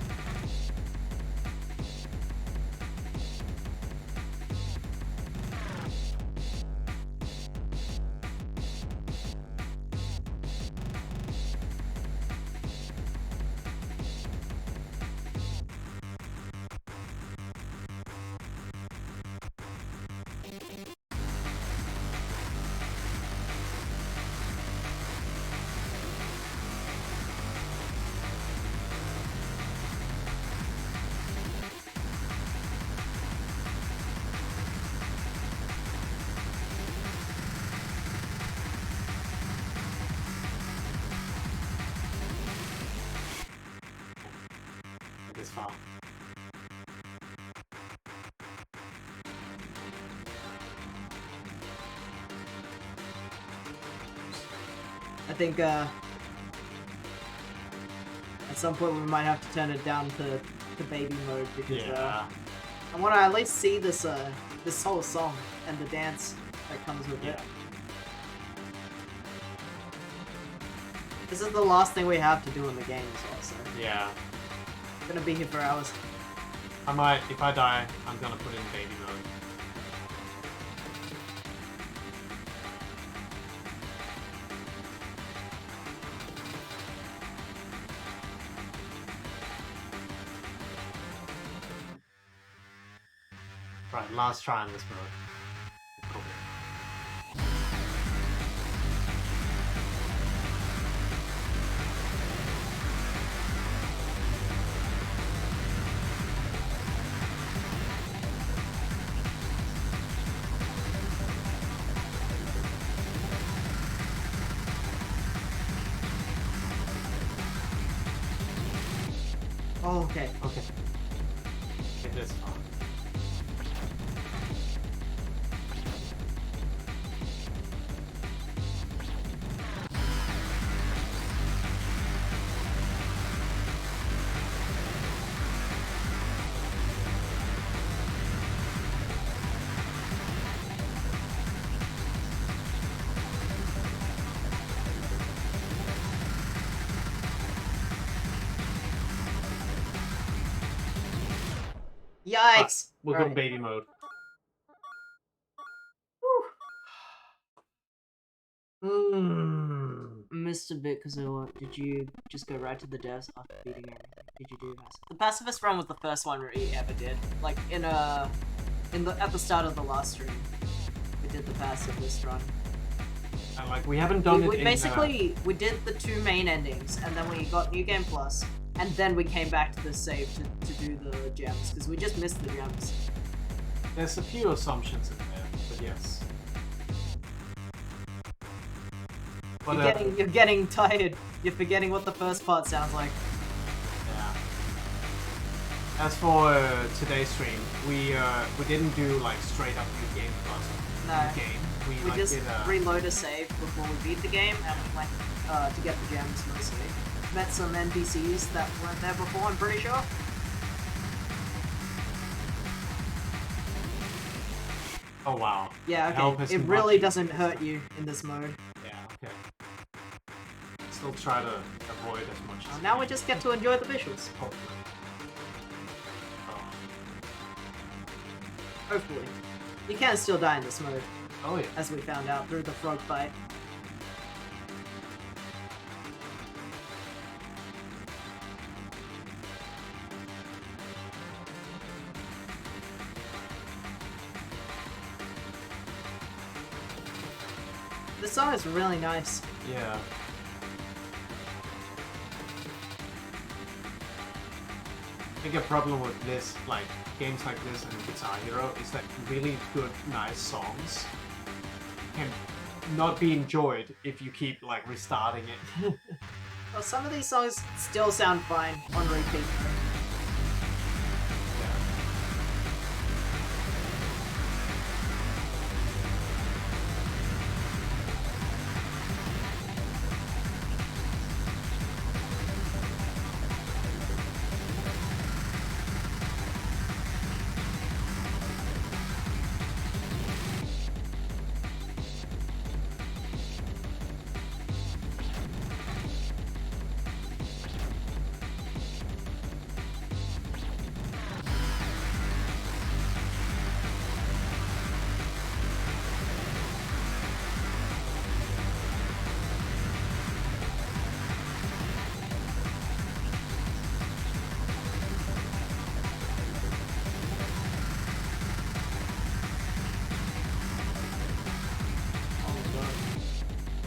This far. I think at some point we might have to turn it down to baby mode because Yeah. I want to at least see this this whole song and the dance that comes with it. Yeah. This is the last thing we have to do in the game as well, so Yeah. I'm gonna be here for hours. I might, if I die, I'm gonna put it in baby mode. Right, last try on this mode. Cool. Oh, okay. Okay. Get this far. Yikes! We'll go Alright. baby mode. Mr. Bitkazoa, did you just go right to the devs after beating everything? Did you do Pacifist? The Pacifist run was the first one we ever did. Like at the start of the last stream, we did the Pacifist run. And like we haven't done We it basically we did the 2 main endings, and then we got New Game Plus, and then we came back to the save to do the gems because we just missed the gems. There's a few assumptions in there, but yes. But, You're getting tired. You're forgetting what the first part sounds like. yeah. As for today's stream, we didn't do like straight up new game plus No. new game. We like, just did reload a save before we beat the game, and we went to get the gems mostly. Met some NPCs that weren't there before, I'm pretty sure. Oh wow. Yeah, Help okay. is It much really easier. doesn't hurt you in this mode. Yeah. Okay. Still try to avoid as much as Now we just get to enjoy the visuals. hopefully. Hopefully. You can still die in this mode, Oh yeah. as we found out through the frog fight. This song is really nice. Yeah. I think a problem with this, like games like this and Guitar Hero, is that really good, nice songs can not be enjoyed if you keep like restarting it. Well, some of these songs still sound fine on repeat.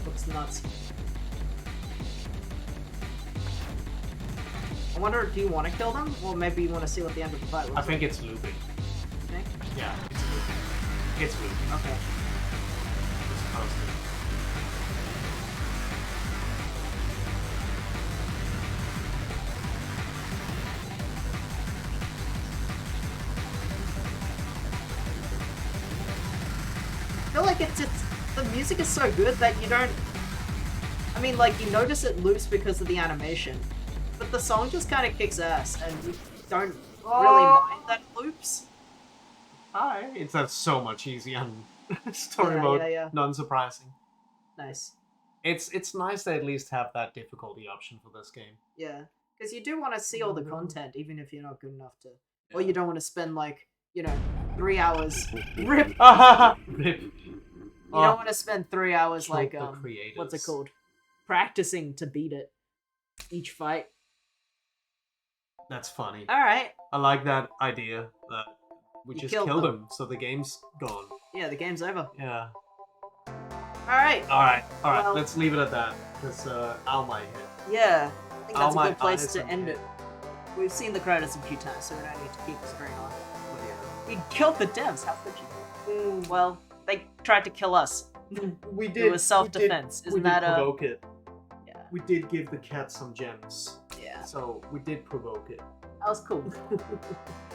Looks nuts. I wonder, do you want to kill them? Or maybe you want to see what the end of the fight looks I think it's looping. You think? Yeah, it's looping. It's looping. Okay. It's supposed to. I feel like it's the music is so good that you don't. I mean, like, you notice it loops because of the animation, but the song just kind of kicks ass, and you don't really mind that it loops. Hi. It's so much easier on story Yeah, mode. yeah, yeah. Non-surprising. Nice. It's nice to at least have that difficulty option for this game. Yeah, because you do want to see all the content, even if you're not good enough to, or Yeah. you don't want to spend like 3 hours. Rip. Rip. You don't want to spend 3 hours like the what's it creators. called? Practicing to beat it. Each fight. That's funny. All right. I like that idea that we You just killed killed them. him, so the game's gone. Yeah, the game's over. Yeah. All right. All right. Well- Let's leave it at that because Al might hit. Yeah, I think that's a my good place eyes to are end red. it. We've seen the credits a few times, so we don't need to keep the screen on. But yeah. We killed the devs. How could you? Well, they tried to kill us. We It was self-defense. Isn't that provoke it? Yeah. We did give the cat some gems, Yeah. so we did provoke it. That was cool.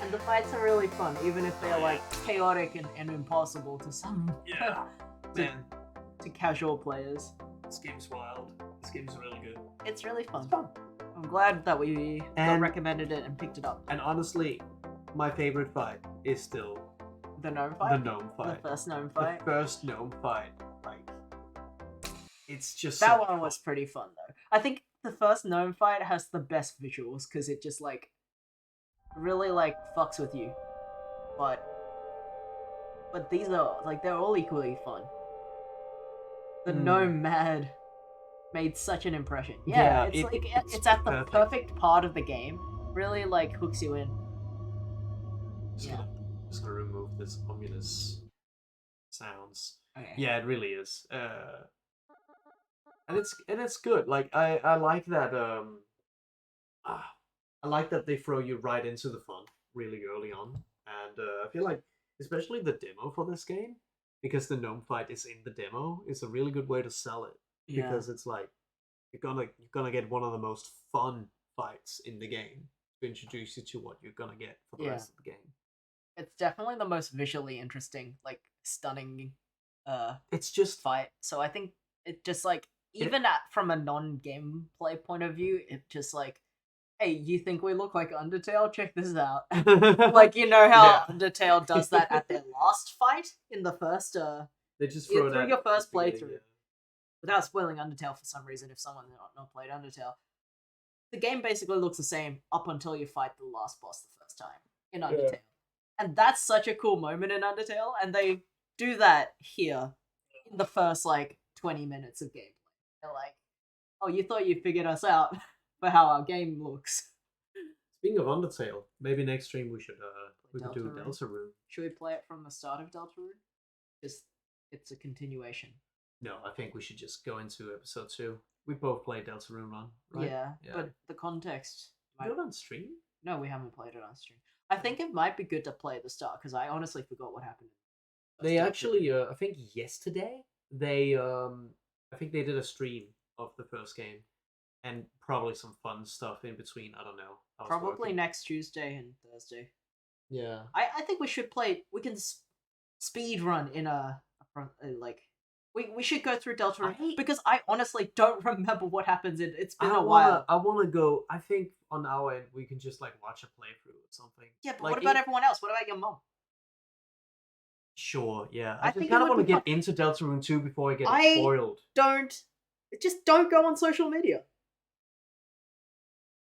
And the fights are really fun, even if they're like chaotic and impossible to some Yeah. Man, to casual players. this game's wild. This game's really good. It's really fun. I'm glad that we got And- recommended it and picked it up. And honestly, my favorite fight is still The gnome the fight? gnome The fight. first gnome The fight? first gnome fight. Like, it's just That so one was pretty fun though. I think the first gnome fight has the best visuals because it just like really like fucks with you. but these are like they're all equally fun. The Nomad made such an impression. Yeah, it's it's at the perfect part of the game. Really like hooks you in. Just gonna remove this ominous sounds. Okay. Yeah, it really is. And it's good. Like I like that. I like that they throw you right into the fun really early on, and I feel like especially the demo for this game, because the gnome fight is in the demo, is a really good way to sell it. Yeah. Because it's like you're gonna get one of the most fun fights in the game to introduce you to what you're gonna get for the rest of the game. It's definitely the most visually interesting, like stunning It's just fight. So I think it just like even from a non-gameplay point of view, it just like, hey, you think we look like Undertale? Check this out. Like, you know how Undertale does that at their last fight in the first they just throw through your first playthrough. Without spoiling Undertale for some reason, if someone's not played Undertale, the game basically looks the same up until you fight the last boss the first time in Undertale. And that's such a cool moment in Undertale, and they do that here in the first, like, 20 minutes of gameplay. They're like, oh, you thought you figured us out for how our game looks. Speaking of Undertale, maybe next stream we should could do Deltarune. Deltarune. Should we play it from the start of Deltarune? Because it's a continuation. No, I think we should just go into episode 2. We both played Deltarune Run, right? Yeah, but the context... Do it on stream? No, we haven't played it on stream. I think it might be good to play at the start, because I honestly forgot what happened. They actually, I think yesterday, I think they did a stream of the first game, and probably some fun stuff in between. I don't know. Probably next Tuesday and Thursday. Yeah. I think we should play. We can speed run in like. We should go through Deltarune because I honestly don't remember what happens in. It's been a while. I want to go. I think on our end we can just like watch a playthrough or something. Yeah, but like, what about everyone else? What about your mom? Sure. Yeah. I just kind of want to get into Deltarune 2 before I get spoiled. Just don't go on social media.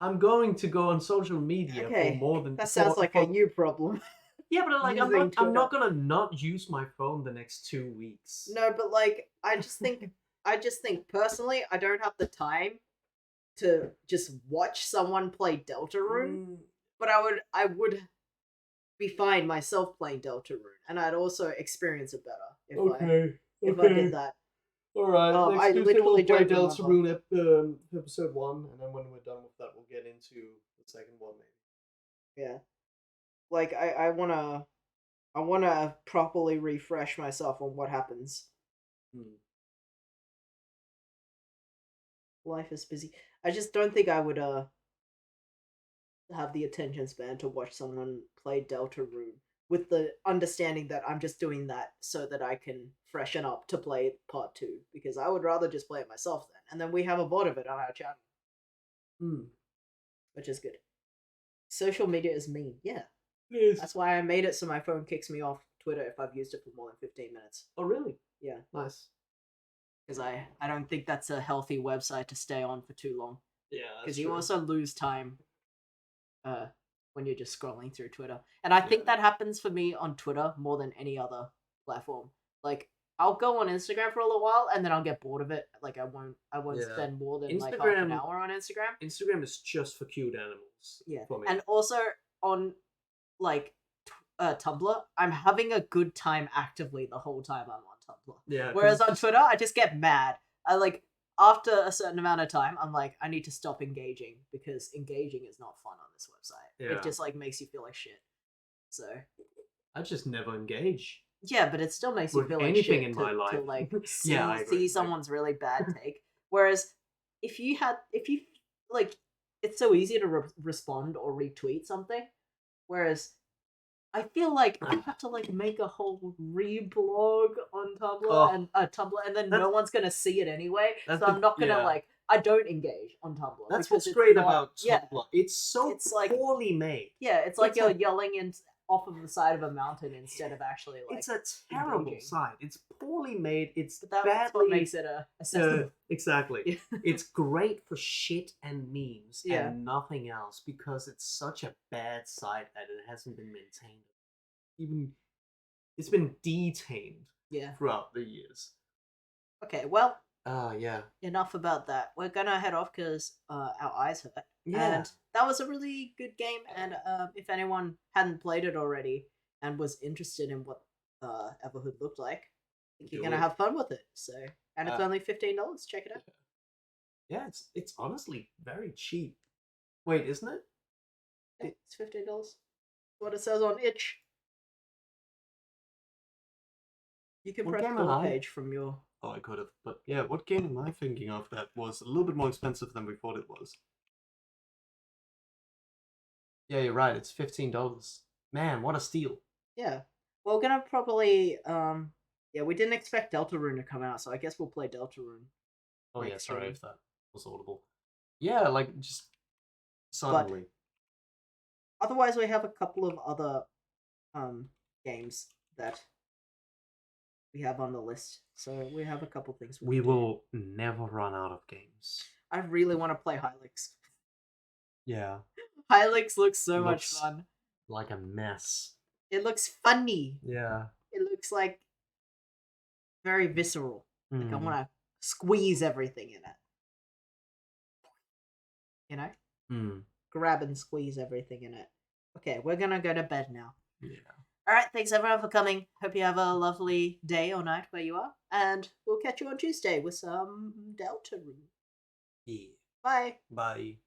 I'm going to go on social media for more than that sounds like a you problem. Yeah, but like I'm not gonna not use my phone the next 2 weeks. No, but like I just think personally I don't have the time to just watch someone play Deltarune. But I would be fine myself playing Deltarune, and I'd also experience it better if I did that. All right. Next Tuesday we'll play Deltarune episode 1, and then when we're done with that, we'll get into the second one, maybe. Yeah. Like I wanna properly refresh myself on what happens. Life is busy. I just don't think I would have the attention span to watch someone play Deltarune with the understanding that I'm just doing that so that I can freshen up to play part 2, because I would rather just play it myself then, and then we have a VOD of it on our channel. Which is good. Social media is mean, yeah. It is. That's why I made it so my phone kicks me off Twitter if I've used it for more than 15 minutes. Oh, really? Yeah. Nice. Because I don't think that's a healthy website to stay on for too long. Yeah, because you also lose time when you're just scrolling through Twitter. And I think that happens for me on Twitter more than any other platform. Like, I'll go on Instagram for a little while and then I'll get bored of it. Like, I won't spend more than like half an hour on Instagram. Instagram is just for cute animals. Yeah. For me. And also on like Tumblr, I'm having a good time actively the whole time I'm on Tumblr. Yeah. Whereas on Twitter, I just get mad. I like after a certain amount of time, I'm like, I need to stop engaging because engaging is not fun on this website. Yeah. It just like makes you feel like shit. So I just never engage. Yeah, but it still makes you feel like anything shit in my life. to like I see someone's really bad take. Whereas if you like, it's so easy to respond or retweet something. Whereas I feel like I have to like make a whole reblog on Tumblr and then no one's gonna see it anyway. So I'm not gonna like. I don't engage on Tumblr. That's what's great about Tumblr. Yeah, it's like poorly made. Yeah, it's like you're yelling off of the side of a mountain instead of actually like. It's a terrible engaging. site. It's poorly made. It's that's what makes it accessible. Exactly. It's great for shit and memes and nothing else because it's such a bad site that it hasn't been maintained. even it's been detained Yeah. throughout the years. Okay, well, Yeah. enough about that. We're gonna head off because our eyes hurt. Yeah. And that was a really good game. And if anyone hadn't played it already and was interested in what Everhood looked like, I think you're Do gonna it. have fun with it. So, and it's Uh, only $15. Check it out. Yeah, it's honestly very cheap. Wait, isn't it? Yeah, it's $15. What it says on itch. You can What press game full am I? page from your. Oh, I could have. But yeah, what game am I thinking of that was a little bit more expensive than we thought it was? Yeah, you're right. It's $15. Man, what a steal! Yeah. Well, we're gonna probably yeah, we didn't expect Deltarune to come out, so I guess we'll play Deltarune. Oh yeah, Next sorry stream. if that was audible. Yeah, like just suddenly. Otherwise, we have a couple of other games that we have on the list. So we have a couple things We can do. will never run out of games. I really want to play Hylix. Yeah, Hylix looks so much Looks- fun. like a mess. It looks funny. Yeah. It looks like very visceral. Like I Hmm. want to squeeze everything in it. You know? Hmm. Grab and squeeze everything in it. Okay, we're gonna go to bed now. Yeah. Alright, thanks everyone for coming. Hope you have a lovely day or night where you are. And we'll catch you on Tuesday with some Deltarune. Yeah. Bye. Bye.